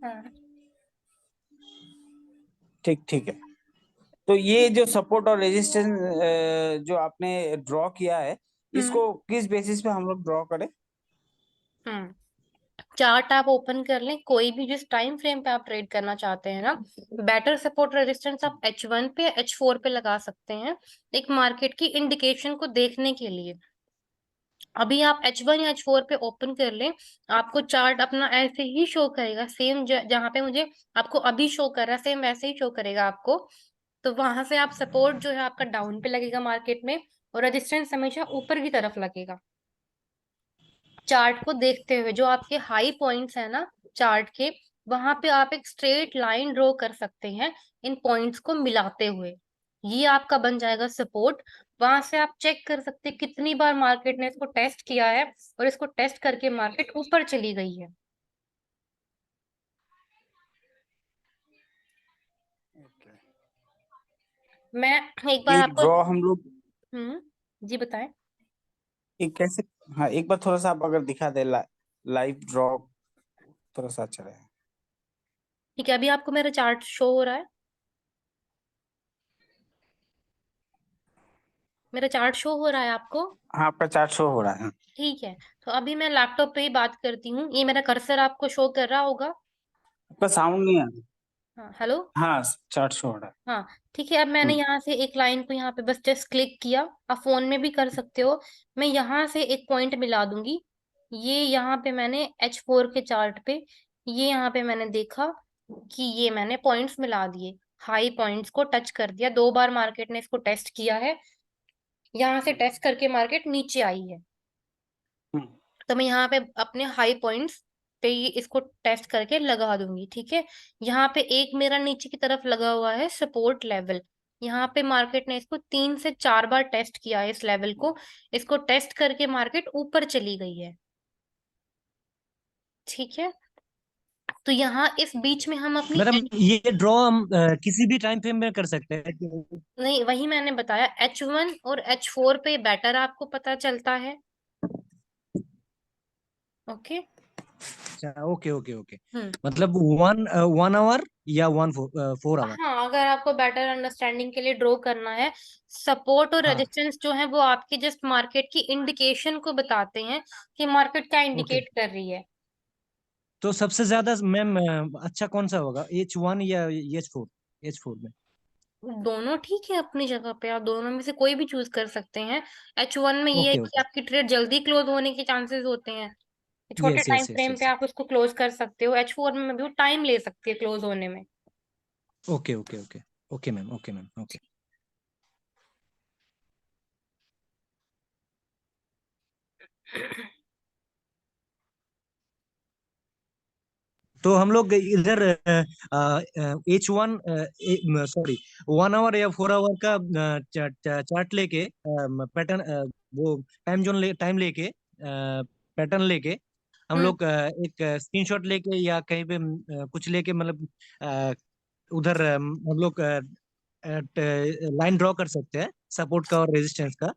हाँ। ठीक ठीक है। तो ये जो सपोर्ट और रेजिस्टेंस जो आपने ड्रॉ किया है, हम्म। इसको किस बेसिस पे हम लोग ड्रॉ करें? हम्म। चार्ट आप ओपन कर लें कोई भी, जिस टाइम फ्रेम पे आप ट्रेड करना चाहते हैं ना। बेटर सपोर्ट रेजिस्टेंस आप H1 पे H4 पे लगा सकते हैं, एक मार्केट की इंडिकेशन को देखने के लिए। अभी आप H1 या H4 पे ओपन कर लें, आपको चार्ट अपना ऐसे ही शो करेगा, सेम जहां पे मुझे आपको अभी शो कर रहा है सेम वैसे ही शो करेगा आपको। तो वहां से आप सपोर्ट जो है आपका डाउन पे लगेगा मार्केट में, और रेजिस्टेंस हमेशा ऊपर की तरफ लगेगा। चार्ट को देखते हुए जो आपके हाई पॉइंट्स है ना चार्ट के, वहां पे आप एक स्ट्रेट लाइन ड्रॉ कर सकते हैं इन पॉइंट्स को मिलाते हुए। ये आपका बन जाएगा सपोर्ट। वहां से आप चेक कर सकते हैं कितनी बार मार्केट ने इसको टेस्ट किया है, और इसको टेस्ट करके मार्केट ऊपर चली गई है। मैं एक बार ये आपको ड्रॉ हम लोग जी बताएं। एक कैसे, हाँ एक बार थोड़ा सा आप अगर दिखा दे लाइव ड्रॉप, थोड़ा सा अच्छा रहेगा। ठीक है, अभी आपको मेरा चार्ट शो हो रहा है? मेरा चार्ट शो हो रहा है आपको? हाँ आपका चार्ट शो हो रहा है। ठीक है, तो अभी मैं लैपटॉप पे ही बात करती हूँ। ये मेरा कर्सर आपको शो कर रहा होगा? आपका साउंड नहीं आ रहा। हाँ, हेलो। हाँ चार्ट शो हो रहा हाँ, ठीक है, अब है। मैंने यहाँ से एक लाइन को यहाँ पे बस जस्ट क्लिक किया। आप फोन में भी कर सकते हो। मैं यहाँ से एक पॉइंट मिला दूंगी। ये यहाँ पे मैंने H4 के चार्ट पे, ये यहाँ पे मैंने देखा कि ये मैंने पॉइंट्स मिला दिए। हाई पॉइंट्स को टच कर दिया। 2 बार मार्केट ने इसको टेस्ट किया है। यहाँ से टेस्ट करके मार्केट नीचे आई है। हम्म, तो मैं यहाँ पे अपने हाई पॉइंट्स पे ही इसको टेस्ट करके लगा दूंगी। ठीक है, यहाँ पे एक मेरा नीचे की तरफ लगा हुआ है सपोर्ट लेवल। यहाँ पे मार्केट ने इसको 3 से 4 बार टेस्ट किया है, इस लेवल को। इसको टेस्ट करके मार्केट ऊपर चली गई है। ठीक है, तो यहाँ इस बीच में हम अपनी मैडम ये ड्रॉ हम किसी भी टाइम फ्रेम में कर सकते हैं? नहीं, वही मैंने बताया, H1 और H4 पे बेटर आपको पता चलता है। ओके। अच्छा, ओके ओके ओके। हम्म। मतलब 1 आवर या 4 आवर? हाँ, अगर आपको बेटर अंडरस्टैंडिंग के लिए ड्रॉ करना है, सपोर्ट और हाँ, रेजिस्टेंस जो है वो आपकी जस्ट मार्केट की इंडिकेशन को बताते हैं कि मार्केट क्या ओके। इंडिकेट कर रही है। तो सबसे ज्यादा मैम अच्छा कौन सा होगा, H1 या H4? H4 में? दोनों ठीक है अपनी जगह पे, आप दोनों में से कोई भी चूज कर सकते हैं। H1 में ये है ओके कि ओके। आपकी ट्रेड जल्दी क्लोज होने के चांसेस होते हैं। छोटे yes time yes yes frame पे यस। आप उसको क्लोज कर सकते हो। H4 में भी वो टाइम ले सकती है क्लोज होने में। Okay okay okay. Okay ma'am, okay ma'am, okay. तो हम लोग इधर H1, सॉरी, 1 आवर या 4 आवर का चार्ट लेके, पैटर्न, वो टाइम लेके, पैटर्न लेके, हम हम्म। लोग एक स्क्रीनशॉट लेके या कहीं पे कुछ लेके, मतलब अ, उधर हम लोग लाइन ड्रॉ कर सकते हैं सपोर्ट का और रेजिस्टेंस का।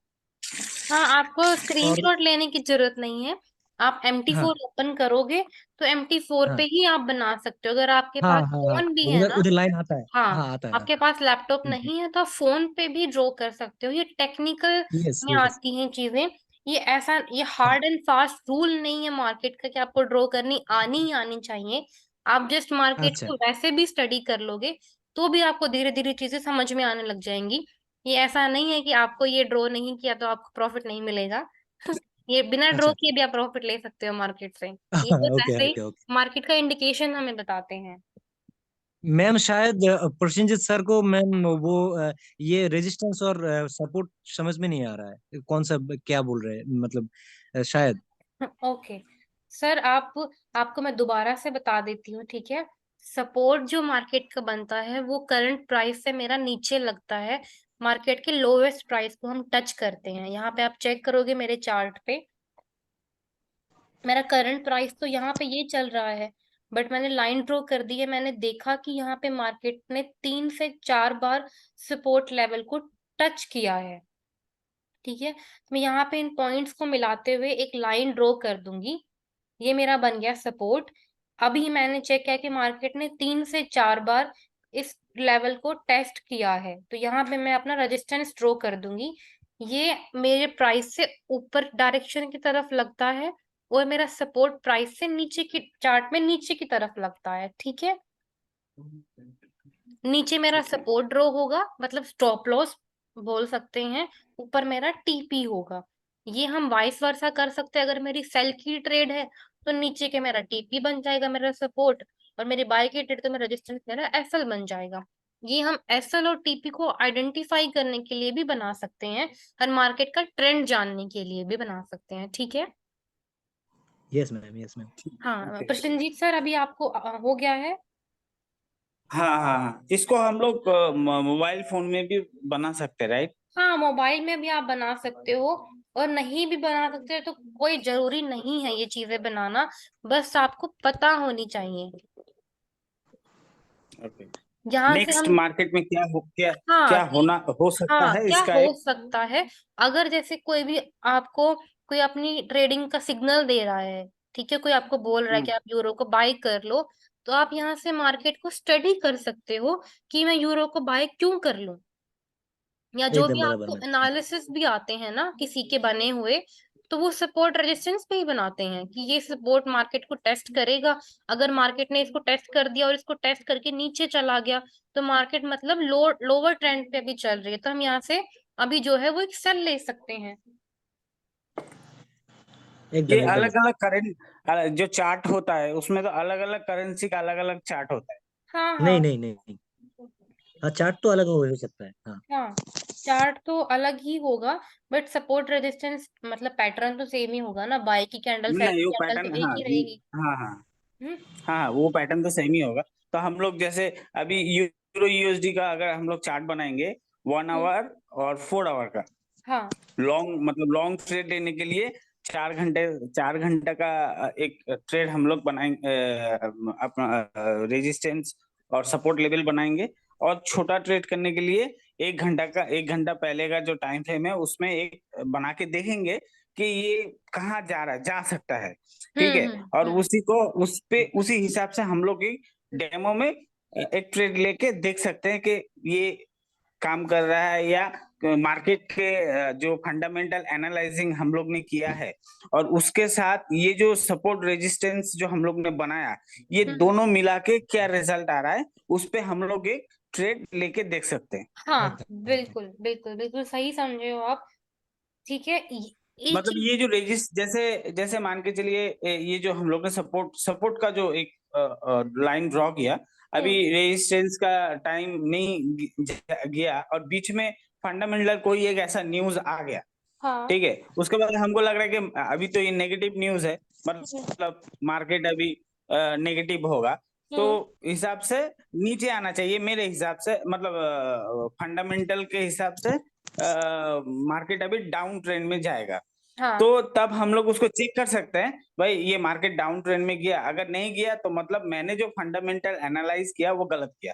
हाँ, आपको और स्क्रीनशॉट लेने की जरूरत नहीं है। आप हाँ MT4 ओपन करोगे तो MT4 पे हाँ ही आप बना सकते हो। अगर आपके हाँ पास हाँ हाँ, फोन भी है उधर ना, उधर लाइन आता है। हाँ, हाँ आता है, आपके आता पास लैपटॉप है। नहीं है तो आप फोन पे भी ड्रॉ कर सकते हो। ये टेक्निकल यस में यस। आती हैं चीजें। ये हाँ, हार्ड एंड फास्ट रूल नहीं है मार्केट का कि आपको ड्रॉ करनी आनी ही आनी चाहिए। आप जस्ट मार्केट अच्छा को वैसे भी स्टडी कर लोगे तो भी आपको धीरे धीरे चीजें समझ में आने लग जाएंगी। ये ऐसा नहीं है कि आपको ये ड्रॉ नहीं किया तो आपको प्रॉफिट नहीं मिलेगा। ये बिना ड्रॉ अच्छा। किए भी आप प्रॉफिट ले सकते हो मार्केट से। ये बस ओके ऐसे ही ओके ओके। मार्केट का इंडिकेशन हमें बताते हैं। मैम शायद प्रसेनजीत सर को, मैम वो ये रेजिस्टेंस और सपोर्ट समझ में नहीं आ रहा है, कौन सा क्या बोल रहे हैं, मतलब शायद। ओके सर, आपको मैं दोबारा से बता देती हूँ, ठीक है। सपोर्ट जो मार्केट का बनता है वो करंट प्राइस से मेरा नीचे लगता है। मार्केट के लोवेस्ट प्राइस को हम टच करते हैं। यहाँ पे आप चेक करोगे मेरे चार्ट पे, मेरा करंट प्राइस तो यहाँ पे ये चल रहा है, बट मैंने लाइन ड्रॉ कर दी है। मैंने देखा कि यहाँ पे मार्केट ने 3 से 4 बार सपोर्ट लेवल को टच किया है। ठीक है, तो मैं यहाँ पे इन पॉइंट्स को मिलाते हुए एक लाइन ड्रॉ कर दूंगी। ये मेरा बन गया सपोर्ट। अभी मैंने चेक किया कि मार्केट ने 3 से 4 बार इस लेवल को टेस्ट किया है, तो यहाँ पे मैं अपना रेजिस्टेंस ड्रॉ कर दूंगी। ये मेरे प्राइस से ऊपर डायरेक्शन की तरफ लगता है और मेरा सपोर्ट प्राइस से नीचे की चार्ट में नीचे की तरफ लगता है। ठीक है, नीचे मेरा ठीक है। सपोर्ट ड्रॉ होगा, मतलब स्टॉप लॉस बोल सकते हैं। ऊपर मेरा TP होगा। ये हम वाइस वर्सा कर सकते हैं। अगर मेरी सेल की ट्रेड है तो नीचे के मेरा TP बन जाएगा मेरा सपोर्ट, और मेरी बाय की ट्रेड तो मेरा रेजिस्टेंस मेरा SL बन जाएगा। ये हम SL और TP को आइडेंटिफाई करने के लिए भी बना सकते हैं और मार्केट का ट्रेंड जानने के लिए भी बना सकते हैं। ठीक है। Yes ma'am, yes ma'am. हाँ ओके। प्रसन्नजीत सर, अभी आपको हो गया है? हाँ हाँ हाँ, इसको हम लोग मोबाइल फोन में भी बना सकते हैं, राइट? हाँ, मोबाइल में भी आप बना सकते हो, और नहीं भी बना सकते तो कोई जरूरी नहीं है ये चीजें बनाना। बस आपको पता होनी चाहिए। ओके। यहाँ से नेक्स्ट हम, मार्केट में क्या हाँ क्या होना हो सकता हाँ है क्या इसका हो एक। सकता है, अगर जैसे कोई भी आपको, कोई अपनी ट्रेडिंग का सिग्नल दे रहा है, ठीक है, कोई आपको बोल रहा है कि हम्म, आप यूरो को बाय कर लो, तो आप यहाँ से मार्केट को स्टडी कर सकते हो कि मैं यूरो को बाय क्यों कर लूं। या जो भी एकदम बराबर आपको मैम। एनालिसिस भी आते हैं ना किसी के बने हुए, तो वो सपोर्ट रेजिस्टेंस पे ही बनाते हैं कि ये सपोर्ट मार्केट को टेस्ट करेगा। अगर मार्केट ने इसको टेस्ट कर दिया और इसको टेस्ट करके नीचे चला गया, तो मार्केट मतलब लोअर ट्रेंड पे अभी चल रही है, तो हम यहाँ से अभी जो है वो एक सेल ले सकते हैं। ये एकदम एकदम। अलग अलग करेंट जो चार्ट होता है उसमें तो अलग अलग करेंसी का अलग अलग चार्ट होता है। हाँ नहीं हाँ नहीं नहीं नहीं। हाँ, चार्ट तो अलग हो सकता है, हाँ। हाँ, चार्ट तो अलग ही होगा, बट सपोर्ट रेजिस्टेंस मतलब पैटर्न तो सेम ही होगा ना, बाय की कैंडल सेल नहीं की वो कैंडल तो पैटर्न, एक हाँ ही रहेगी। हाँ हाँ हम्म। हाँ, वो पैटर्न तो सेम ही होगा। तो हम लोग जैसे अभी यूरो यूएसडी का अगर हम लोग चार्ट बनाएंगे, वन हम्म, आवर और 4 आवर का हाँ लॉन्ग, मतलब लॉन्ग ट्रेड लेने के लिए 4 घंटे, 4 घंटा का एक ट्रेड हम लोग बनाएंगे, अपना रेजिस्टेंस और सपोर्ट लेवल बनाएंगे। और छोटा ट्रेड करने के लिए 1 घंटा का, 1 घंटा पहले का जो टाइम फ्रेम है उसमें एक बना के देखेंगे कि ये कहाँ जा रहा है, जा सकता है। ठीक है, और हम्म। उसी को उस पे उसी हिसाब से हम लोग एक डेमो में एक ट्रेड लेके देख सकते हैं कि ये काम कर रहा है, या मार्केट के जो फंडामेंटल एनालाइजिंग हम लोग ने किया है और उसके साथ ये जो सपोर्ट रेजिस्टेंस जो हम लोग ने बनाया, ये हम्म। दोनों मिला के क्या रिजल्ट आ रहा है, उस पे हम लोग एक ट्रेड लेके देख सकते हैं। हाँ एकदम एकदम। बिल्कुल बिल्कुल बिल्कुल सही समझे हो आप। ठीक है, एक मतलब चीज। ये जो जैसे जैसे मान के चलिए, ये जो हम लोग ने सपोर्ट सपोर्ट का जो एक लाइन ड्रॉ किया, अभी हम्म। रेजिस्टेंस का टाइम नहीं गया और बीच में फंडामेंटल कोई एक ऐसा न्यूज आ गया, हाँ। ठीक है, उसके बाद हमको लग रहा है कि अभी तो ये नेगेटिव न्यूज है, हम्म। मतलब मार्केट अभी नेगेटिव होगा, तो हम्म। हिसाब से नीचे आना चाहिए मेरे हिसाब से, मतलब फंडामेंटल के हिसाब से मार्केट अभी डाउन ट्रेंड में जाएगा। हाँ तो तब हम लोग उसको चेक कर सकते हैं, भाई ये मार्केट डाउन ट्रेंड में गया, अगर नहीं गया तो मतलब मैंने जो फंडामेंटल एनालाइज किया वो गलत किया।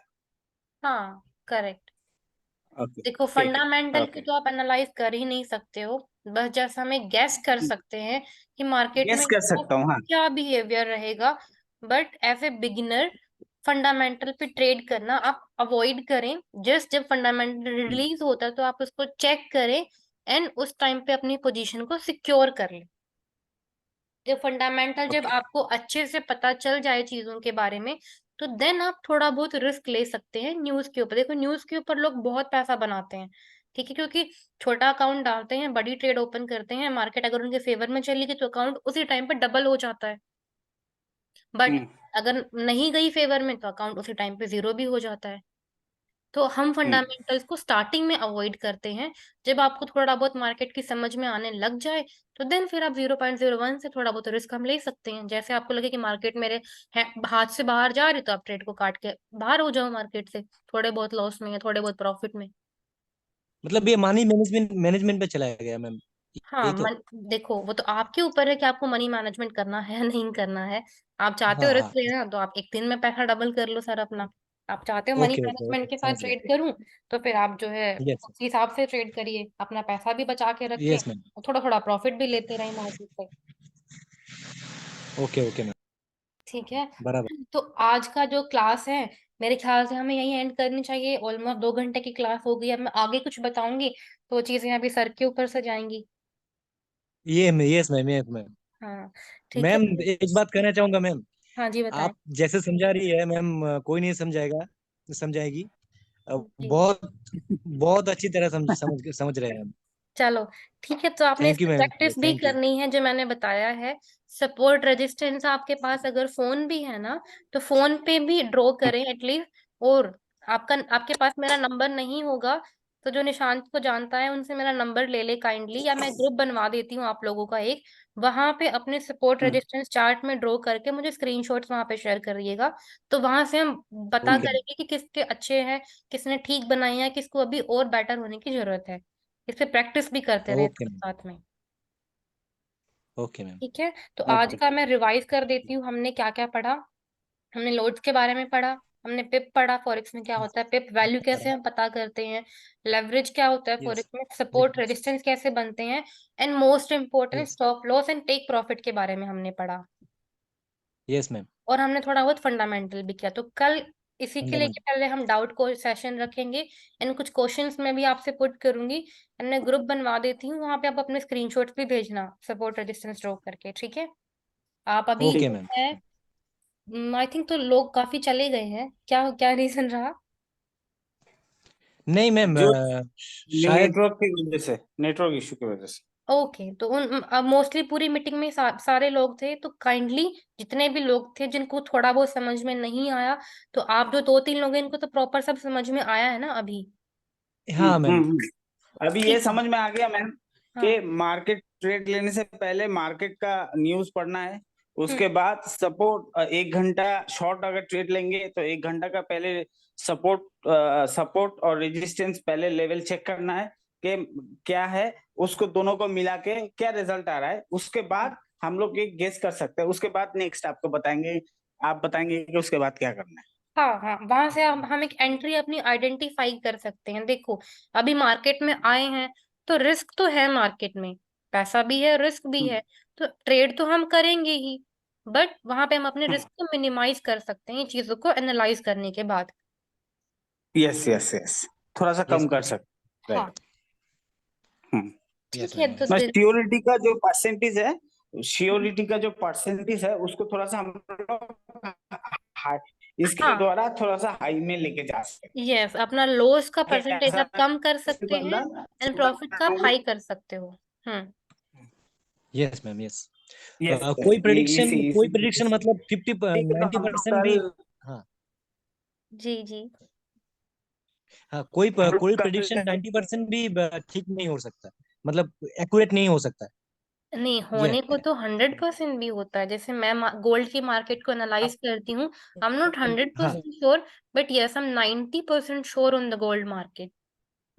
हाँ करेक्ट। ओके, देखो ठीक है, फंडामेंटल की ओके। तो आप एनालाइज कर ही नहीं सकते हो, बस जैसा हमें गैस कर सकते हैं कि मार्केट में गेस कर इसका सकता हूँ, हाँ। क्या बिहेवियर रहेगा। But as a beginner fundamental पे ट्रेड करना आप अवॉइड करें। जस्ट जब फंडामेंटल रिलीज होता है तो आप उसको चेक करें एंड उस टाइम पे अपनी पोजीशन को सिक्योर कर लें। जब फंडामेंटल, जब ओके। आपको अच्छे से पता चल जाए चीजों के बारे में, तो देन आप थोड़ा बहुत रिस्क ले सकते हैं न्यूज के ऊपर। देखो न्यूज के ऊपर लोग बहुत पैसा बनाते हैं, ठीक है, क्योंकि छोटा अकाउंट डालते हैं, बड़ी ट्रेड ओपन करते हैं, मार्केट अगर उनके फेवर में चली गई तो अकाउंट उसी टाइम पे डबल हो जाता है। बट हम्म अगर नहीं गई फेवर में तो अकाउंट उसी टाइम पे जीरो भी हो जाता है। तो हम हम्म फंडामेंटल्स को स्टार्टिंग में अवॉइड करते हैं। जब आपको थोड़ा बहुत मार्केट की समझ में आने लग जाए, तो देन फिर आप 0.01 से थोड़ा बहुत रिस्क हम ले सकते हैं। जैसे आपको लगे कि मार्केट मेरे हाथ से बाहर जा रही, तो आप ट्रेड को काट के बाहर हो जाओ मार्केट से, थोड़े बहुत लॉस में या थोड़े बहुत प्रॉफिट में। मतलब ये मनी मैनेजमेंट मैनेजमेंट पे चला गया मैम, हाँ यही तो। देखो वो तो आपके ऊपर है कि आपको मनी मैनेजमेंट करना है या नहीं करना है। आप चाहते हो हाँ रिस्क हाँ। लेना, तो आप एक दिन में पैसा डबल कर लो सर अपना। आप चाहते हो money okay okay management okay, के साथ समझ गया। ट्रेड करूं, तो फिर आप जो है यस उस हिसाब से ट्रेड करिए, अपना पैसा भी बचा के रखें यस मैम। और थोड़ा थोड़ा प्रॉफिट भी लेते रहें मार्केट से। Okay okay ma'am. ठीक है, बराबर। तो आज का जो क्लास है, मेरे ख्याल से हमें यही एंड करनी चाहिए। ऑलमोस्ट 2 घंटे की क्लास हो गई। अब मैं आगे कुछ बताऊंगी तो चीजें अभी सर के ऊपर से जाएंगी। ये यस मैम, यस मैम। हाँ ठीक है। मैम एक बात कहना चाहूंगा मैम। हाँ जी बताएं। आप जैसे समझा रही है मैम, कोई नहीं समझाएगा, समझाएगी। जी बहुत बहुत अच्छी तरह समझ रहे हैं हम। चलो ठीक है, तो आपने थैंक इसकी यू मैम, प्रैक्टिस भी थैंक यू। करनी है जो मैंने बताया है। सपोर्ट रेजिस्टेंस आपके पास अगर फोन भी है ना, तो फोन पे भी ड्रॉ करें एटलीस्ट। और आपका, आपके पास मेरा नंबर नहीं होगा, तो जो निशांत को जानता है उनसे मेरा नंबर ले ले काइंडली, या मैं ग्रुप बनवा देती हूँ आप लोगों का एक। वहां पे अपने सपोर्ट हम्म, रेजिस्टेंस चार्ट में ड्रॉ करके मुझे स्क्रीनशॉट्स वहां पे शेयर करिएगा। तो वहां से हम पता ठीक है। करेंगे कि किसके अच्छे हैं, किसने ठीक बनाए हैं, किसको अभी और बेटर होने की जरूरत है। इस पे प्रैक्टिस भी करते रहे ओके साथ मैम। साथ में। Okay ma'am. ठीक है, तो आज ओके। का मैं रिवाइज कर देती हूँ, हमने क्या क्या पढ़ा। हमने लोड्स के बारे में पढ़ा, हमने पिप पढ़ा फॉरेक्स में क्या होता है, पिप वैल्यू कैसे हम पता करते हैं, लेवरेज क्या होता है यस फॉरेक्स में, सपोर्ट रेजिस्टेंस कैसे बनते हैं, and most important yes stop loss and take profit के बारे में हमने पढ़ा। Yes ma'am. और हमने थोड़ा बहुत फंडामेंटल भी किया। तो कल इसी के लिए कि फंडामेंटल। पहले हम डाउट को सेशन रखेंगे, एंड कुछ क्वेश्चंस मैं भी आपसे पुट करूंगी, एंड मैं ग्रुप बनवा देती हूँ, वहां पे आप अपने स्क्रीनशॉट्स भी भेजना सपोर्ट रेजिस्टेंस ड्रॉ करके, ठीक है। आप अभी ठीक ओके है। मैम। है, आई थिंक तो लोग काफी चले गए हैं, क्या क्या रीजन रहा? नहीं मैम, जो शायद। नेटवर्क की वजह से, नेटवर्क इशू की वजह से। ओके, तो उन अब मोस्टली पूरी मीटिंग में सारे लोग थे, तो काइंडली जितने भी लोग थे जिनको थोड़ा बहुत समझ में नहीं आया, तो आप जो दो तीन लोग हैं इनको तो प्रॉपर सब समझ में आया है ना अभी? हाँ मैम। अभी ये ठीक है। समझ में आ गया मैम हाँ। कि मार्केट ट्रेड लेने से पहले मार्केट का न्यूज पढ़ना है। हम्म। उसके बाद सपोर्ट, 1 घंटा शॉर्ट अगर ट्रेड लेंगे तो 1 घंटा का पहले सपोर्ट, सपोर्ट और रेजिस्टेंस पहले लेवल चेक करना है कि क्या है, उसको दोनों को मिला के क्या रिजल्ट आ रहा है। उसके बाद हम लोग एक गेस कर सकते हैं। उसके बाद नेक्स्ट आपको बताएंगे, आप बताएंगे कि उसके बाद क्या करना है। हाँ हाँ, वहां से हम एक एंट्री अपनी आइडेंटिफाई कर सकते हैं। देखो, अभी मार्केट में आए हैं तो रिस्क तो है मार्केट में, पैसा भी है, रिस्क भी है, तो ट्रेड तो हम करेंगे ही, बट वहां पे हम अपने रिस्क को मिनिमाइज कर सकते हैं, ये चीजों को एनालाइज करने के बाद। यस यस यस, थोड़ा सा यस कम कर मैम। सकते हैं। हाँ। हम्म। ठीक यस है, मैम। तो यस। मैं श्योरिटी का जो परसेंटेज है, श्योरिटी का जो परसेंटेज है उसको थोड़ा सा हम लोग इसके हाँ, द्वारा थोड़ा सा हाई में लेके जा सकते यस, अपना लॉस का हैं। परसेंटेज ऐसा आप कम कर कि सकते हैं, बंदा एंड प्रॉफिट का आप हाई कर सकते हो। Hmm. Yes ma'am. Yes. Yes इसी कोई इसी प्रिडिक्शन मतलब 90% कल भी। हाँ। जी जी। हाँ, हम लोग कोई कल प्रिडिक्शन 90% भी ठीक नहीं हो सकता, मतलब एक्यूरेट नहीं हो सकता। नहीं, ये होने को है। तो 100% भी होता है। जैसे मैं गोल्ड की मार्केट को एनालाइज करती हूँ, आई एम नॉट हंड्रेड हाँ। Percent sure, but yes, I am 90% sure on the gold market.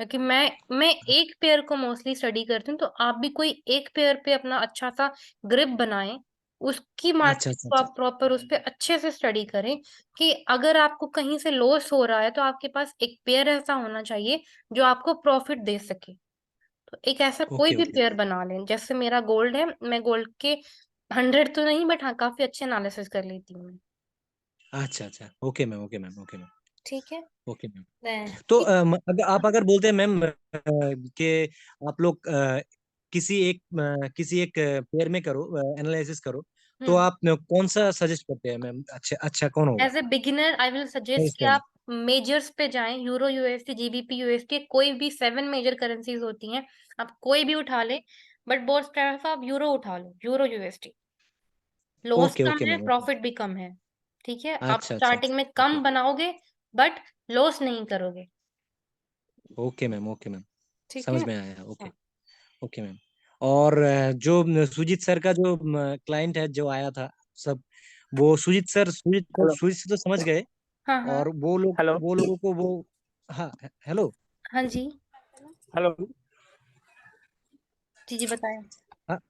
क्योंकि मैं एक पेयर को मोस्टली स्टडी करती हूँ, तो आप भी कोई एक पेयर पे अपना अच्छा सा ग्रिप बनाएं, उसकी अच्छा मार्केट अच्छा को अच्छा। आप प्रॉपर उस पे अच्छे से स्टडी करें, कि अगर आपको कहीं से लॉस हो रहा है तो आपके पास एक पेयर ऐसा होना चाहिए जो आपको प्रॉफिट दे सके। तो एक ऐसा कोई ओके भी ओके। पेयर बना लें। जैसे मेरा गोल्ड है, मैं गोल्ड के 100 तो नहीं, बट हाँ काफी अच्छे एनालिसिस कर लेती हूँ मैं। अच्छा अच्छा। Okay ma'am. Okay ma'am. Okay ma'am. ठीक है। Okay ma'am. तो ठीक। अगर बोलते हैं मैम कि आप लोग किसी एक पेयर में करो, एनालिसिस करो, तो हम्म। आप कौन सा सजेस्ट करते हैं मैम? अच्छा अच्छा, कौन होगा? As a beginner I will suggest suggest कि करें। आप मेजर्स पे जाएं, यूरो यूएसडी, जीबीपी यूएसडी, कोई भी 7 मेजर करेंसीज होती हैं, आप कोई भी उठा लें, बट बोर्ड प्रेफर आप यूरो उठा लो, यूरो यूएसडी। लॉस ओके कम ओके है, मैम। ओके। प्रॉफिट भी कम है। ठीक है, आप अच्छा अच्छा स्टार्टिंग अच्छा। में ओके कम बनाओगे, बट लॉस नहीं करोगे। Okay ma'am. Okay ma'am. ठीक है। समझ में आया। ओके। हाँ ओके मैम। और जो सुजीत सर का जो क्लाइंट है जो आया था सब, वो हेलो सुजीत से तो समझ गए। हाँ हाँ। और हेलो वो लोगों को वो। हाँ। हेलो। हाँ जी। हेलो। जी जी, बताएं। हाँ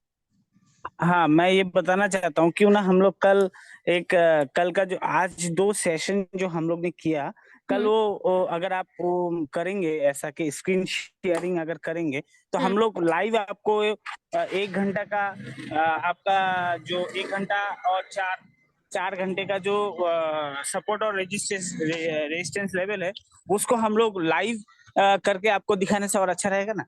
हाँ, मैं ये बताना चाहता हूँ, क्यों ना हम लोग कल एक कल का जो आज 2 सेशन जो हम लोग ने किया, कल हम्म वो अगर आप वो करेंगे ऐसा कि स्क्रीन शेयरिंग अगर करेंगे, तो हम्म। हम लोग लाइव आपको 1 घंटा का, आपका जो 1 घंटा और 4 4 घंटे का जो सपोर्ट और रेजिस्टेंस लेवल है, उसको हम लोग लाइव करके आपको दिखाने से और अच्छा रहेगा ना।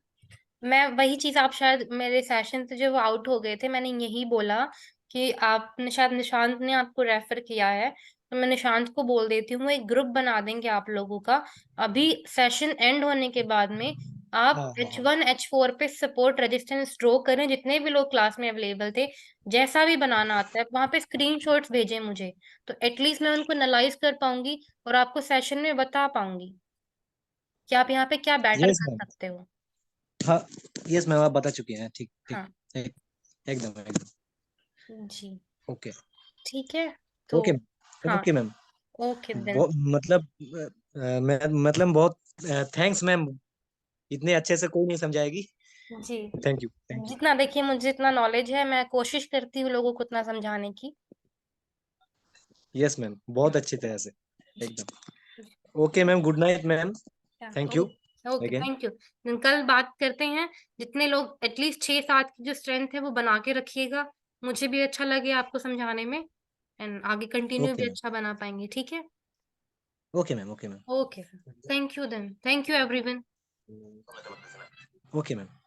मैं वही चीज, आप शायद मेरे सेशन से जो आउट हो गए थे, मैंने यही बोला कि आपने शायद, निशांत ने आपको रेफर किया है, तो मैं निशांत को बोल देती हूँ, एक ग्रुप बना देंगे आप लोगों का। अभी सेशन एंड होने के बाद में आप हाँ हाँ हाँ। H1 H4 पे सपोर्ट रेजिस्टेंस ड्रॉ करें, जितने भी लोग क्लास में अवेलेबल थे, जैसा भी बनाना आता है वहां पे स्क्रीनशॉट्स भेजें मुझे, तो एटलीस्ट मैं उनको एनालाइज कर पाऊंगी और आपको सेशन में बता पाऊंगी कि आप यहाँ पे क्या बेटर यस कर मैम। सकते हो। हाँ। यस मैम, आप बता चुके हैं। ठीक ठीक। हाँ एक- एकदम एकदम। जी। ओके। ठीक है। तो ओके। हाँ। Okay ma'am. Okay then. बहुत मतलब मैं मतलब बहुत थैंक्स मैम। इतने अच्छे से कोई नहीं समझाएगी। जी। Thank you. Thank you. जितना, देखिए, मुझे जितना नॉलेज है, मैं कोशिश करती हूँ लोगों को उतना समझाने की। यस मैम, बहुत अच्छी तरह से। एकदम okay ma'am, good night ma'am, thank you okay, again. Thank you. कल बात करते हैं। जितने लोग एटलीस्ट 6-7 की जो स्ट्रेंथ है वो बना के रखिएगा। मुझे भी अच्छा लगे आपको समझाने में, एंड आगे कंटिन्यू ओके भी मैम, अच्छा बना पाएंगे। ठीक है। Okay ma'am, okay ma'am, okay, thank you then, thank you everyone. Okay ma'am.